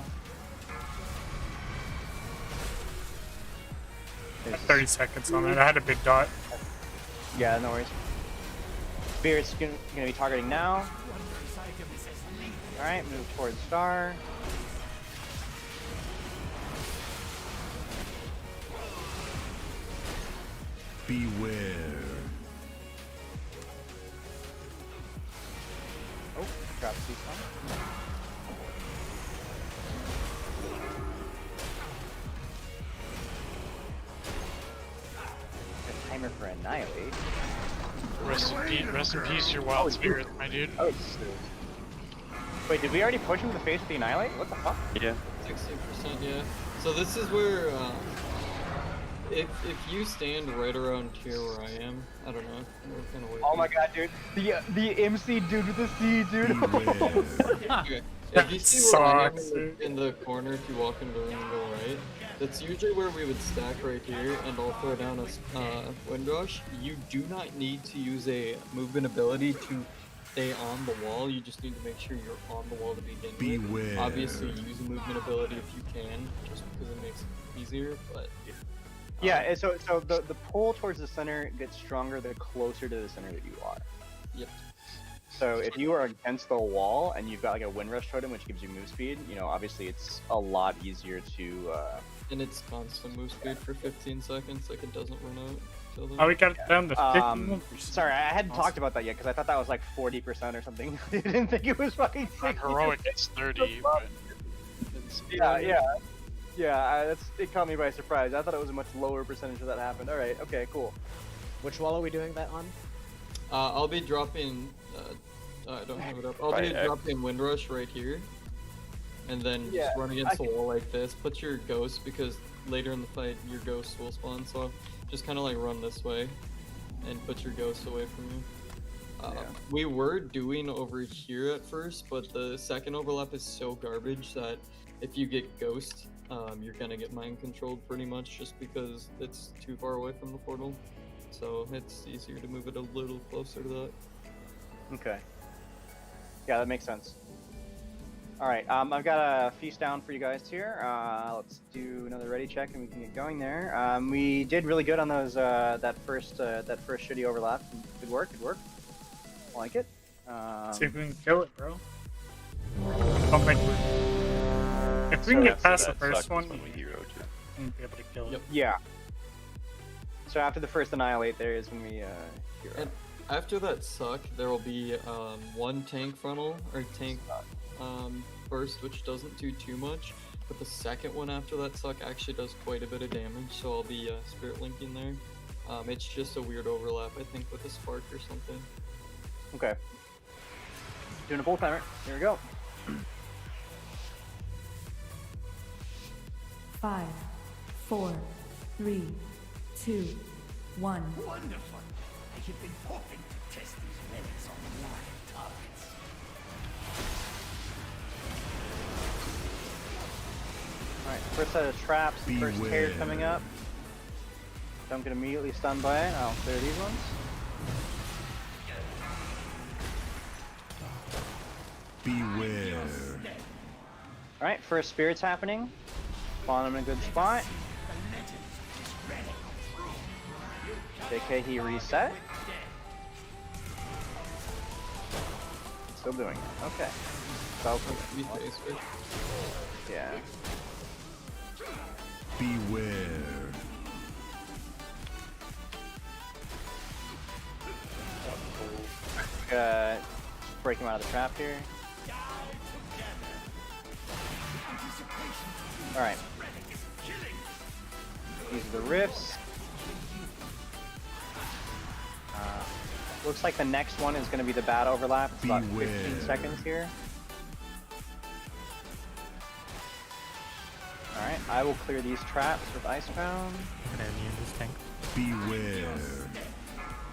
Got 30 seconds on it. I had a big dot. Yeah, no worries. Spirits gonna be targeting now. Alright, move towards star. Beware. Oh, drop seeds on. Timer for Annihilate. Rest in peace, your wild spirit, my dude. Oh, wait, did we already push him to the face with the Annihilate? What the fuck? Yeah. 16%, yeah. So this is where, if you stand right around here where I am, I don't know, we're kind of waiting. Oh my god, dude. The MC dude with the C, dude. Okay. If you see where I am in the corner, if you walk into the room and go right, that's usually where we would stack right here, and I'll throw down a wind rush. You do not need to use a movement ability to stay on the wall. You just need to make sure you're on the wall to begin with. Beware. Obviously, use a movement ability if you can, just because it makes it easier. But Yeah, and so the pull towards the center gets stronger the closer to the center that you are. Yep. So if you are against the wall and you've got like a wind rush totem which gives you move speed, you know, obviously it's a lot easier to And it's constant move speed for 15 seconds, like it doesn't run out. till then. Oh, we got it down to 51%. Sorry, I hadn't talked about that yet because I thought that was like 40% or something. I didn't think it was fucking 60. Heroic it's 30, but yeah. It caught me by surprise. I thought it was a much lower percentage of that happened. All right, okay, cool. Which wall are we doing that on? I'll be dropping. I don't have it up. I'll be dropping Windrush right here, and then just run against the wall like this. Put your ghost because later in the fight your ghost will spawn. So just kind of like run this way, and put your ghost away from you. We were doing over here at first, but the second overlap is so garbage that if you get ghost, you're gonna get mind controlled pretty much just because it's too far away from the portal. So it's easier to move it a little closer to that. Okay. Yeah, that makes sense. All right, I've got a feast down for you guys here. Let's do another ready check and we can get going there. We did really good on those that first shitty overlap. Good work. I like it. See if we can kill it, bro. Oh my god. If we can get past the first one, we'll be able to kill it. Yeah. So after the first annihilate, there is when we hero. And after that suck, there will be one tank frontal or tank burst, which doesn't do too much. But the second one after that suck actually does quite a bit of damage. So I'll be spirit linking there. It's just a weird overlap, I think, with a spark or something. Okay. Doing a full timer. Here we go. 5, 4, 3, 2, 1. Wonderful. I have been hoping to test these relics on live targets. Alright, first set of traps, first tear coming up. Don't get immediately stunned by it. I'll clear these ones. Beware. Alright, first spirit's happening. Spawn him in a good spot. JK, he reset. Still doing it. Okay. Yeah. Beware. Break him out of the trap here. Alright. These are the rifts. Looks like the next one is going to be the bad overlap. It's about 15 seconds here. Alright, I will clear these traps with Icebound. I'm gonna immune this tank. Beware.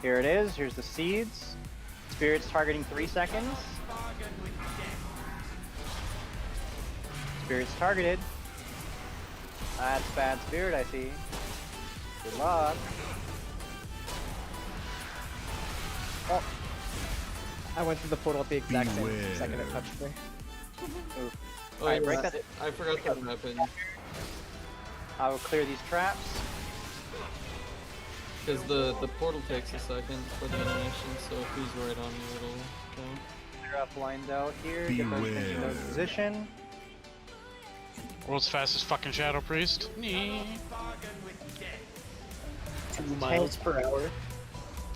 Here it is. Here's the seeds. Spirit's targeting 3 seconds. Spirit's targeted. That's bad spirit, I see. Good luck. Oh. I went through the portal at the exact same second it touched me. Oof. Oh, Alright, yeah, break that. I forgot that happened. I will clear these traps. Because the portal takes a second for the animation, so if he's right on you, it'll count. Clear up lines out here. Get those things in those position. World's fastest fucking Shadow Priest. 2 miles per hour.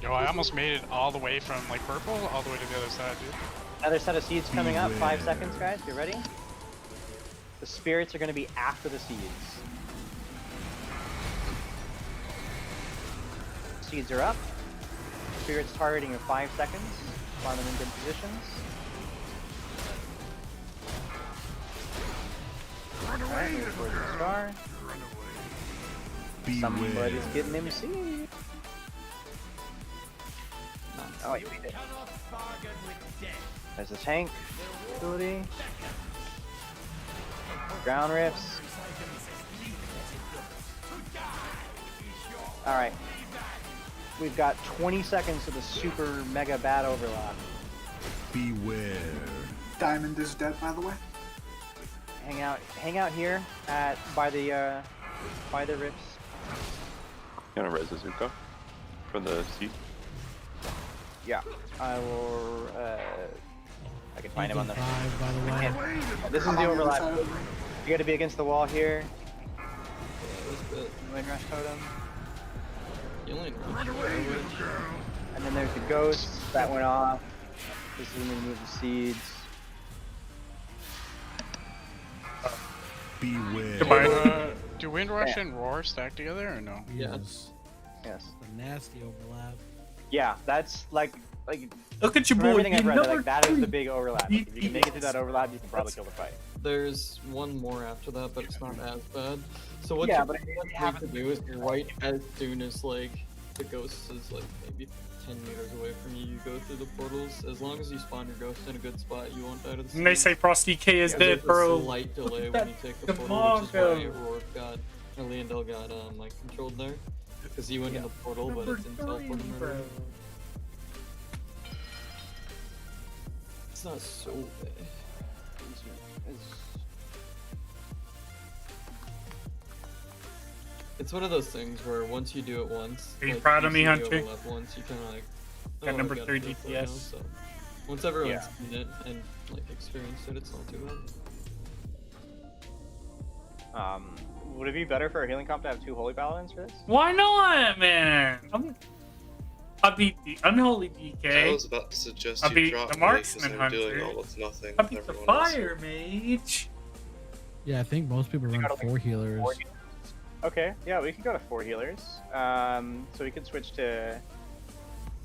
Yo, I almost made it all the way from like purple all the way to the other side, dude. Another set of seeds coming up. 5 seconds, guys. Get ready. The spirits are going to be after the seeds. Seeds are up. Spirits targeting in 5 seconds. Find them in good positions. Alright, here's where the star. Somebody's getting him seed. Oh, wait, we did. There's a tank ability. Ground rifts. Alright. We've got 20 seconds to the super mega bad overlap. Beware. Diamond is dead, by the way. Hang out here by the rifts. Gonna res Azuko for the seed. Yeah, I will. I can find him on the. By the way. This is the overlap. You got to be against the wall here. it. Wind Rush Totem. Healing Rush. And then there's the Ghost that went off. This is when we move the seeds. Beware. Do Wind Rush and Roar stack together or no? Yes. Yes. A nasty overlap. Yeah, that's like Look at your from boy. everything I've you read, number like, that is the 3. big overlap. If you can make it through that overlap, you can probably kill the fight. There's one more after that, but it's not as bad. So what Yeah, you but have to do is right as soon as like the ghost is like maybe 10 meters away from you, you go through the portals. As long as you spawn your ghost in a good spot, you won't die to the And they seeds. say Frosty K is Yeah, dead, there's a bro. slight delay when you take the Come portal, on, which is why go. Rourke got, or Leondel got like controlled there. Because he went in the portal, but it didn't teleport him right away. It's not so bad. It's one of those things where once you do it once, Are you like, proud of me, see the Hunter? overlap once, you kind of like, Got I number gotta 3 go for it now, DPS. so once everyone's Yeah. seen it and like experienced it, it's not too bad. Would it be better for a healing comp to have 2 Holy Paladins for this? Why not, man? I beat the Unholy DK. I was about to suggest I you beat drop the me Marksman because I'm doing Hunter. all with nothing. I with beat the everyone else. Fire Mage. Yeah, I think most people run 4 healers. Okay, yeah, we could go to 4 healers. So we could switch to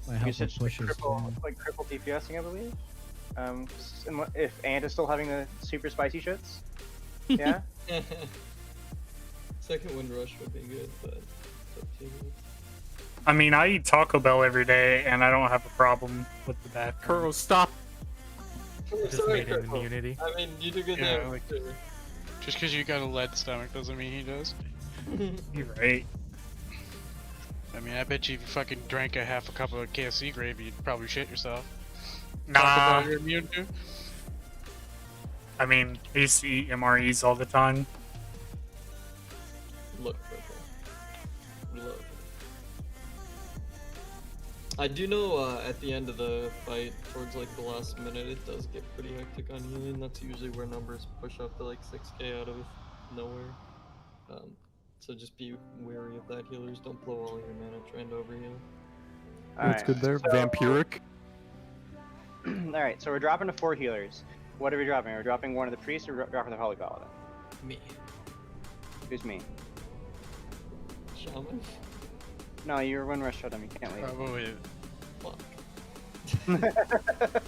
My we help could switch to pushes. triple DPSing, I believe. If Ant is still having the super spicy shits. Yeah. Second Wind Rush would be good, but it's up to you. I mean, I eat Taco Bell every day, and I don't have a problem with the bathroom. Kuro, stop! Just Sorry, made an Kirkle. immunity. I mean, you do good Yeah, there. like, just because you got a lead stomach doesn't mean he does. You're right. I mean, I bet you if you fucking drank a half a cup of KFC gravy, you'd probably shit yourself. Nah. Taco Bell you're immune to? I mean, I used to eat MREs all the time. Look, Purple. Look. I do know at the end of the fight, towards like the last minute, it does get pretty hectic on healing. That's usually where numbers push up to like 6k out of nowhere. So just be wary of that, healers. Don't blow all your mana trying to overheal. What's good there? so- Vampiric. Alright, so we're dropping to 4 healers. What are we dropping? Are we dropping one of the priests or dropping the Holy Paladin? Me. Who's me? Shaman? No, you're Wind Rush Totem, you can't leave. Probably. Fuck.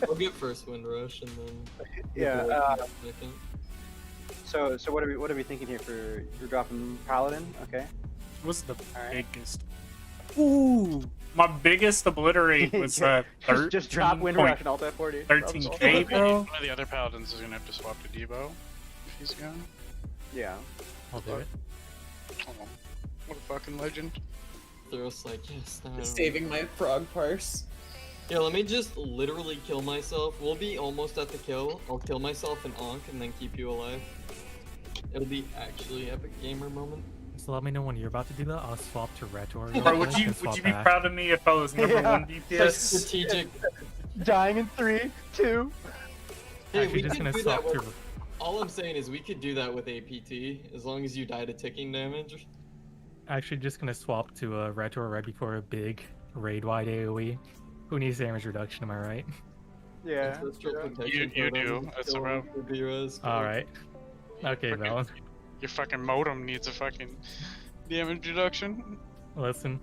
We'll get first Wind Rush and then Yeah, second. So what are we thinking here for you're dropping Paladin? Okay. What's the biggest? Ooh, my biggest obliterate was just drop Wind Rush and alt F40. 13k, bro. One of the other paladins is gonna have to swap to Debo if he's gone. Yeah. I'll do it. Oh, what a fucking legend. They're just like, yes, no. Saving my prog parse. Yeah, let me just literally kill myself. We'll be almost at the kill. I'll kill myself and Ankh and then keep you alive. It'll be actually epic gamer moment. So let me know when you're about to do that. I'll swap to Retor. Bro, would you be proud of me if I was number 1 DPS? Strategic. Dying in 3, 2. Hey, Actually, we just could gonna do swap that to. with, all I'm saying is we could do that with APT as long as you die to ticking damage. Actually, just gonna swap to a Retor right before a big raid-wide AOE. Who needs damage reduction? Am I right? Yeah. You do. That's about. All right. Okay, Valen. Your fucking modem needs a fucking damage reduction. Listen,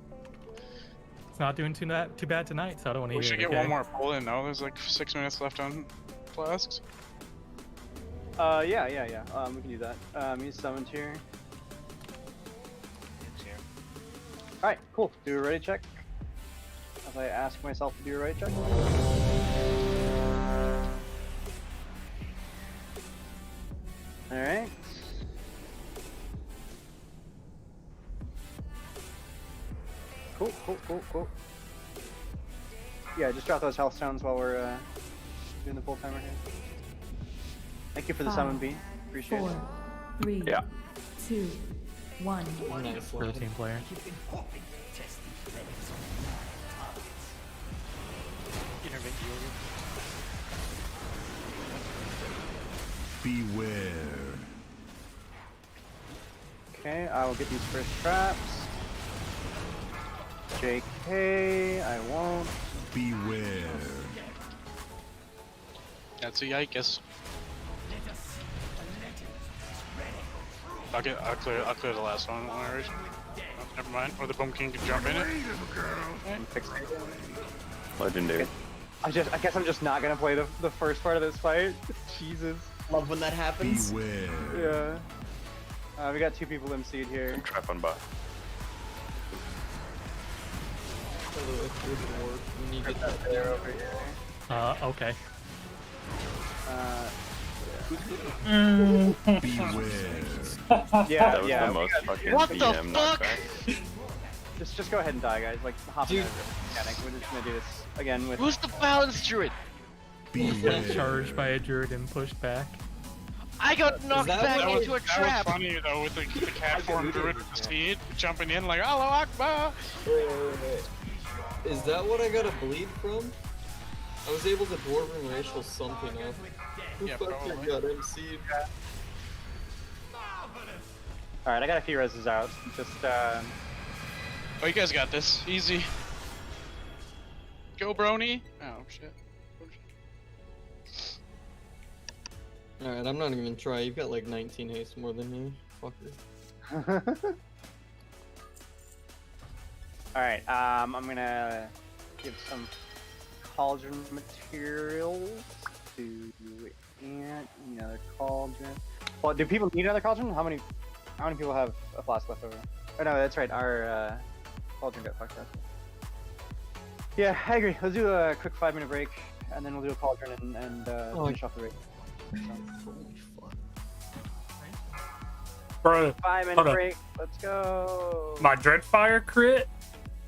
it's not doing too bad tonight, so I don't want to We hear should it. get one more pull in though. There's like 6 minutes left on flasks. Yeah. We can do that. He's summoned here. Alright, cool. Do a ready check. As I ask myself to do a ready check. Alright. Cool. Yeah, just drop those health stones while we're doing the full timer here. Thank you for the summon, B. Appreciate it. 4, 3, 2, 1. Nice For a team player. Beware. Okay, I will get these first traps. JK, I won't. Beware. That's a yikes. I'll clear the last one. Alright. Oh, never mind. Or the Boom King can jump in it. Legendary. I guess I'm just not gonna play the first part of this fight. Jesus. Love when that happens. Beware. Yeah. We got 2 people MC'd here. Trap on bot. By the way, food and work. We need to get that there over here. Okay. Beware. Yeah, That was yeah. the most fucking What the BM fuck? knockback. Just go ahead and die, guys. Like, hop in there. Mechanic. We're just gonna do this again with. Who's the balance druid? Got charged by a druid and pushed back. I got knocked back into a trap. That was funny though with the cat form druid with the seed jumping in like Allahu Akbar. Wait. Is that what I got a bleed from? I was able to dwarven racial something up. Who fucking got MC'd? Alright, I got a few reses out. Just, Oh, you guys got this. Easy. Go, Brony. Oh, shit. Alright, I'm not even trying. You've got like 19 haste more than me. Fucker. Alright, I'm gonna give some cauldron materials to Ant, another cauldron. Well, do people need another cauldron? How many people have a flask left over? Oh no, that's right, our cauldron got fucked up. Yeah, I agree. Let's do a quick 5-minute break, and then we'll do a cauldron and finish off the raid. Bro, 5-minute break, let's go! My Dreadfire crit,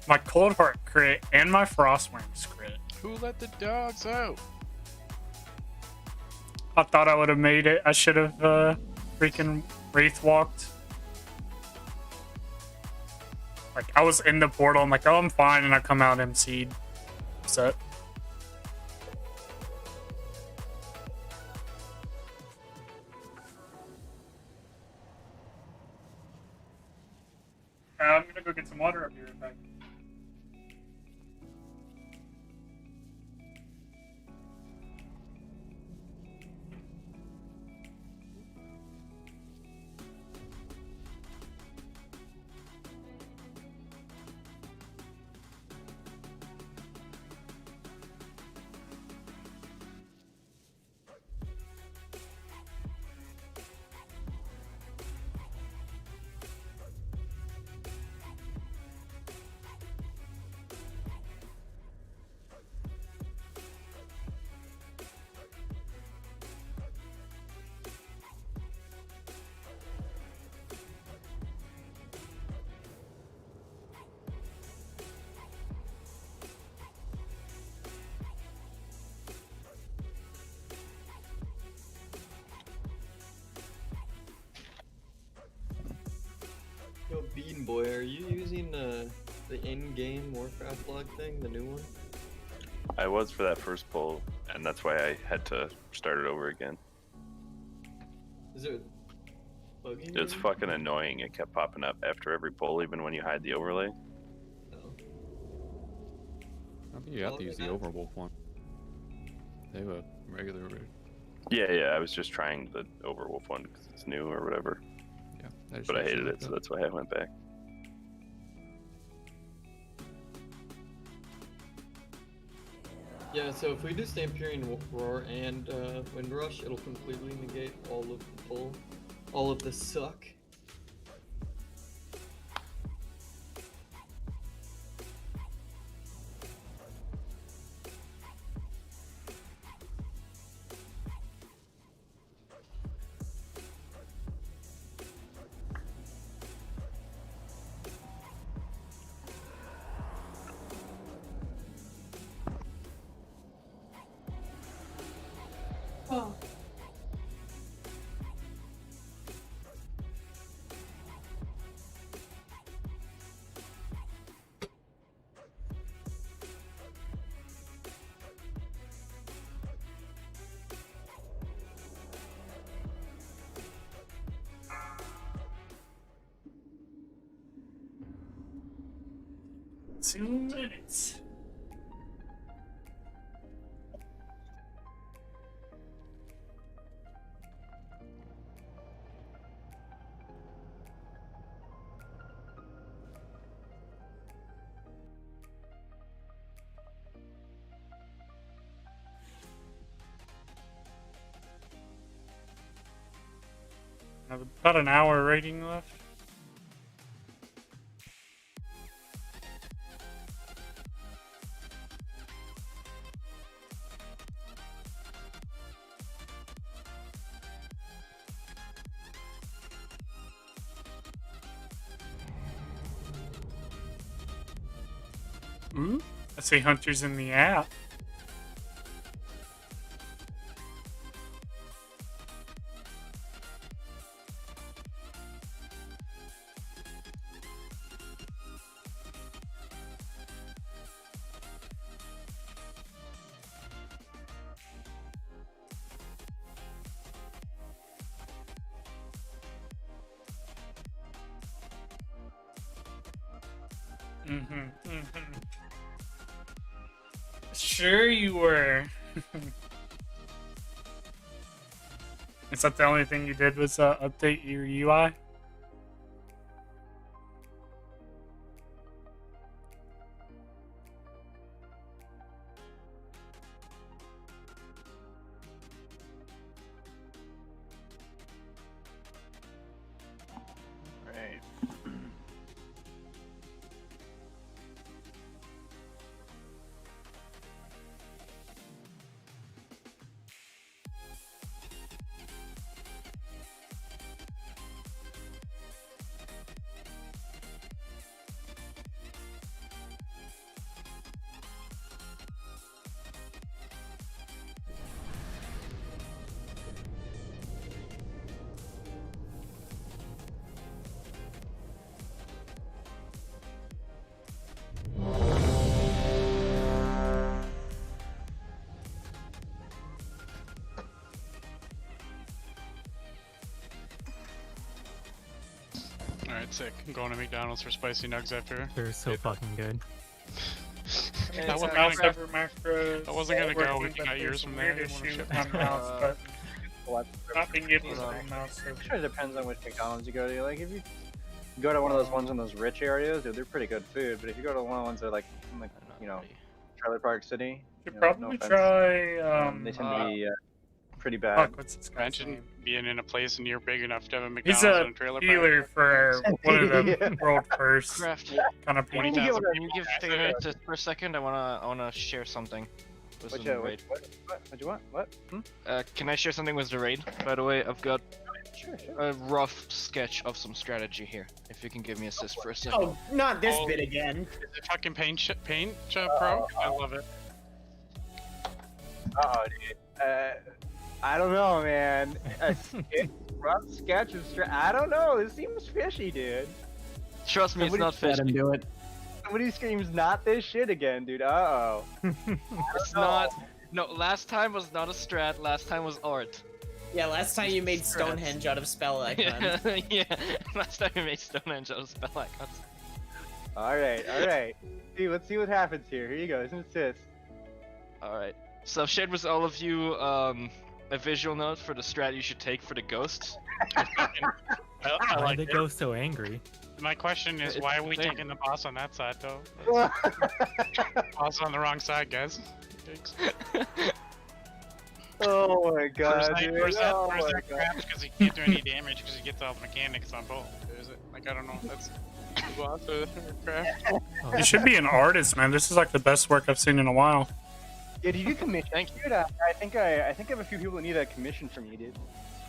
my Cold Heart crit, and my Frostwings crit. Who let the dogs out? I thought I would have made it. I should have freaking Wraith walked. Like, I was in the portal. I'm like, oh, I'm fine. And I come out MC'd. Set. I'm gonna go get some water up here in fact. Yo, Bean Boy, are you using the in-game Warcraft log thing, the new one? I was for that first pull, and that's why I had to start it over again. Is it bugging? It's fucking annoying. It kept popping up after every pull, even when you hide the overlay. I think you have to use the Overwolf one. They have a regular raid. Yeah, I was just trying the Overwolf one because it's new or whatever. Yeah. But I hated it, so that's why I went back. Yeah, so if we do Stamperian Roar and Windrush, it'll completely negate all of the pull, all of the suck. 2 minutes. I have about an hour rating left. Ooh, I see hunters in the app. Sure you were. Is that the only thing you did was update your UI? Right. Alright, sick. I'm going to McDonald's for spicy nugs after. They're so fucking good. That wasn't mouse gonna over macros. I wasn't gonna go. working, We but got yours there's from a there. weird I didn't wanna issue ship with my mouse, but not being able to Hold my on. mouse over. It sure depends on which McDonald's you go to. Like, if you go to one of those ones in those rich areas, dude, they're pretty good food. But if you go to one of the ones that are like you know, Trailer Park City, Should you know, probably no offense, try. they tend to be pretty bad. Fuck, what's this guy's Imagine name? being in a place and you're big enough to have a He's McDonald's a and a trailer healer park. for one of the Yeah. world first Craft. kind of Can you people. give Fader just for a second? I wanna share something. With What the you raid. what you want? What? Hmm? Can I share something with the raid? By the way, I've got Sure. a rough sketch of some strategy here. If you can give me assist for a second. Oh, not this Oh. bit again. Is it fucking paint pro? I love it. Oh, dude. I don't know, man. A rough sketch of I don't know. It seems fishy, dude. Trust me, it's not Let fishy. him do it. Somebody screams, "Not this shit again, dude." Uh-oh. It's not. No, last time was not a strat. Last time was art. Yeah, last time you made Stonehenge out of spell icons. Yeah, last time we made Stonehenge out of spell icons. All right. See, let's see what happens here. Here you go. Some assist. All right. So I've shared with all of you a visual note for the strat you should take for the ghosts. I Why like did they it. go so angry? My question is, It's why are we the thing. taking the boss on that side, though? Boss on the wrong side, guys. Thanks. Oh my god, dude. Or is that Oh my crap god. because he can't do any damage because he gets all the mechanics on both? Is it? Like, I don't know. That's the boss or crap. You should be an artist, man. This is like the best work I've seen in a while. Yeah, did you commission? Thank you. Dude, I think I have a few people that need a commission from you, dude.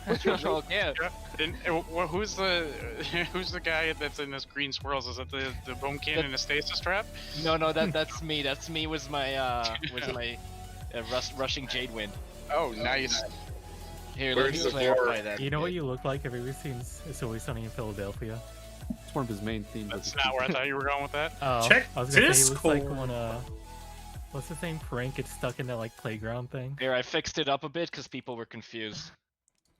What's your Oh, yeah. And, who's the guy that's in this green swirls? Is it the boom cannon and the stasis trap? No, that's me. That's me with my rushing Jade Wind. Oh, nice. Here, Where's let the me clarify bar? that. You know what you look like? Have you ever seen It's Always Sunny in Philadelphia? It's one of his main themes. That's not where I thought you were going with that. Oh, Check I was gonna say he looks like Discord. when what's his name? Frank gets stuck in that like playground thing. Here, I fixed it up a bit because people were confused.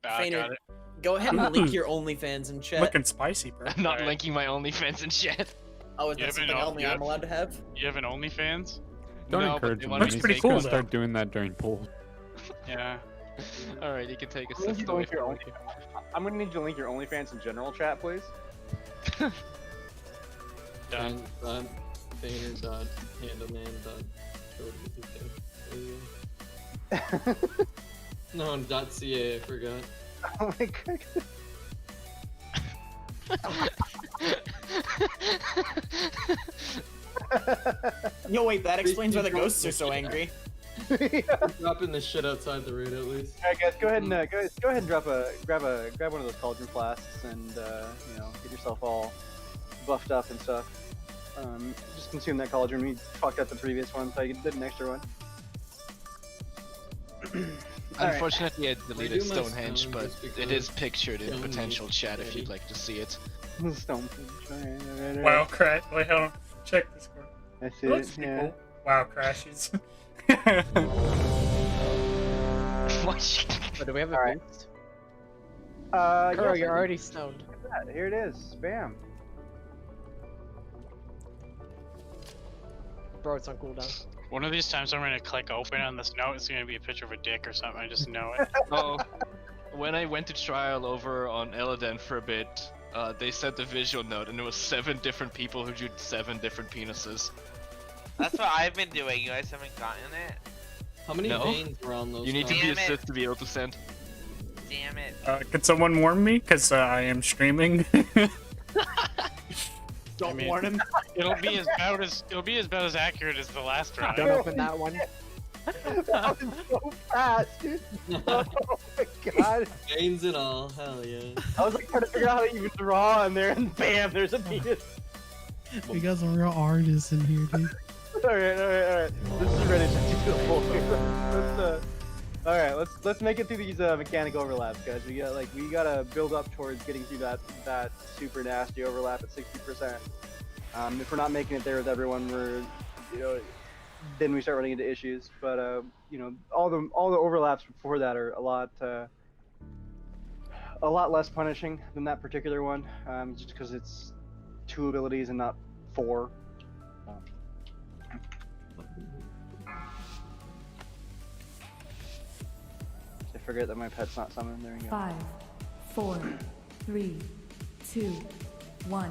Ah, Fader, got it. go ahead and link your OnlyFans in chat. Looking spicy, bro. I'm not Alright. linking my OnlyFans and shit. Oh, is You that have an something o- only you I'm have- allowed to have? You have an OnlyFans? Don't No, but encourage they him. want man. me He's to just take gonna cool, start doing that during polls. Yeah. Alright, you can take a I'm gonna need sift you to away link your from only. I'm gonna need you to link your OnlyFans in general chat, please. Done. No, .ca, I forgot. Oh my god. Yo, wait, that explains why the ghosts are so angry. Dropping the shit outside the raid at least. Alright guys, go ahead and grab one of those cauldron flasks and you know, get yourself all buffed up and stuff. Just consume that cauldron. We fucked up the previous one, so I did an extra one. Alright. Unfortunately, I deleted Redo my Stonehenge, stone but just it because is pictured in killing me potential chat if already. you'd like to see it. Stonehenge. Wow, crash. Wait, hold on. Check this score. That's It looks it. pretty Yeah. cool. Wow, crashes. What? But do we have a Alright. boost? yes, Kuro, I you're do. already stoned. Look at that. Here it is. Bam. Bro, it's on cooldown. One of these times I'm gonna click open on this note, it's gonna be a picture of a dick or something, I just know it. Oh, when I went to trial over on Eladen for a bit, they said the visual note, and it was 7 different people who drew 7 different penises. That's what I've been doing. You guys haven't gotten it? How many No. veins were on those? You need to be Damn a it. Sith to be able to send. Damn it. Could someone warn me? Because I am streaming. Don't mean- warn him. It'll be about as accurate as the last round. Don't open that one. That was so fast, dude. Oh my god. Veins and all, hell yeah. I was like trying to figure out how to even draw in there, and bam, there's a penis. We got some real artists in here, dude. Alright. This is ready to do the full Alright, let's make it through these mechanic overlaps, guys. We gotta build up towards getting through that super nasty overlap at 60%. If we're not making it there with everyone, then we start running into issues. But all the overlaps before that are a lot less punishing than that particular one, just because it's 2 abilities and not 4. I forget that my pet's not summoned. There we go. 5, 4, 3, 2, 1.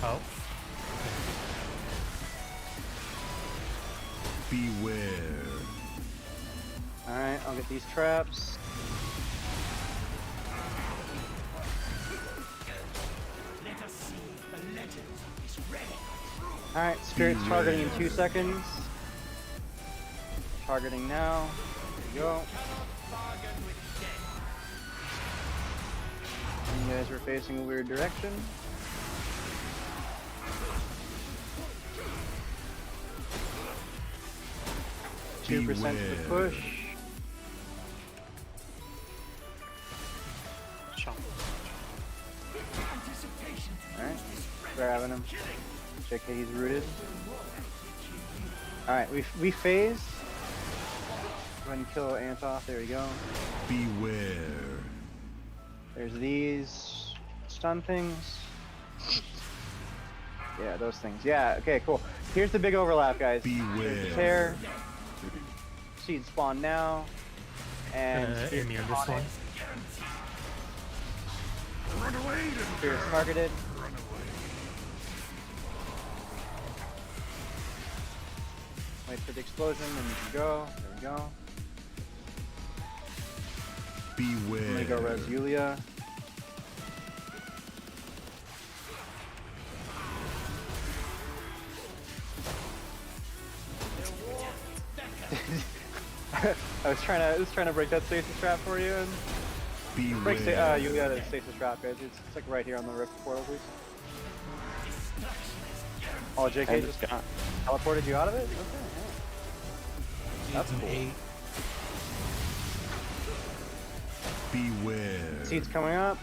Oh. Beware. Alright, I'll get these traps. Alright, Spirit's targeting in 2 seconds. Targeting now. There you go. You guys were facing a weird direction. Beware. 2% to the push. Alright, grabbing him. JK, he's rooted. Alright, we phase. Go ahead and kill Antoff. There we go. Beware. There's these stun things. Yeah, those things. Yeah, okay, cool. Here's the big overlap, guys. There's the tear. Seed spawn now. And Immune this one. Spirit's targeted. Wait for the explosion, and you can go. There we go. Beware. I'm gonna go res Yulia. I was trying to break that stasis trap for you, and break Yulia the stasis trap, guys. It's like right here on the rift portal, please. Oh, JK just teleported you out of it? Okay, yeah. That's cool. Beware. Seeds coming up.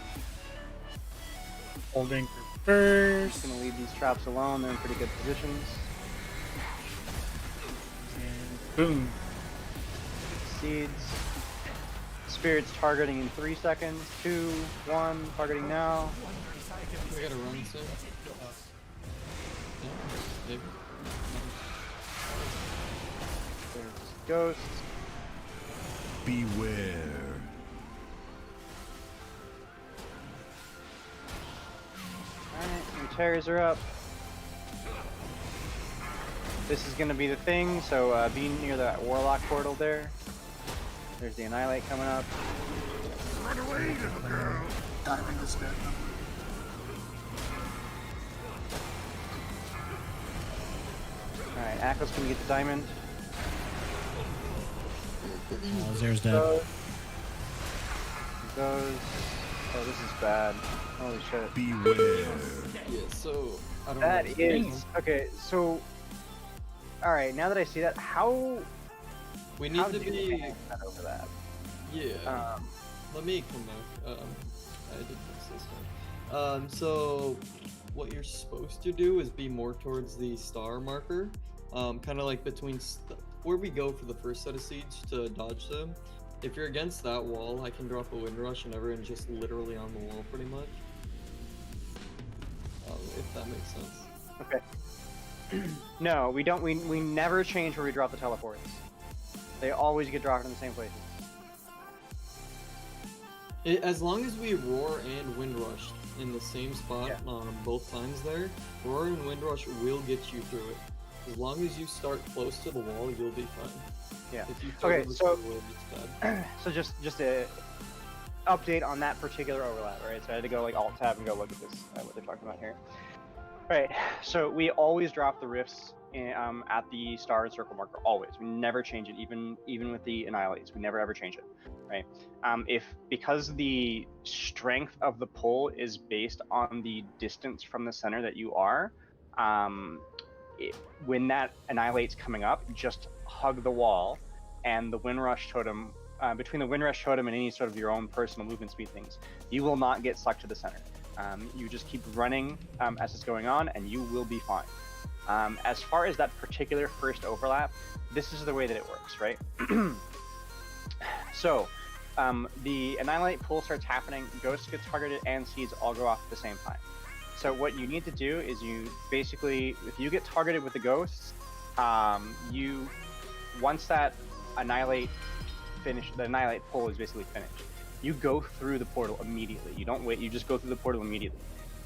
Holding for first. Just gonna leave these traps alone. They're in pretty good positions. And boom. Seeds. Spirits targeting in 3 seconds. 2, 1, targeting now. We gotta run soon. Yeah, maybe. There's ghosts. Beware. Alright, your terrors are up. This is gonna be the thing, so be near that warlock portal there. There's the Annihilate coming up. Run away, little girl. Diamond is dead. Alright, Akko's gonna get the diamond. Zer's dead. Goes. Oh, this is bad. Holy shit. Beware. Yeah, so I don't That know. is okay. So, all right. Now that I see that, how We need to be. that overlap? Yeah. Let me come back. I did fix this one. So what you're supposed to do is be more towards the star marker, kind of like between where we go for the first set of seeds to dodge them. If you're against that wall, I can drop a wind rush and everyone's just literally on the wall pretty much. If that makes sense. Okay. No, we don't. We never change where we drop the teleports. They always get dropped in the same places. As long as we roar and wind rush in the same spot both times there, roar and wind rush will get you through it. As long as you start close to the wall, you'll be fine. Yeah. If you start Okay, over so to the wall, it's bad. so just a update on that particular overlap, right? So I had to go like Alt Tab and go look at this, what they're talking about here. Right. So we always drop the rifts at the star and circle marker. Always. We never change it, even with the annihilates. We never ever change it. Right. Because the strength of the pull is based on the distance from the center that you are, when that annihilate's coming up, just hug the wall, and the wind rush totem. Between the wind rush totem and any sort of your own personal movement speed things, you will not get sucked to the center. You just keep running as it's going on, and you will be fine. As far as that particular first overlap, this is the way that it works, right? So, the Annihilate pull starts happening, Ghosts get targeted, and Seeds all go off at the same time. So what you need to do is you basically, if you get targeted with the Ghosts, once that Annihilate the Annihilate pull is basically finished, you go through the portal immediately. You don't wait, you just go through the portal immediately.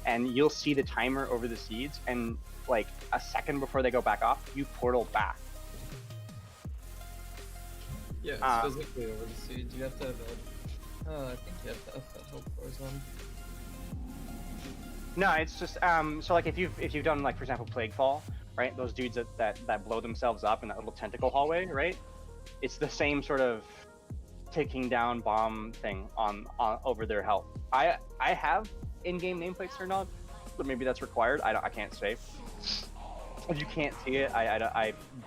And you'll see the timer over the seeds, and like a second before they go back off, you portal back. Yeah, it's physically over the seeds. You have to have that. I think you have to have that help bars on. No, it's just so like if you've done like for example Plaguefall, right? Those dudes that blow themselves up in that little tentacle hallway, right? It's the same sort of taking down bomb thing on over their health. I have in-game nameplates turned on, but maybe that's required. I can't say. If you can't see it, I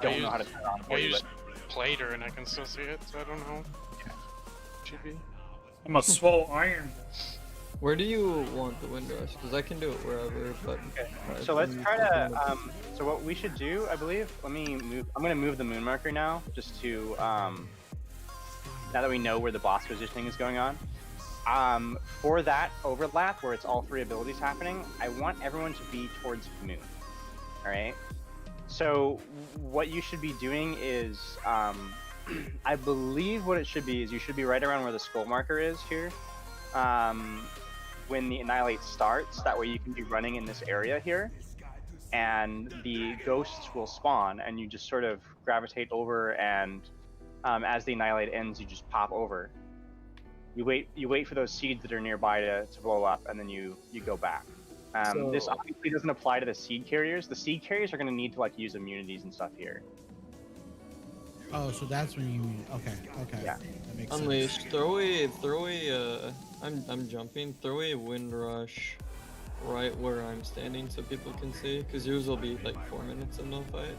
don't know how to turn it on. I use Plater and I can still see it, so I don't know. Yeah. Should be. I'm a swole iron. Where do you want the wind rush? Because I can do it wherever, but... Okay, so let's try to, so what we should do, I believe, let me move, I'm going to move the moon marker now, just to, now that we know where the boss positioning is going on. For that overlap, where it's all three abilities happening, I want everyone to be towards the moon, alright? So, what you should be doing is, I believe what it should be is you should be right around where the skull marker is here. When the Annihilate starts, that way you can be running in this area here, and the ghosts will spawn, and you just sort of gravitate over, and as the Annihilate ends, you just pop over. You wait for those seeds that are nearby to blow up, and then you go back. This obviously doesn't apply to the seed carriers. The seed carriers are going to need to like use immunities and stuff here. Oh, so that's when you okay. Yeah. That makes Unleash. sense. Throw a I'm jumping. Throw a wind rush right where I'm standing so people can see, because yours will be like 4 minutes in no fight.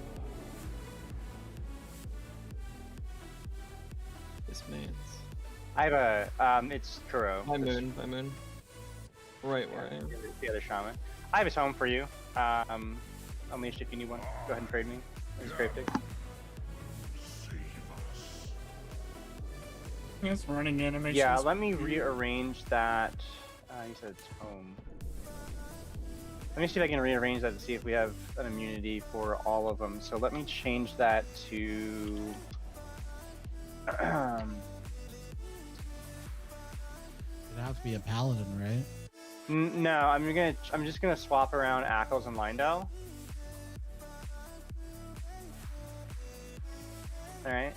This man's. I have a it's Kuro. Hi moon. Right where I am. The other shaman. I have a tome for you. Unleashed if you need one. Go ahead and trade me. There's Cryptic. It's running animation. Yeah, let me rearrange that. You said tome. Let me see if I can rearrange that to see if we have an immunity for all of them. So let me change that to. It'd have to be a paladin, right? No, I'm just gonna swap around Ackles and Lindell. All right.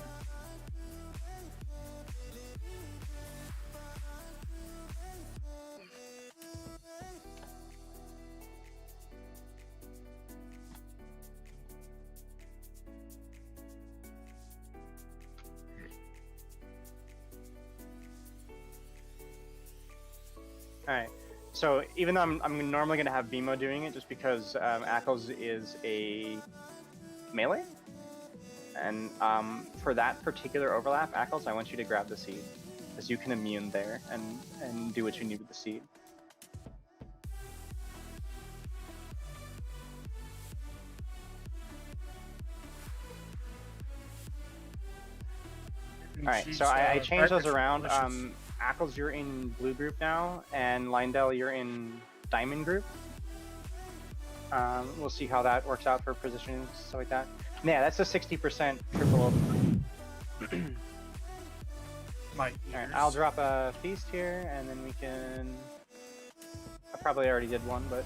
Alright, so even though I'm normally going to have BMO doing it just because Ackles is a melee, and for that particular overlap, Ackles, I want you to grab the seed, because you can immune there and do what you need with the seed. Alright, so I changed those around. Ackles, you're in blue group now, and Lindell, you're in diamond group. We'll see how that works out for positioning, stuff like that. Yeah, that's a 60% triple over. Alright, I'll drop a feast here, and then we can... I probably already did one, but...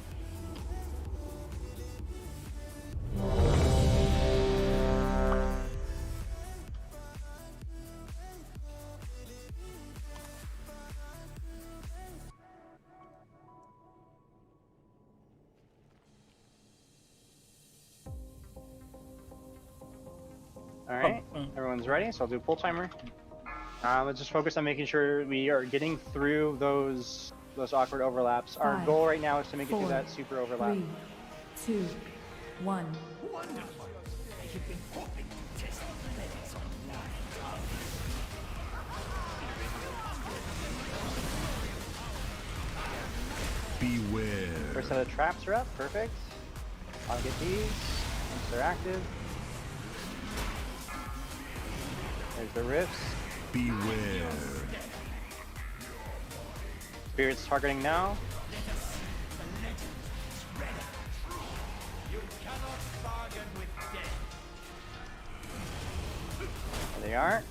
Alright, everyone's ready, so I'll do a pull timer. Let's just focus on making sure we are getting through those awkward overlaps. Our goal right now is to make it through that super overlap. 3, 2, 1. Wonderful. I have been hoping to test the limits of my love. Beware. First set of traps are up, perfect. I'll get these once they're active. There's the rifts. Beware. Spirit's targeting now. There they are.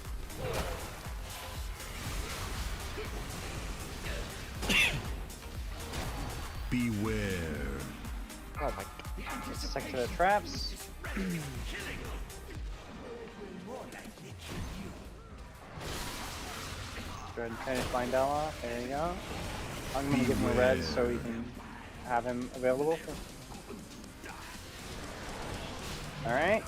Beware. Oh my god. Second set of traps. Go ahead and finish Lindell off. There you go. I'm gonna give him a red so we can have him available. Alright.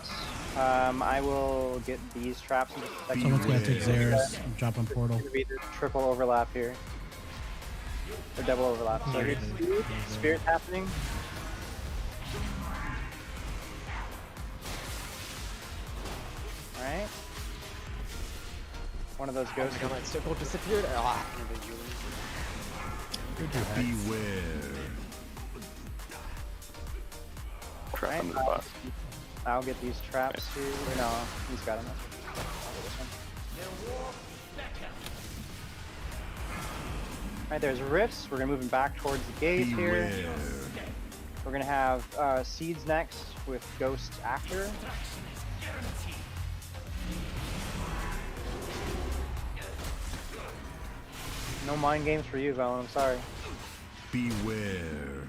I will get these traps in just a second. Someone's gonna take Xeris and drop on portal. It's gonna be the triple overlap here. Or double overlap. So here's Spirit happening. Alright. One of those ghosts. Oh my god, my circle disappeared. Ah. Beware. Right. I'll get these traps here. Or no, he's got them. Alright, there's rifts. We're gonna move him back towards the gaze here. We're gonna have seeds next with Ghost after. No mind games for you, Velen. I'm sorry. Beware.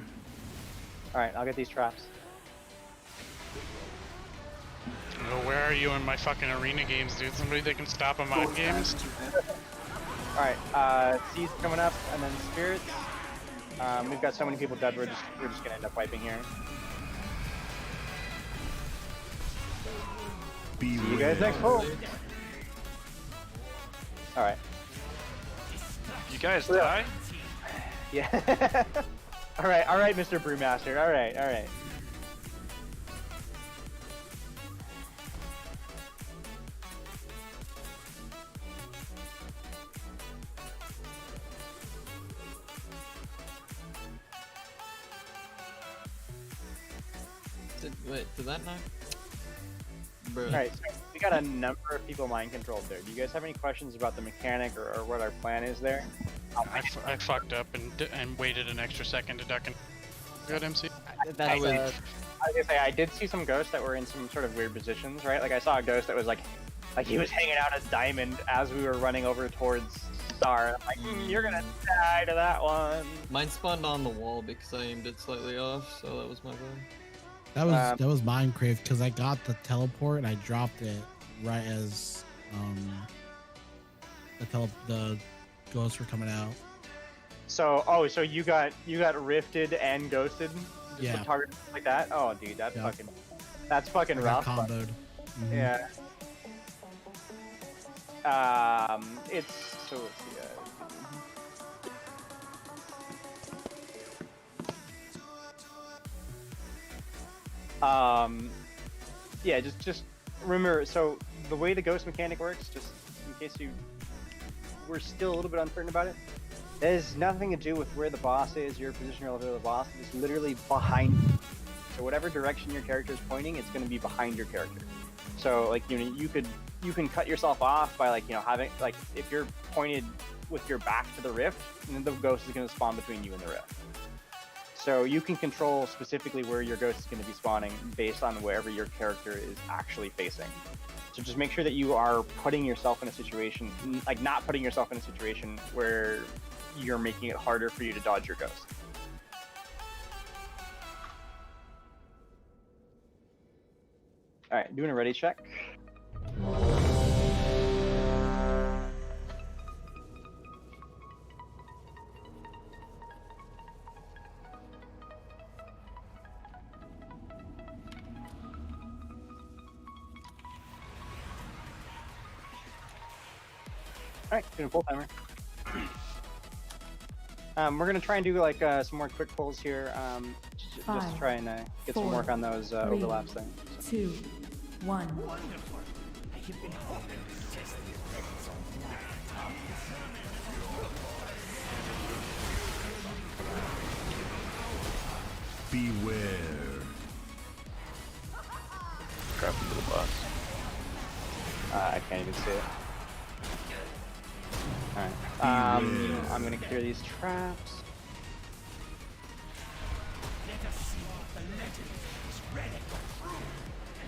Alright, I'll get these traps. Oh, where are you in my fucking arena games, dude? Somebody that can stop them on games? Alright, seeds coming up, and then spirits. We've got so many people dead, we're just gonna end up wiping here. Beware. See you guys next pull. Alright. You guys die? Yeah. Alright, Mr. Brewmaster. Alright. Did that not? Alright, so we got a number of people mind controlled there. Do you guys have any questions about the mechanic or what our plan is there? I fucked up and waited an extra second to duck and. Good MC. I was gonna say, I did see some ghosts that were in some sort of weird positions, right? Like I saw a ghost that was like he was hanging out as Diamond as we were running over towards Star. I'm like, you're gonna die to that one. Mine spawned on the wall because I aimed it slightly off, so that was my bad. That was mine, Crave, because I got the teleport and I dropped it right as the ghosts were coming out. So so you got rifted and ghosted? Just Yeah. with target like that? Oh dude, that's fucking I rough. got comboed. Mhm. Yeah. It's so let's see. Yeah, just remember. So the way the ghost mechanic works, just in case we're still a little bit uncertain about it. It has nothing to do with where the boss is, your position relative to the boss. It's literally behind you. So whatever direction your character is pointing, it's going to be behind your character. So like you can cut yourself off by having if you're pointed with your back to the rift, then the ghost is going to spawn between you and the rift. So you can control specifically where your ghost is going to be spawning based on wherever your character is actually facing. So just make sure that you are putting yourself in a situation, not putting yourself in a situation where you're making it harder for you to dodge your ghost. Alright, doing a ready check. Alright, doing a full timer. We're gonna try and do some more quick pulls here, just to try and get some work on those overlaps there. 2, 1. Wonderful. I have been hoping to test these records online. Beware. Crap into the boss. I can't even see it. Alright. I'm gonna clear these traps. Let us see what the legend is ready to prove.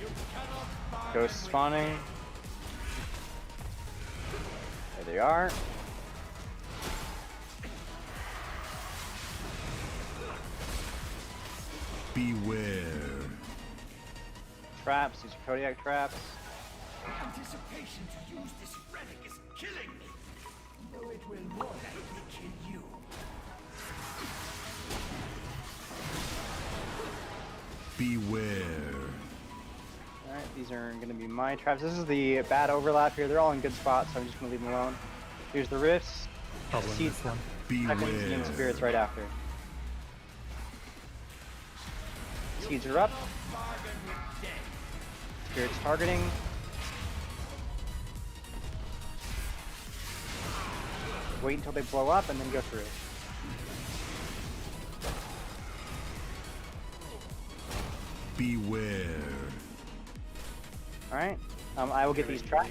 You cannot bar Ghost spawning. There they are. Beware. Traps, these are Kodiak traps. anticipation to use this relic is killing me. Though it will more likely kill you. Beware. Alright, these are going to be my traps. This is the bad overlap here. They're all in good spots, so I'm just going to leave them alone. Here's the rifts. Probably Seeds, this one. seconds, and spirits right after. Seeds are up. Spirits targeting. Wait until they blow up and then go through. Beware. Alright, I will get these traps.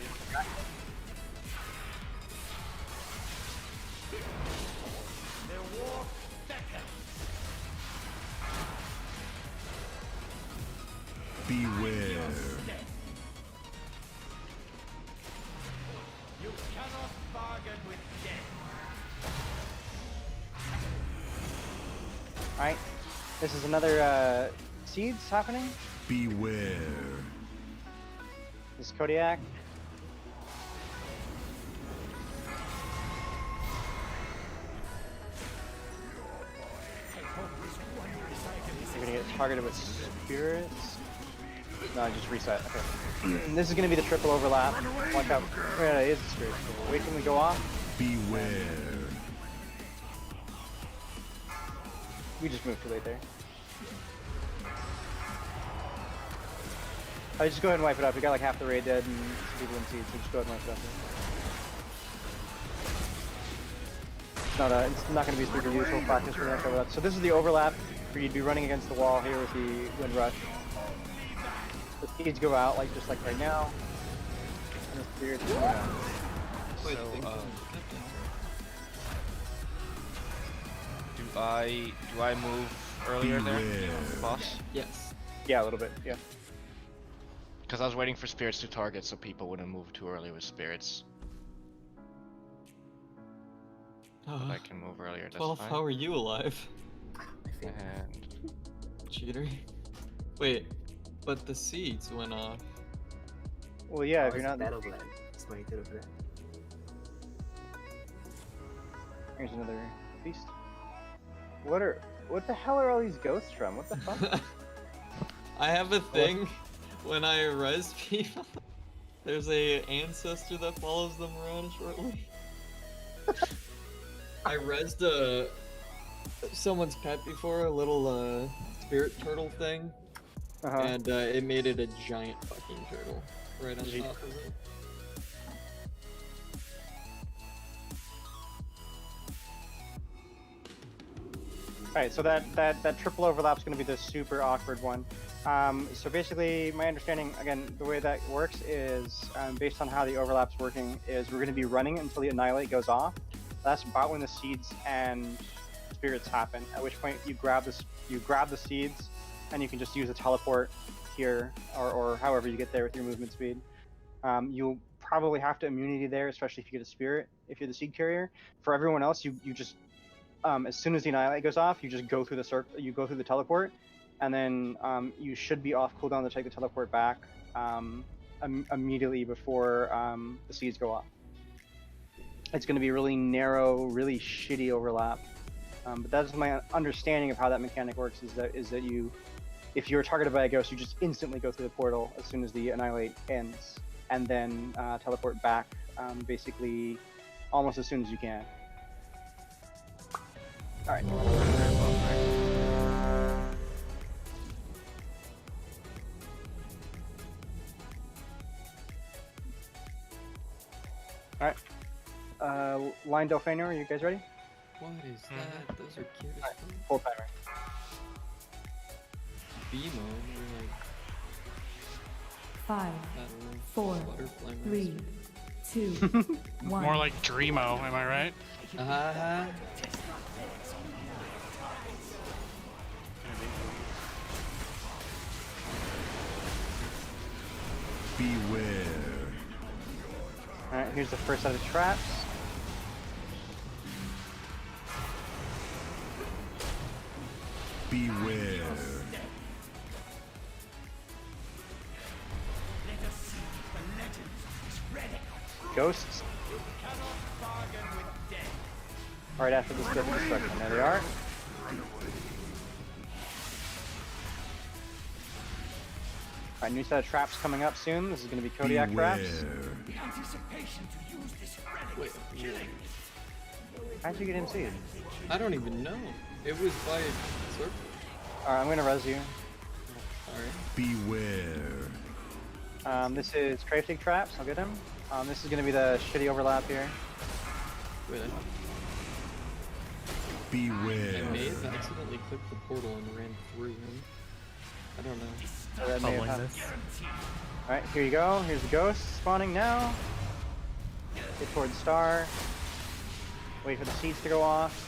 Beware. You cannot bargain with death. Alright, this is another seeds happening. Beware. This is Kodiak. You're gonna get targeted with spirits. No, I just reset. Okay. This is gonna be the triple overlap. Watch out. Yeah, it is the spirit. Wait till we go off. Beware. We just moved too late there. I just go ahead and wipe it up. We got like half the raid dead and some people in seeds, so just go ahead and wipe it up. It's not going to be super useful practice for the next overlap. So this is the overlap where you'd be running against the wall here with the wind rush. The seeds go out like just like right now, and the spirits go out. So, do I move earlier there, boss? Yes. Yeah, a little bit. Yeah. Because I was waiting for spirits to target, so people wouldn't move too early with spirits. But I can move earlier. That's 12, fine. how are you alive? And Cheater. Wait, but the seeds went off. Well, yeah, if you're not. Battleland. It's my Battleland. Here's another feast. What the hell are all these ghosts from? What the fuck? I have a thing when I res people. There's a ancestor that follows them around shortly. I resed someone's pet before, a little spirit turtle thing, and it made it a giant fucking turtle right on top of it. Alright, so that triple overlap is going to be the super awkward one. So basically, my understanding, again, the way that works is, based on how the overlap's working, is we're going to be running until the Annihilate goes off. That's about when the seeds and spirits happen, at which point you grab the seeds, and you can just use a teleport here, or however you get there with your movement speed. You'll probably have to immunity there, especially if you get a spirit, if you're the seed carrier. For everyone else, you just as soon as the Annihilate goes off, you just go through the circle, you go through the teleport, and then you should be off cooldown to take the teleport back immediately before the seeds go off. It's going to be really narrow, really shitty overlap. But that's my understanding of how that mechanic works, is that you, if you're targeted by a ghost, you just instantly go through the portal as soon as the Annihilate ends, and then teleport back basically almost as soon as you can. Alright. Alright. Line Delphino, are you guys ready? What is that? Those are cute as fuck. Full timer. BMO, like 5, 4, 3, 2, 1. More like Dreamo, am I right? Beware. Alright, here's the first set of traps. Beware. Ghosts. Right after this bit of destruction. There they are. Alright, new set of traps coming up soon. This is going to be Kodiak traps. Wait, how'd you get MC? I don't even know. It was by circle. Alright, I'm going to res you. Alright. Beware. This is Craftig traps. I'll get him. This is going to be the shitty overlap here. Really? Beware. I may have accidentally clicked the portal and ran through him. I don't know. So that may have happened. Alright, here you go. Here's the ghost spawning now. Get towards star. Wait for the seeds to go off.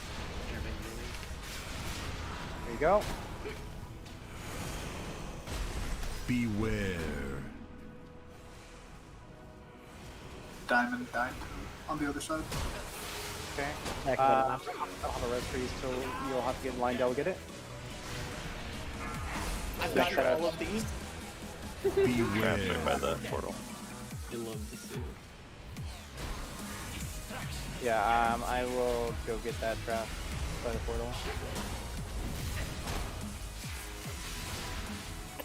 There you go. Beware. Diamond died on the other side. Okay. I'll have a res freeze till you'll have to get in line to get it. I've got all of these. Beware. By the portal. You love to see it. Yeah, I will go get that trap by the portal.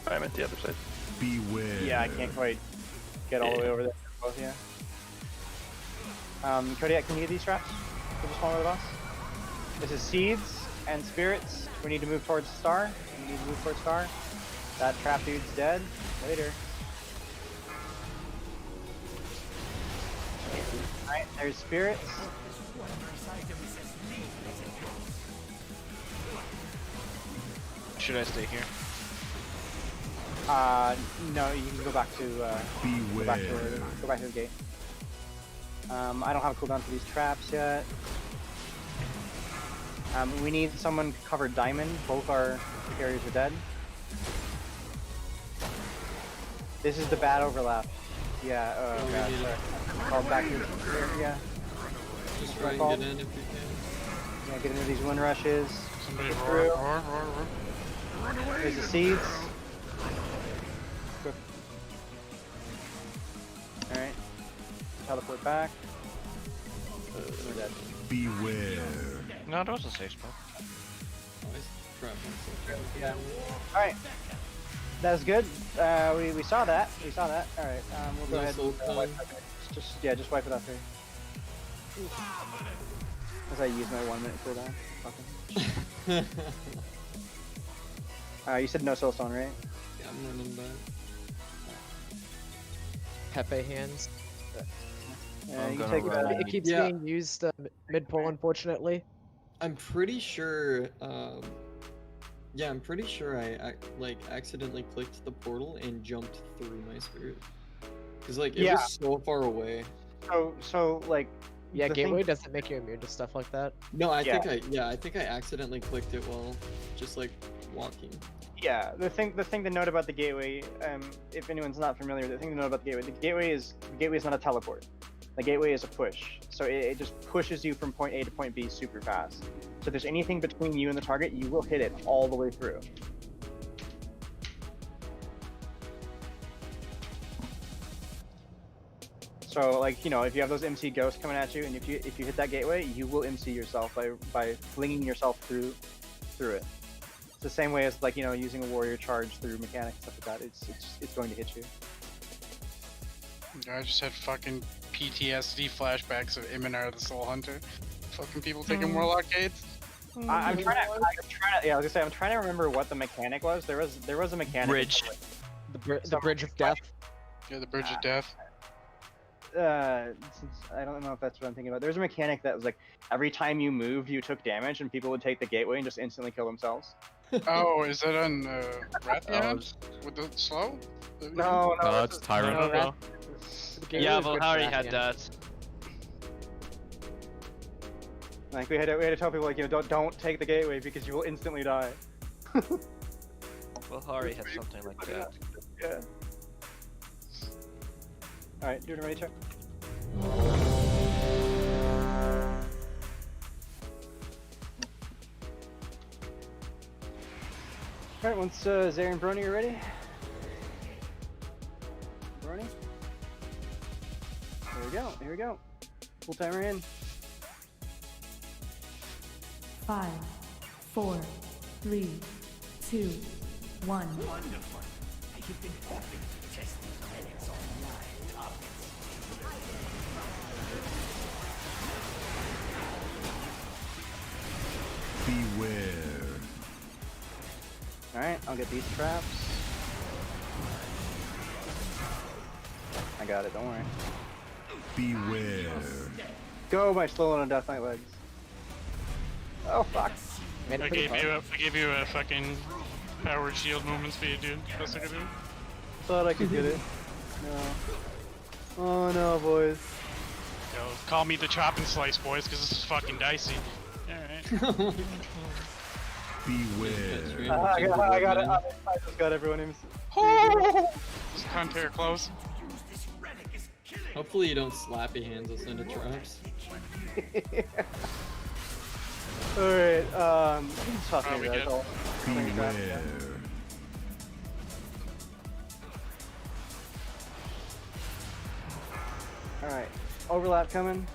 I'm at the other side. Beware. Yeah, I can't quite get all the way over there for both, yeah. Kodiak, can you get these traps for just one of the boss? This is seeds and spirits. We need to move towards star. We need to move towards star. That trap dude's dead. Later. Alright, there's spirits. should I stay here? No, you can go back to go back to the gate. I don't have a cooldown for these traps yet. We need someone to cover diamond. Both our carriers are dead. This is the bad overlap. Yeah. God, sorry. Call back here. Yeah. Just try and get in if you can. Yeah, get into these wind rushes. Somebody Get roar, through. roar, roar, roar. There's the seeds. Alright. Teleport back. We're dead. Beware. No, that was a safe spot. Yeah. Alright. That's good. We saw that. We saw that. Alright. We'll go ahead and wipe that. Just wipe it up here. As I use my 1 minute cooldown. Okay. You said no soulstone, right? Yeah, I'm running back. Pepe hands. Yeah, you can take It keeps Yeah. being used mid pull, unfortunately. I'm pretty sure. Yeah, I'm pretty sure I like accidentally clicked the portal and jumped through my spirit. Cause like it was so far away. So like. Yeah, the gateway thing- doesn't make you immune to stuff like that. No, I think I accidentally clicked it while just like walking. Yeah, the thing to note about the gateway, if anyone's not familiar, the thing to note about the gateway is not a teleport. The gateway is a push, so it just pushes you from point A to point B super fast. So if there's anything between you and the target, you will hit it all the way through. So like, you know, if you have those MC ghosts coming at you, and if you hit that gateway, you will MC yourself by flinging yourself through it. It's the same way as like, you know, using a warrior charge through mechanics stuff like that. It's going to hit you. I just had fucking PTSD flashbacks of Iminar the Soul Hunter. Fucking people taking Warlock gates. I'm trying to. Yeah, I was gonna say I'm trying to remember what the mechanic was. There was a mechanic. Bridge. The bridge of death. Yeah, the Bridge of Death. Since I don't know if that's what I'm thinking about. There's a mechanic that was like every time you moved, you took damage, and people would take the gateway and just instantly kill themselves. Oh, is that on Rathian? With the slow? No, it's Tyrant. No, Yeah, Valhari had that. Like we had to tell people like, you know, don't take the gateway because you will instantly die. Valhari had something like that. Yeah. All right, doing a ready check. All right, once Zare and Brony are ready. Brony. Here we go. Here we go. Full timer in. 5, 4, 3, 2, 1. Wonderful. You've been hoping to test these relics on live targets. Beware. Alright, I'll get these traps. I got it, don't worry. Beware. Go, my slow and Death Knight legs. Oh, fuck. I gave you a fucking powered shield movement speed, dude. Best I could do. Thought I could get it. No. Oh no, boys. Yo, call me the chop and slice, boys, because this is fucking dicey. Alright. Beware. I got it. I just got everyone in. This Contair close. Hopefully you don't slappy hands us into traps. Alright, toss me we guys. get- I'll swing a trap. Beware. Alright, overlap coming.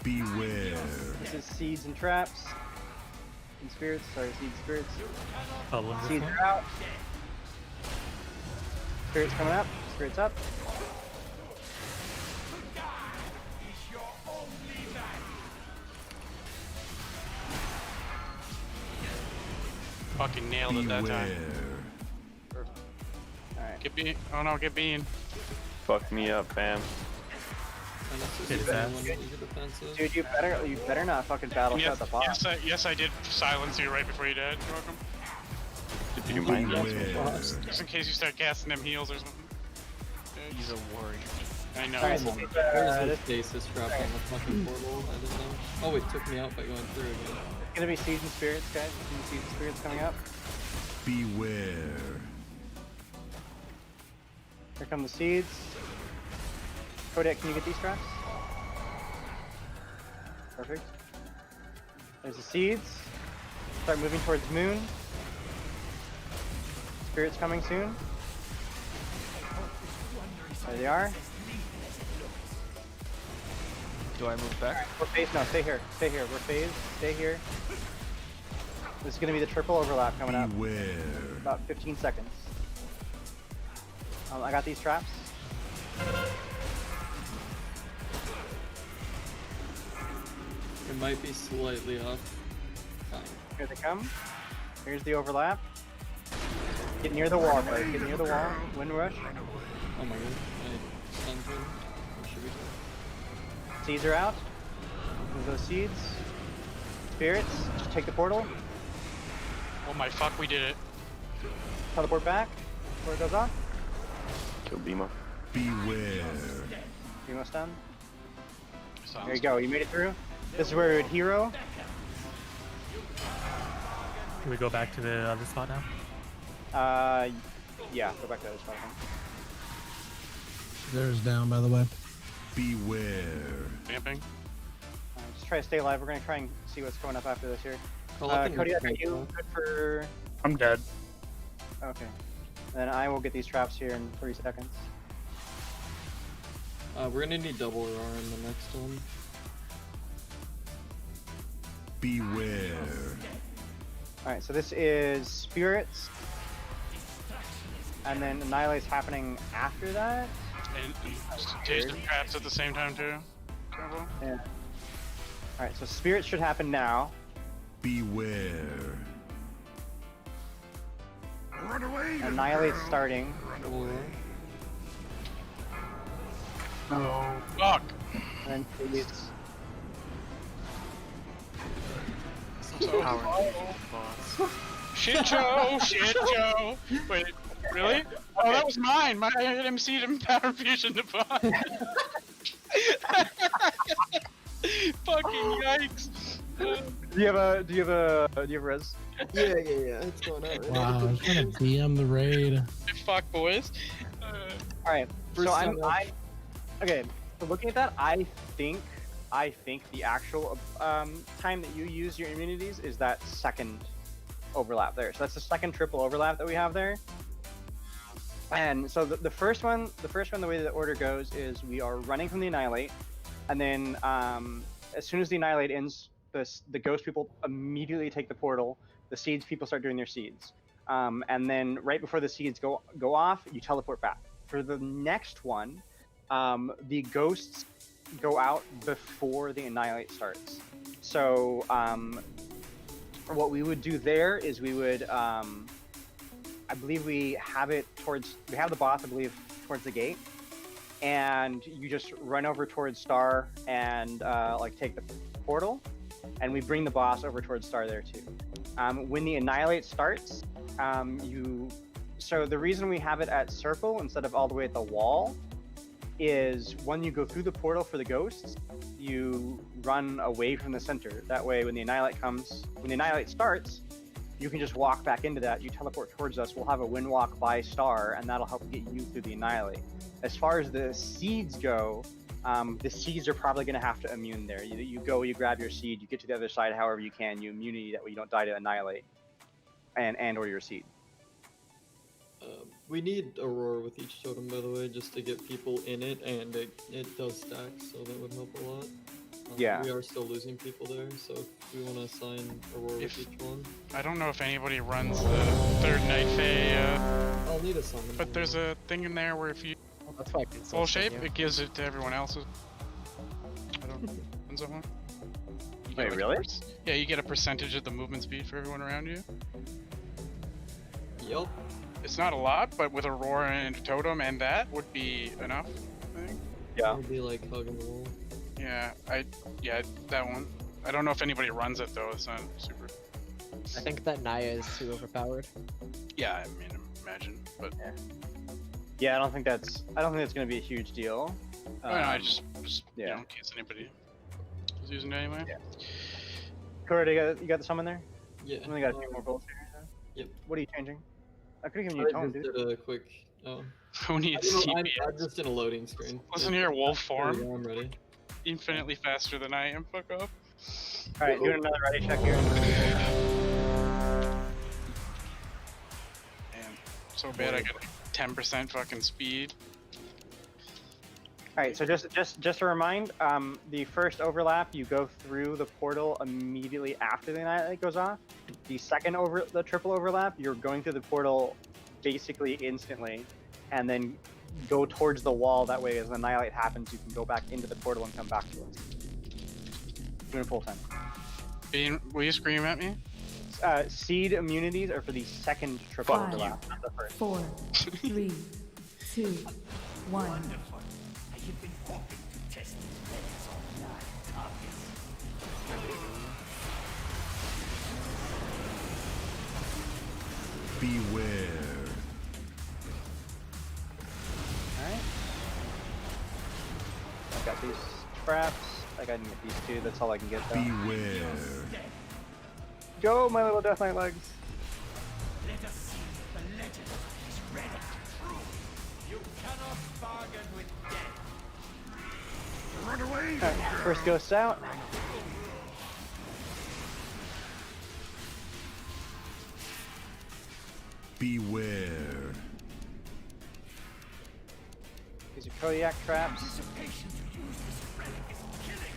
Beware. This is seeds and traps. And spirits, sorry, seeds and spirits. Bubble in this Seeds one. are out. Spirits coming up, spirits up. Fucking nailed it that time. Beware. Alright. Get bean. Oh no, get bean. Fuck me up, fam. Hit that. Dude, you better not fucking battle shot the boss. Yes, I did silence you right before you died. You're welcome. You do mind Just in case you start casting them heals or something. He's a warrior. I know. There's the stasis trap on the fucking portal. I didn't know. Oh, it took me out by going through again. It's gonna be Seeds and Spirits, guys. It's gonna be Seeds and Spirits coming up. Beware. Here come the Seeds. Kodak, can you get these traps? Perfect. There's the Seeds. Start moving towards Moon. Spirits coming soon. There they are. Do I move back? We're phased. No, stay here. Stay here. We're phased. Stay here. This is going to be the triple overlap coming up. Beware. About 15 seconds. I got these traps. It might be slightly off. Fine. Here they come. Here's the overlap. Get near the wall, guys. Get near the wall. Wind rush. Oh my god. I stunned him. What should we do? Seeds are out. Move those seeds. Spirits. Just take the portal. Oh my fuck, we did it. Teleport back before it goes off. Kill Bima. Beware. Almost done. There you go. You made it through. This is where we would hero. Can we go back to the other spot now? Yeah. Go back to the other spot. There's down, by the way. Beware. Vamping. Just try to stay alive. We're gonna try and see what's going up after this here. Cody, Cody, I got you good for. I'm dead. Okay. Then I will get these traps here in 3 seconds. We're gonna need double Aurora in the next one. Beware. Alright, so this is Spirits. And then Annihilate's happening after that. And chase the traps at the same time too. Careful. Yeah. Alright, so Spirits should happen now. Beware. Run away! Annihilate's starting. No. Fuck. And then Seeds. Shit, Joe! Shit, Joe! Wait, really? Oh, that was mine! I had MC'd him Power Fusion to bond. Fucking yikes! Do you have res? Yeah, it's going out. Wow, I was trying to DM the raid. Fuck, boys. Alright, so First I'm time okay. So looking at that, I think the actual time that you use your immunities is that second overlap there. So that's the second triple overlap that we have there. And so the first one, the way the order goes is we are running from the Annihilate, and then as soon as the Annihilate ends, the Ghost people immediately take the portal. The Seeds people start doing their Seeds, and then right before the Seeds go off, you teleport back. For the next one, the Ghosts go out before the Annihilate starts. So what we would do there is we would, I believe we have the boss, I believe, towards the gate, and you just run over towards Star and like take the portal, and we bring the boss over towards Star there too. When the Annihilate starts, so the reason we have it at circle instead of all the way at the wall is when you go through the portal for the Ghosts, you run away from the center. That way, when the Annihilate starts, you can just walk back into that. You teleport towards us. We'll have a wind walk by Star, and that'll help get you through the Annihilate. As far as the Seeds go, the Seeds are probably going to have to immune there. You grab your Seed, you get to the other side however you can. You immunity that way you don't die to Annihilate, and or your Seed. We need Aurora with each totem, by the way, just to get people in it, and it does stack, so that would help a lot. Yeah. We are still losing people there, so if we want to assign Aurora with each one. I don't know if anybody runs the third Night Fae, I'll need a summon. but there's a thing in there where if you full shape, it gives it to everyone else's. I don't know. Someone. Wait, really? Yeah, you get a percentage of the movement speed for everyone around you. Yup. It's not a lot, but with Aurora and Totem and that would be enough, I think. Yeah. It would be like hugging the wall. Yeah, that one. I don't know if anybody runs it though, it's not super. I think that Naya is too overpowered. Yeah, I mean, imagine, but Yeah, I don't think that's gonna be a huge deal. oh, no, I just yeah. you know, in case anybody is using it anyway. Yeah. Corey, you got the summon there? Yeah. I only got a few more bolts here. Yep. What are you changing? I could have given you I tone, just dude. did a quick. Oh. Who needs I'm TPS? just in a loading screen. Listen here, wolf There we form. go, I'm ready. Infinitely faster than I am. Fuck off. All right, doing another ready check here. Damn, so bad I got 10% fucking speed. All right, so just a remind, the first overlap you go through the portal immediately after the Annihilate goes off. The triple overlap, you're going through the portal basically instantly, and then go towards the wall. That way, as the Annihilate happens, you can go back into the portal and come back to it. Doing full time. Bean, will you scream at me? Seed immunities are for the second triple Five, overlap, not the first. 4, 3, 2, 1. You've been hoping to test these relics on live targets. Beware. Alright. I've got these traps. I can get these two. That's all I can get though. Beware. Go, my little Death Knight legs. Let us see the legend of this relic true. You cannot bargain with death. Run away. Alright, first ghost out. Beware. These are Kodiak traps. Anticipation to use this relic is killing.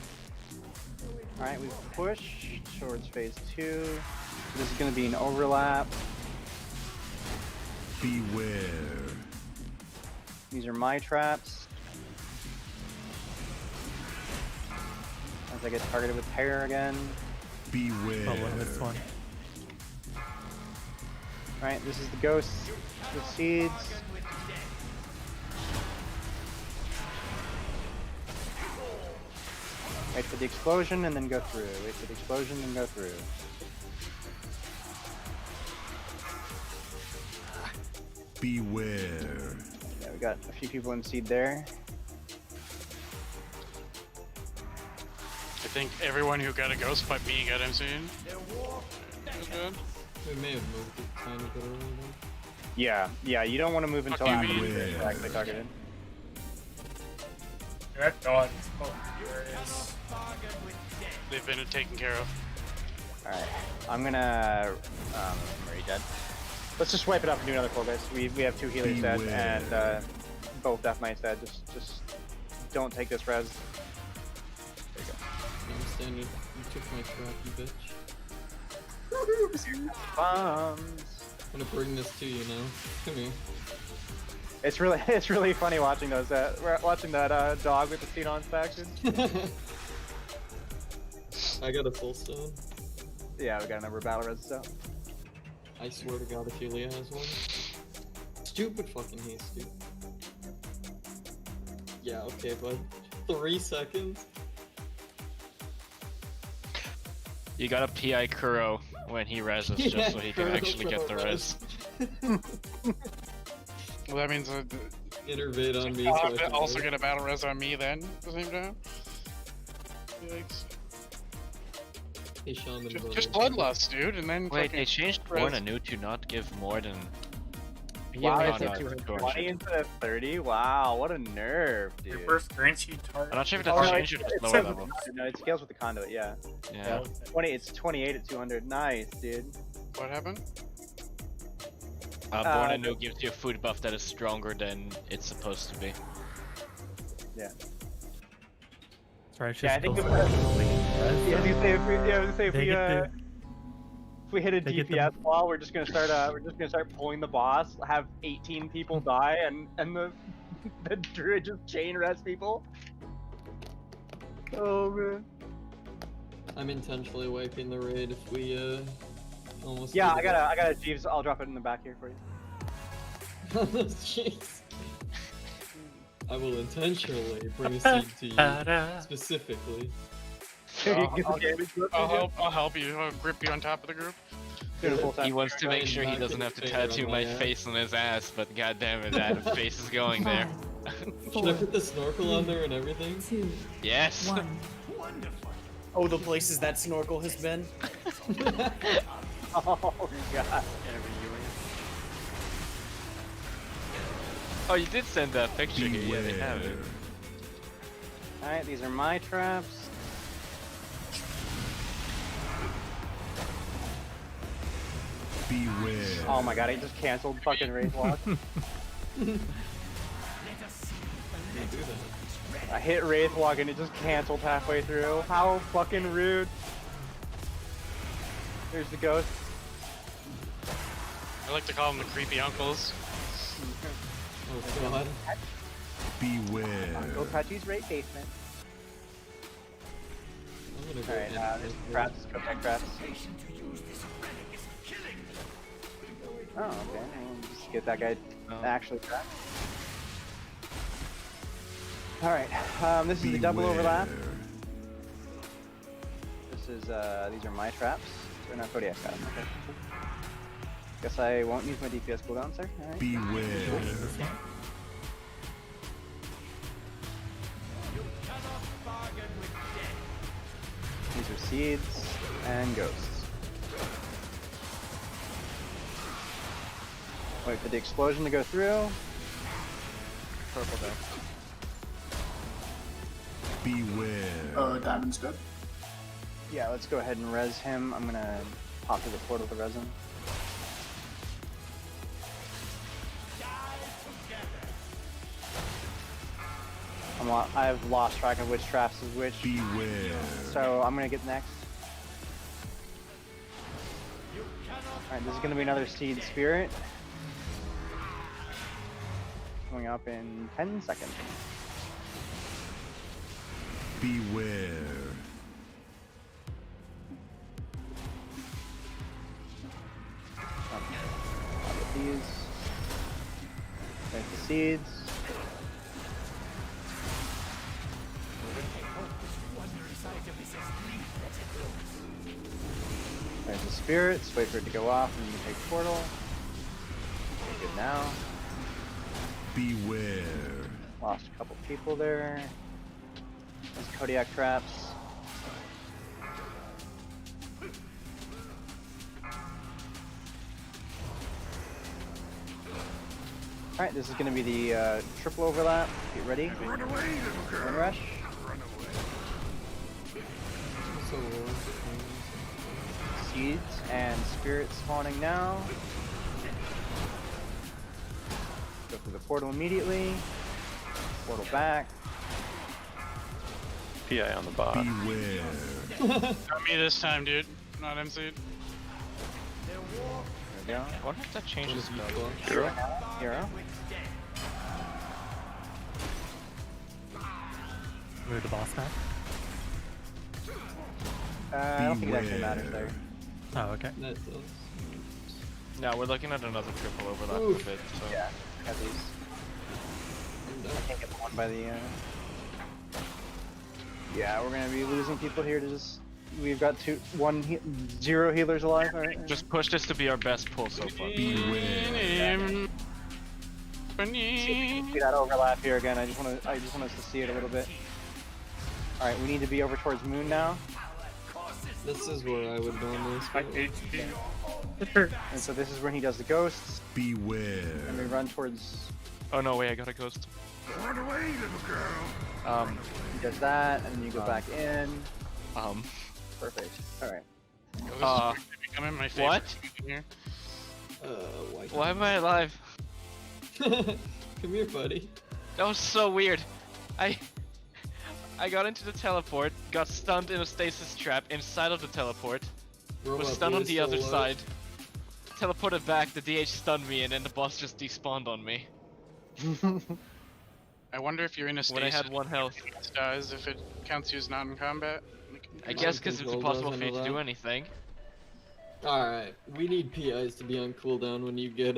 Alright, we push towards phase 2. So this is going to be an overlap. Beware. These are my traps. As I get targeted with terror again. Beware. Oh, this one. Alright, this is the ghost with seeds. Wait for the explosion and then go through. Wait for the explosion and go through. Beware. Yeah, we got a few people in seed there. I think everyone who got a ghost but me got him soon. Good. We may have moved it a tiny bit earlier though. Yeah, you don't want to move until you, after Bean. you're actually targeted. That dog is hilarious. They've been taken care of. Alright, I'm gonna... I'm already dead. Let's just wipe it up and do another pull, guys. We have 2 healers dead and both Death Knights dead. Just don't take this res. There you go. I'm standing. You took my trap, you bitch. Bombs. I'm gonna bring this to you now. Come here. It's really funny watching those. Watching that dog with the seat on faction. I got a full stone. Yeah, we got a number of battle res out. I swear to God, Ophelia has one. Stupid fucking haste, dude. Yeah, okay, bud. 3 seconds. You gotta PI Kuro when he reses just so he can actually get the res. Well, that means Innervate on me. I'll so I have to can also live. get a battle res on me then at the same time. Yikes. Hey, Shaman, Just bloodlust, dude, and then Wait, fucking they changed res. Born anew to not give more than. Wow, no, it's no, like it's 20 into the 30. Wow, what a nerf, dude. Your first grants you target. I'm not sure if Oh, that's no, changed or just it lower says level. with the conduit. No, it scales with the conduit. Yeah. Yeah. It's 28 at 200. Nice, dude. What happened? Born anew gives you a food buff that is stronger than it's supposed to be. Yeah. Sorry, it's Yeah, I just think those if, res, yeah, I was gonna say if They get we hit a they get DPS wall, we're just gonna start pulling the boss, have 18 people die, and the druid just chain res people. Oh man. I'm intentionally wiping the raid if we almost. Yeah, did I got a Jeeves. I'll drop it in the back here for you. Jeez. I will intentionally bring a seed to you specifically. I'll help you. I'll grip you on top of the group. Doing full He time. wants to make sure he doesn't have to tattoo my face on his ass, but god damn it, that face is going there. Should I put the snorkel on there and everything? 2, Yes. 1. Oh, the places that snorkel has been. Oh god. Oh, you did send that picture here. Yeah, they have it. Alright, these are my traps. Beware. Oh my god, I just canceled fucking Wraith Walk. I hit Wraith Walk and it just canceled halfway through. How fucking rude. There's the ghost. I like to call them the creepy uncles. Oh god. Beware. Uncle Touchy's right basement. I'm gonna go Alright, in there's for traps, go back traps. Oh, okay. We'll just get that guy actually trapped. Alright, this is the double overlap. This is, these are my traps. Or not, Kodiak's got them, okay. Guess I won't use my DPS cooldown, sir. Alright. Beware. These are seeds and ghosts. Wait for the explosion to go through. Purple there. Beware. Diamond's good. Yeah, let's go ahead and res him. I'm gonna pop through the portal to res him. I've lost track of which traps is which. Beware. So I'm gonna get next. Alright, this is gonna be another seed spirit. Coming up in 10 seconds. Beware. I'll get these. There's the seeds. There's the spirits. Wait for it to go off and you take portal. Okay, good now. Beware. Lost a couple people there. There's Kodiak traps. Alright, this is going to be the triple overlap. Get ready. Run away, little girl. Run rush. Run away. Seeds and spirits spawning now. Go through the portal immediately. Portal back. PI on the bot. Beware. Not me this time, dude. Not MC. There we go. I wonder if that changes mode. Hero? Hero. Move the boss back. I don't think it actually matters there. Oh, okay. That does. No, we're looking at another triple overlap Oof. of it, so. Yeah, got these. I can't get the one by the. Yeah, we're gonna be losing people here to just. We've got zero healers alive. All right. Just push this to be our best pull so far. Beware. See that overlap here again. I just want us to see it a little bit. All right, we need to be over towards Moon now. This is where I would normally Like spend. HP. And so this is when he does the ghosts, Beware. and we run towards. Oh no, wait, I got a ghost. Run away, little girl. He does that, and then you go back in. Perfect. All right. Becoming my favorite What? thing here. Why am I alive? Come here, buddy. That was so weird. I got into the teleport, got stunned in a stasis trap inside of the teleport, was Robot stunned on boy the still other alive. side, teleported back, the DH stunned me, and then the boss just despawned on me. I wonder if you're in a stasis When I had 1 health. dies if it counts you as not in combat. I guess because it's control impossible doesn't for you to allow. do anything. Alright, we need PIs to be on cooldown when you get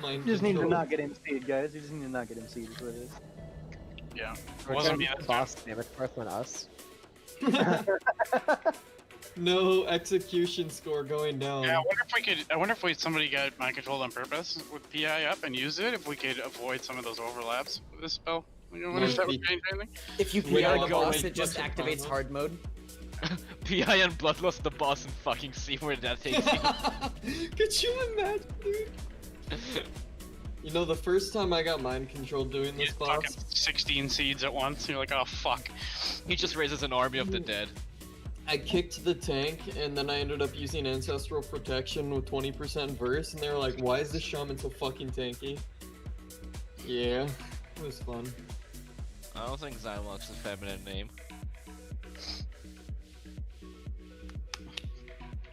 mind You just need to control. not get MC'd, guys. You just need to not get MC'd, is what it is. Yeah. Or Wasn't just me. boss damage worse than us. No execution score going down. Yeah, I wonder if we could. I wonder if somebody got mind controlled on purpose with PI up and use it. If we could avoid some of those overlaps with this spell. I wonder if that would change anything. If you Wait, PI no, the boss, wait, it just wait, activates wait. hard mode. PI and Bloodlust the boss and fucking see where that takes you. Could you imagine, dude? You know, the first time I got mind controlled doing this boss, Fucking 16 seeds at once. You're like, oh fuck. He just raises an army of the dead. I kicked the tank, and then I ended up using Ancestral Protection with 20% verse, and they were like, why is this shaman so fucking tanky? Yeah, it was fun. I don't think Zylock's a feminine name.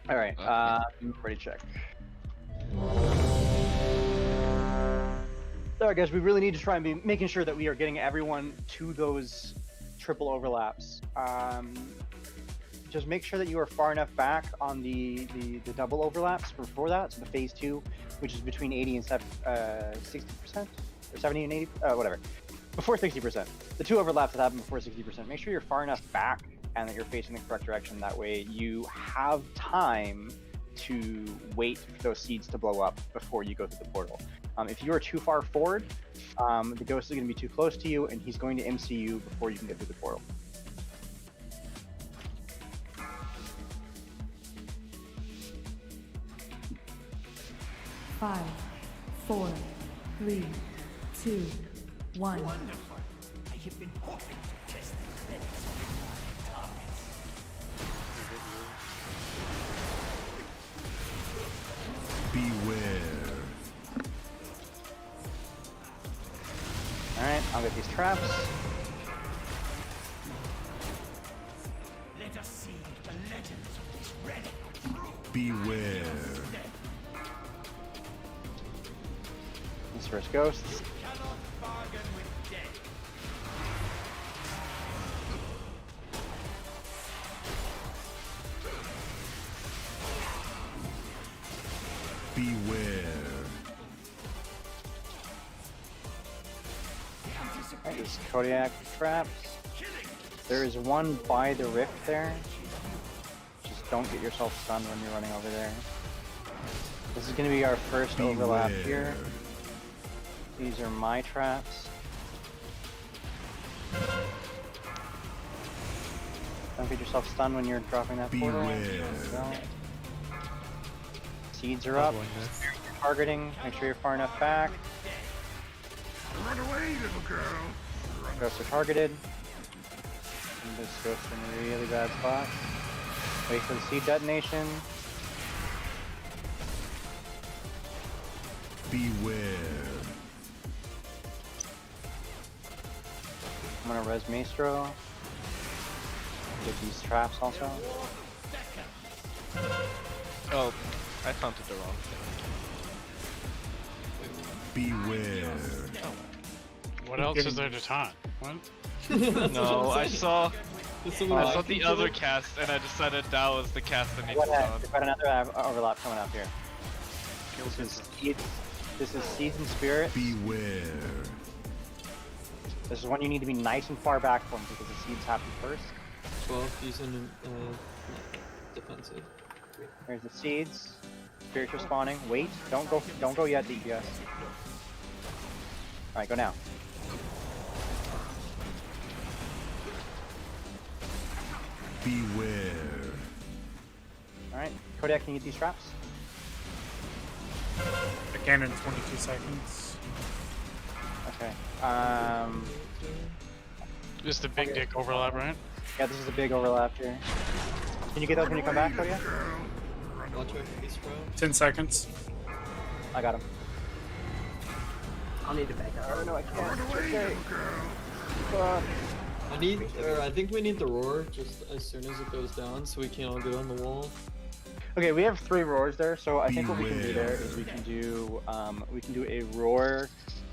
Alright, ready to check. Alright guys, we really need to try and be making sure that we are getting everyone to those triple overlaps. Just make sure that you are far enough back on the double overlaps before that, so the phase 2, which is between 80 and 60%, or 70 and 80, whatever. Before 60%. The 2 overlaps that happen before 60%. Make sure you're far enough back and that you're facing the correct direction. That way you have time to wait for those seeds to blow up before you go through the portal. If you are too far forward, the ghost is going to be too close to you, and he's going to MC you before you can get through the portal. Five, 4, 3, 2, 1. Wonderful. I have been hoping to test the limits of my targets. Beware. Alright, I'll get these traps. Let us see the legends of this relic. Beware. These first ghosts. Cannot bargain with death. Beware. Alright, these Kodiak traps. There is one by the rift there. Just don't get yourself stunned when you're running over there. This is going to be our first overlap here. These are my traps. Don't get yourself stunned when you're dropping that portal. Don't. Seeds are up. Targeting. Make sure you're far enough back. Run away, little girl. Ghosts are targeted. And this ghost in a really bad spot. Wait for the seed detonation. Beware. I'm gonna res Maestro. Get these traps also. Oh, I counted the wrong thing. Beware. What else is there to taunt? What? No, I saw Someone the other cast and I decided that was the cast that needed to taunt. We've got another overlap coming up here. This is Seeds and Spirit. Beware. This is one you need to be nice and far back from because the seeds happen first. 12 using defensive. There's the seeds. Spirits are spawning. Wait, don't go yet, DPS. Alright, go now. Beware. Alright, Kodiak, can you get these traps? Again in 22 seconds. Okay. Just the big dick overlap, right? Yeah, this is a big overlap here. Can you get those when you come back, Kodiak? Watch out for these, bro. 10 seconds. I got him. I'll need to back up. Oh, no, I can't. Run away, Okay. little girl. I think we need the roar just as soon as it goes down, so we can all get on the wall. Okay, we have 3 roars there, so I think what we can do there is we can do a roar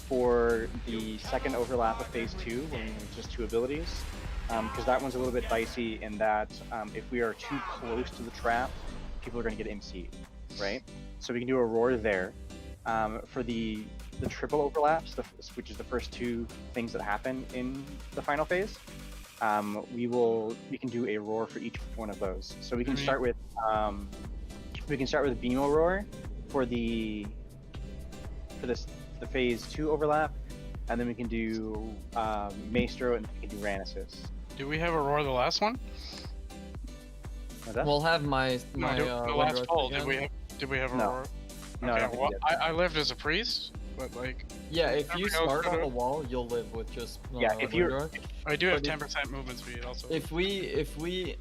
for the second overlap of phase 2 when it's just 2 abilities, because that one's a little bit dicey in that if we are too close to the trap, people are going to get MC'd, right? So we can do a roar there. For the triple overlaps, which is the first 2 things that happen in the final phase, we can do a roar for each one of those. So we can start with BMO roar for the phase 2 overlap, and then we can do Maestro, and we can do Ranasis. Do we have a roar the last one? We'll have my the last poll. Did we have a roar? No, Okay, I don't think well, we I lived as a priest, but like. Yeah, if you everybody else start on could've- the wall, you'll live with just. Yeah, if you're- Windrush. I do have But if- 10% movement speed also. If we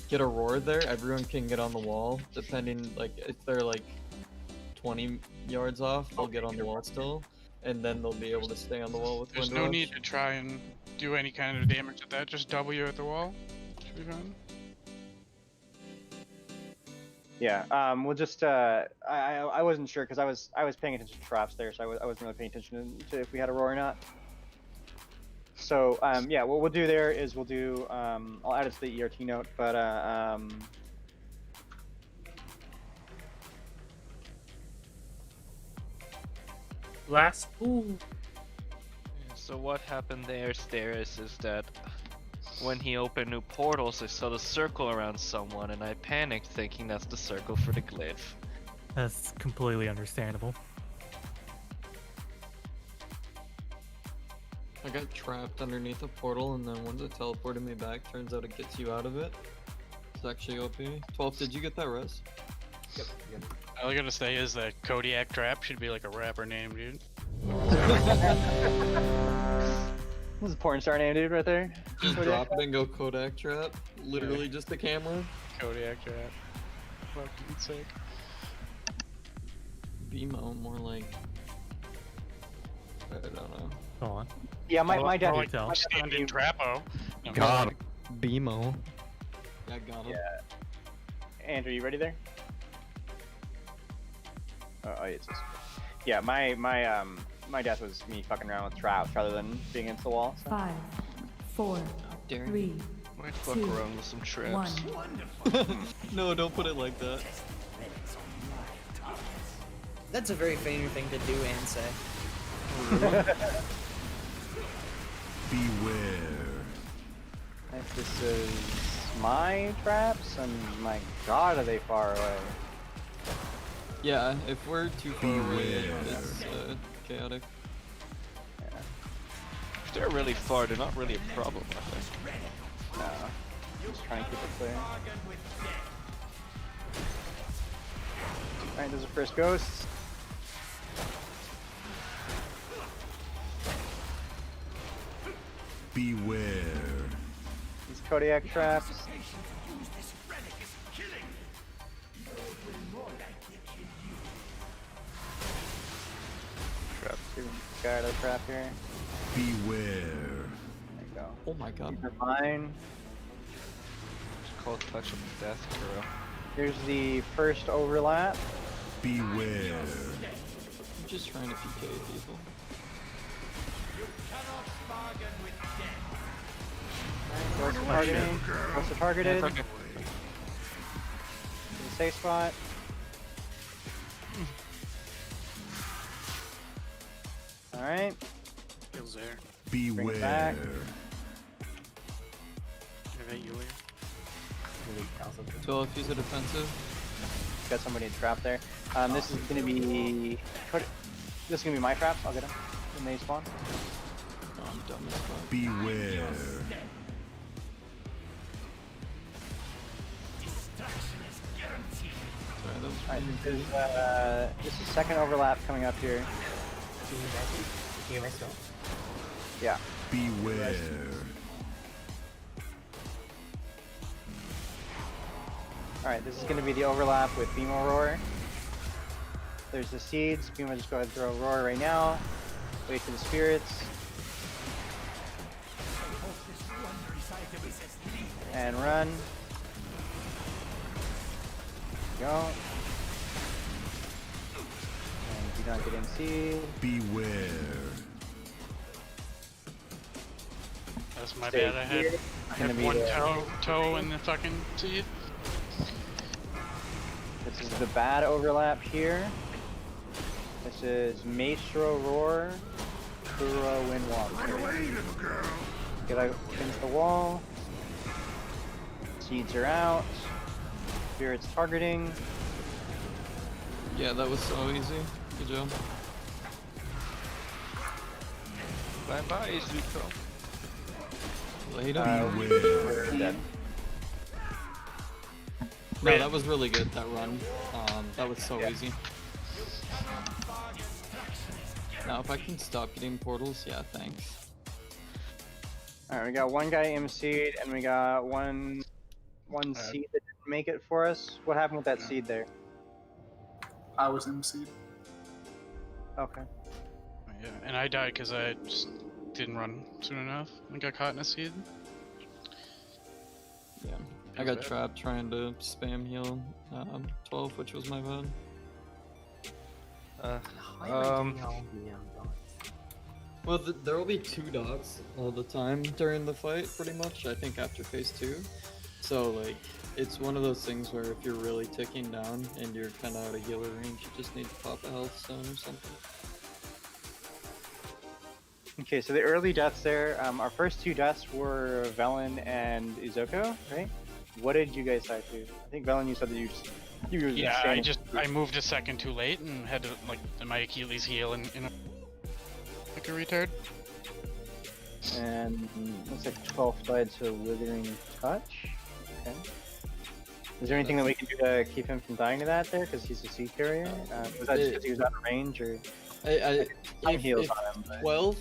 get a roar there, everyone can get on the wall. Depending, like if they're like 20 yards off, they'll get on the wall still, and then they'll be able to stay on the wall with There's Windrush. no need to try and do any kind of damage at that. Just W at the wall. Should be fine. Yeah, we'll just I wasn't sure because I was paying attention to traps there, so I wasn't really paying attention to if we had a roar or not. So yeah, what we'll do there is we'll do I'll add it to the ERT note, but Last pool. So what happened there, Steris, is that when he opened new portals, I saw the circle around someone, and I panicked thinking that's the circle for the glyph. That's completely understandable. I got trapped underneath a portal, and then once it teleported me back, turns out it gets you out of it. It's actually OP. 12, did you get that res? All I gotta say is that Kodiak Trap should be like a rapper name, dude. this is a porn star name, dude, right there. Just drop it and go Kodak Trap. Literally just the camera. Kodiak Trap. Fucking sick. BMO, more like. I don't know. Go on. Yeah, my dad. Like standing Trapo. No, God. BMO. Yeah, got him. Yeah. Andrew, you ready there? Oh, it's just... Yeah, my death was me fucking around with traps rather than being into the wall. So. 5, 4, 3, Might fuck 2, around with some traps. 1. No, don't put it like that. That's a very Fainer thing to do and say. Beware. This is my traps, and my god, are they far away? Yeah, if we're too far away, Beware. it's chaotic. If they're really far, they're not really a problem, I think. No, just trying to keep it clear. Alright, there's a first ghost. Beware. These Kodiak traps. Guard a trap here. Beware. There you go. Oh my god. These are mine. It's called Touch of Death, Kuro. Here's the first overlap. Beware. I'm just trying to PK people. Ghosts are targeting. Ghosts are targeted. Okay. The safe spot. Alright. Kills there. Bring it back. Beware. So if he's a defensive, Got somebody trapped there. This is gonna be. This is gonna be my traps. I'll get them when they spawn. oh, I'm dumb as fuck. Beware. Sorry, that was Alright, this is second overlap coming up here. Yeah. Beware. Alright, this is gonna be the overlap with Beamo Roar. There's the seeds. Beamo just go ahead and throw Roar right now. Wait for the spirits. And run. Go. And do not get in seed. Beware. That's my Stay bad. I had, here. I Gonna had be one the- toe in the fucking seed. This is the bad overlap here. This is Maestro Roar, Kuro Wind Walk. Run away, little girl. Get out against the wall. Seeds are out. Spirit's targeting. Yeah, that was so easy. Good job. Bye bye, Zuko. Later. We're dead. No, that was really good, that run. That was so easy. Now, if I can stop getting portals, yeah, thanks. Alright, we got one guy MC'd, and we got one seed that didn't make it for us. What happened with that seed there? I was MC'd. Okay. Yeah, and I died because I just didn't run soon enough and got caught in a seed. Yeah, I got trapped trying to spam heal 12, which was my bad. Well, there will be 2 dots all the time during the fight, pretty much, I think after phase 2. So, like, it's one of those things where if you're really ticking down and you're kind of out of healer range, you just need to pop a health stone or something. Okay, so the early deaths there, our first 2 deaths were Velen and Izoko, right? What did you guys die to? I think Velen, you said that you were Yeah, standing. I moved a second too late and had to like my Achilles heel in a like a retard. And looks like 12 died to Withering Touch. Okay. Is there anything that we can do to keep him from dying to that there? Because he's a sea carrier? Was that just because he was out of range, or? If heals on him, but... 12,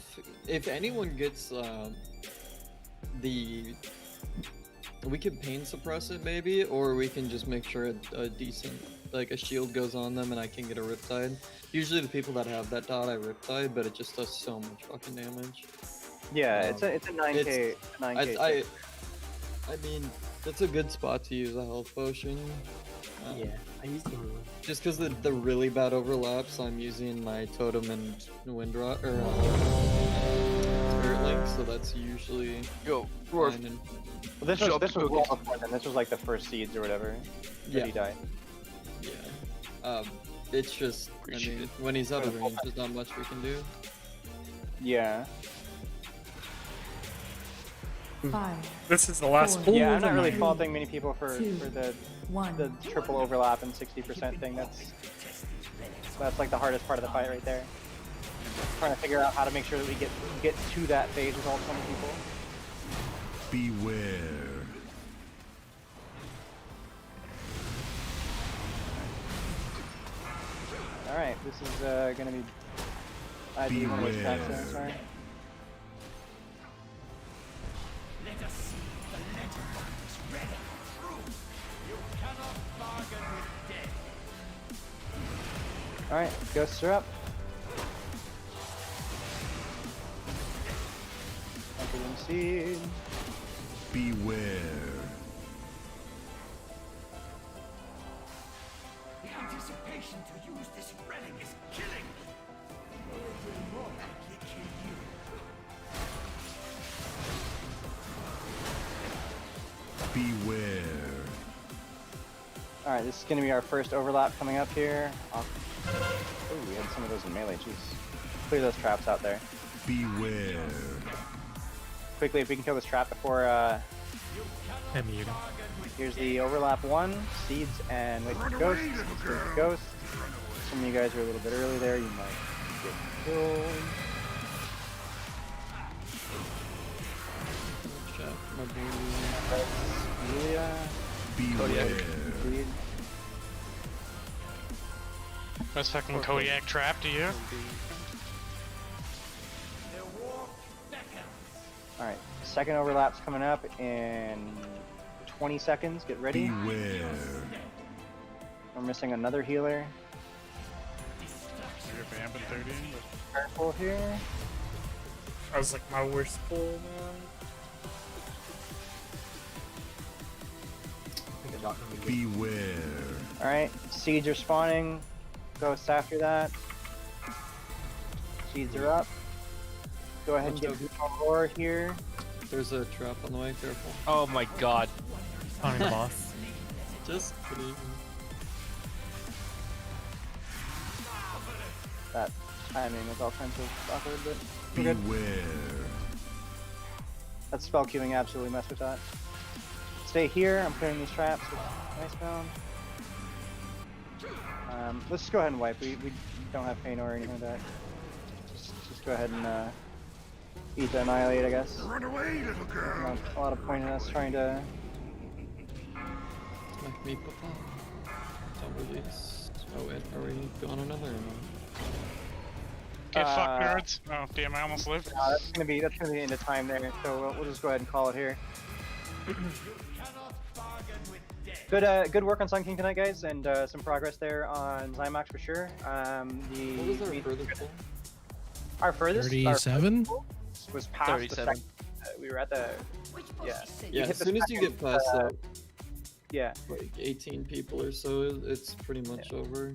if anyone gets we can pain suppress it maybe, or we can just make sure a decent, like a shield goes on them and I can get a Riptide. Usually the people that have that dot I Riptide, but it just does so much fucking damage. Yeah, it's a 9k. I mean, that's a good spot to use a health potion. Yeah, I used to. Just because the really bad overlaps, I'm using my totem and Windrot or Spirit Link, so that's usually fine. And Well, this was well before then. This was like the first seeds or whatever. That he died. Yeah. It's just, I mean, when he's out of range, there's not much we can do. Yeah. 5. This is the last 4, pool. Yeah, I'm not really 3, faulting many people for 2, the 1. triple overlap and 60% thing. That's like the hardest part of the fight right there. Trying to figure out how to make sure that we get to that phase with all 20 people. Beware. Alright, this is gonna be... I do one of those traps there, sorry. Let us see if the legend is ready. True. You cannot bargain with death. Alright, ghosts are up. Enter them seed. Beware. The anticipation to use this relic is killing me. It will more likely kill you. Beware. Alright, this is gonna be our first overlap coming up here. Oh, we had some of those in melee, jeez. Clear those traps out there. Beware. Quickly, if we can kill this trap before, Immune. here's the overlap 1, seeds, and wait, ghosts. Ghosts. Some of you guys are a little bit early there, you might get killed. Julia. Beware. Seed. That's fucking Kodiak trap to you. Alright, second overlap's coming up in 20 seconds. Get ready. Beware. We're missing another healer. You're vamping 30. Careful here. That was like my worst pull, man. Beware. Alright, seeds are spawning. Ghosts after that. Seeds are up. Go ahead and get more here. There's a trap on the way, careful. Oh my god. Spawning the boss. Just kidding. That timing was all kinds of awkward, but we're good. Beware. That spell queuing absolutely messed with that. Stay here. I'm clearing these traps with Icebound. Let's just go ahead and wipe. We don't have pain or anything like that. Just go ahead and eat the annihilate, I guess. Run away, little girl. A lot of point in us trying to. Like me, papa. Somebody's. Oh wait, are we going another? Or no? Get fucked, nerds. Oh damn, I almost lived. That's gonna be the end of time there. So we'll just go ahead and call it here. Good work on Sun King tonight, guys, and some progress there on Zymox for sure. What was our furthest pull? Our furthest? 37? Was past 37. the second. We were at the. Yeah. Yeah, as soon as you get past that, yeah, like 18 people or so, it's pretty much over.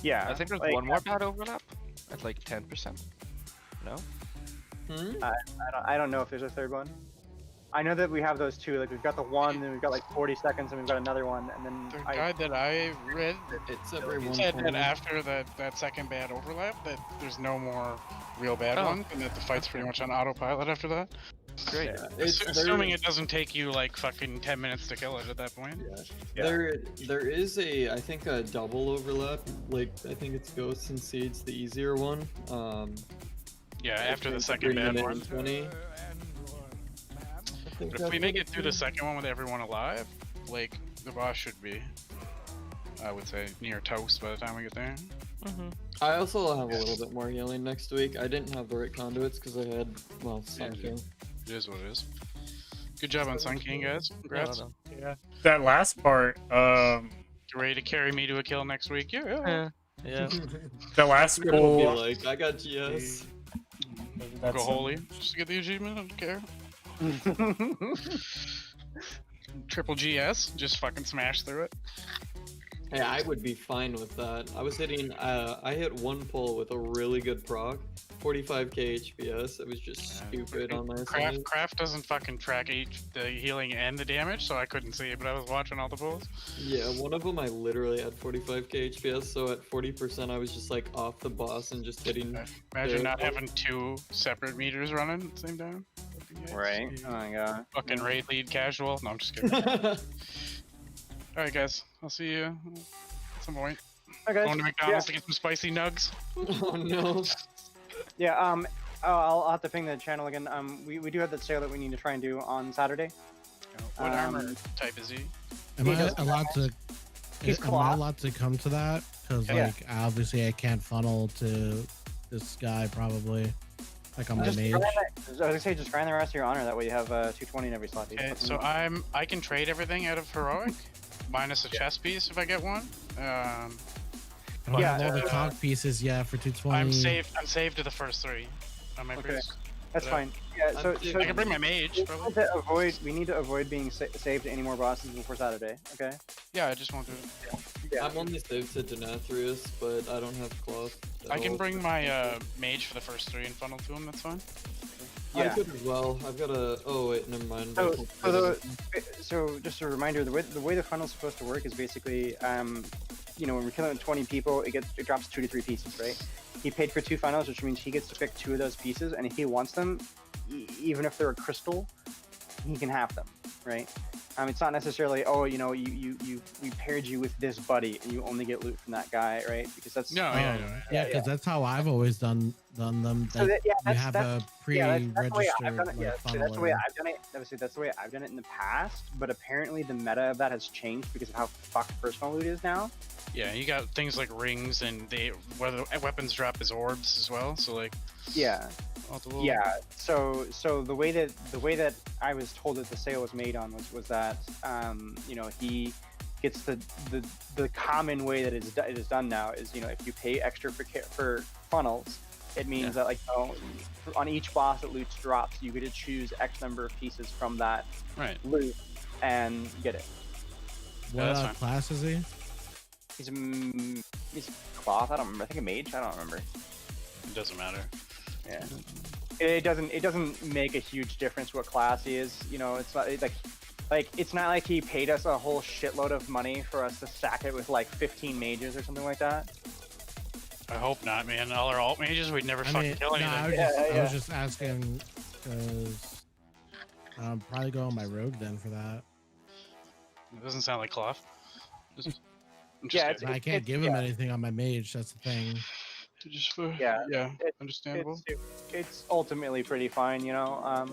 Yeah. I think there's like, one more bad overlap at like 10%. No? I don't know if there's a third one. I know that we have those two. Like we've got the one, then we've got like 40 seconds, and we've got another one, and then The guide that I read it's every said that after that second bad overlap, that there's no more real bad ones, and that the fight's pretty much on autopilot after that. Great. Yeah, Assuming it doesn't take you like fucking 10 minutes to kill it at that point. Yeah. There is I think a double overlap. Like I think it's Ghosts and Seeds, the easier one. Yeah, after the second bad one. 20. But if we make it through the second one with everyone alive, like the boss should be, I would say, near toast by the time we get there. I also have a little bit more healing next week. I didn't have the right conduits because I had, well, Sun King. It is what it is. Good job on Sun King, guys. Congrats. Yeah. That last part, You ready to carry me to a kill next week? Yeah. Yeah. the last It'll be pull. like, I got GS. Go holy, just to get the achievement. I don't care. Triple GS, just fucking smash through it. Hey, I would be fine with that. I was hitting, I hit one pull with a really good prog, 45k HPS. It was just stupid on my side. Craft doesn't fucking track the healing and the damage, so I couldn't see it, but I was watching all the pulls. Yeah, one of them I literally had 45k HPS, so at 40% I was just like off the boss and just hitting. Imagine not having two separate meters running at the same time. Right. Oh my god. Fucking raid lead casual. No, I'm just kidding. Alright guys, I'll see you at some point. Okay. Going to McDonald's to get some spicy nugs. Oh no. Yeah. I'll have to ping the channel again. We do have that sale that we need to try and do on Saturday. What armor type is he? Am I allowed to? He's Am I allowed to come to that? Because Yeah. like obviously I can't funnel to this guy probably. Like I'm a mage. I was gonna say just grind the rest of your honor. That way you have 220 in every slot. Okay, so I can trade everything out of heroic, minus a chest piece if I get one. I don't have all the cog pieces, yeah, for 220. I'm saved to the first three on my Okay. boost. That's fine. Yeah. So I can bring my mage. Probably. We need to avoid being saved to any more bosses before Saturday. Okay. Yeah, I just won't do it. Yeah. I'm only saved to Denathrius, but I don't have cloth. I can bring my mage for the first three and funnel to him. That's fine. I could as well. I've got a. Oh wait, never mind. So just a reminder, the way the funnel's supposed to work is basically, you know, when we're killing 20 people, it drops 2 to 3 pieces, right? He paid for 2 funnels, which means he gets to pick 2 of those pieces, and if he wants them, even if they're a crystal, he can have them, right? It's not necessarily, oh, you know, we paired you with this buddy and you only get loot from that guy, right? Because that's yeah, because that's how I've always done them. So that, you have a pre-registered that's the way I've done it. Obviously, that's the way I've done it in the past. But apparently, the meta of that has changed because of how fucked personal loot is now. Yeah, you got things like rings and whether weapons drop as orbs as well. So like. Yeah. Multiple. Yeah. So the way that I was told that the sale was made on was that you know, he gets the common way that it is done now is, you know, if you pay extra for funnels, it means that, like, you know, on each boss that loot drops, you get to choose X number of pieces from that loot and get it. What class is he? He's cloth. I don't remember. I think a mage. I don't remember. It doesn't matter. Yeah. It doesn't make a huge difference what class he is. You know, it's not like it's not like he paid us a whole shitload of money for us to stack it with like 15 mages or something like that. I hope not, man. All our alt mages, we'd never fucking kill anything. I was just asking because Probably go on my rogue then for that. It doesn't sound like cloth. Yeah, I can't give him anything on my mage. That's the thing. Just for Yeah, understandable. It's ultimately pretty fine, you know.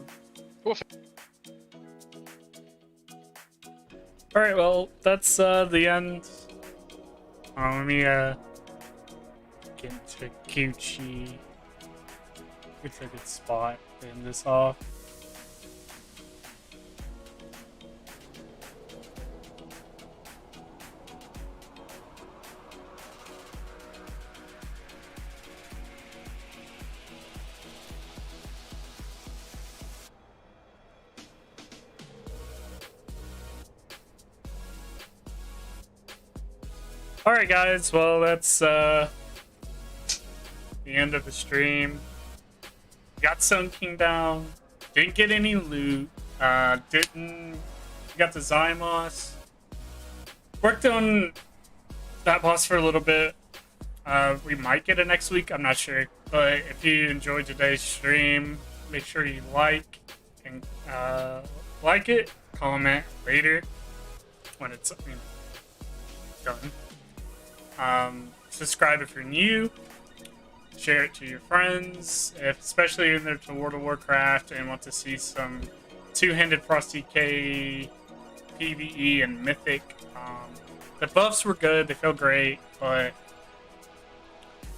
All right, well, that's the end. Let me get into Gucci. It's a good spot to end this off. Alright guys, well that's the end of the stream. Got Sun King down. Didn't get any loot. Got the Zymos. Worked on that boss for a little bit. We might get it next week, I'm not sure. But if you enjoyed today's stream, make sure you like and like it, comment later when it's done. Subscribe if you're new. Share it to your friends, especially if they're into World of Warcraft and want to see some two-handed Frosty K, PvE, and Mythic. The buffs were good; they feel great, but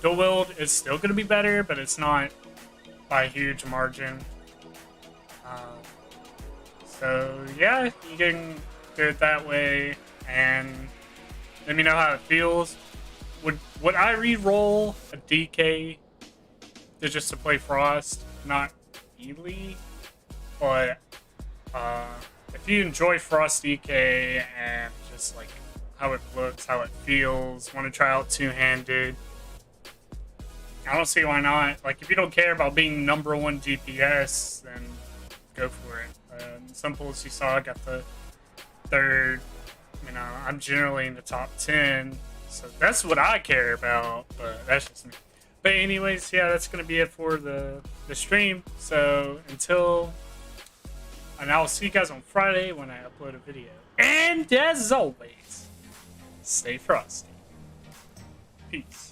dual wield is still going to be better, but it's not by a huge margin. So yeah, you can do it that way, and let me know how it feels. Would I re-roll a DK just to play Frost? Not really, but if you enjoy Frost DK and just like how it looks, how it feels, want to try out two-handed, I don't see why not. Like, if you don't care about being #1 DPS, then go for it. Some pulls you saw, I got the 3rd. You know, I'm generally in the top 10. So that's what I care about, but that's just me. But anyways, yeah, that's going to be it for the stream. So and I'll see you guys on Friday when I upload a video. And as always, stay frosty. Peace.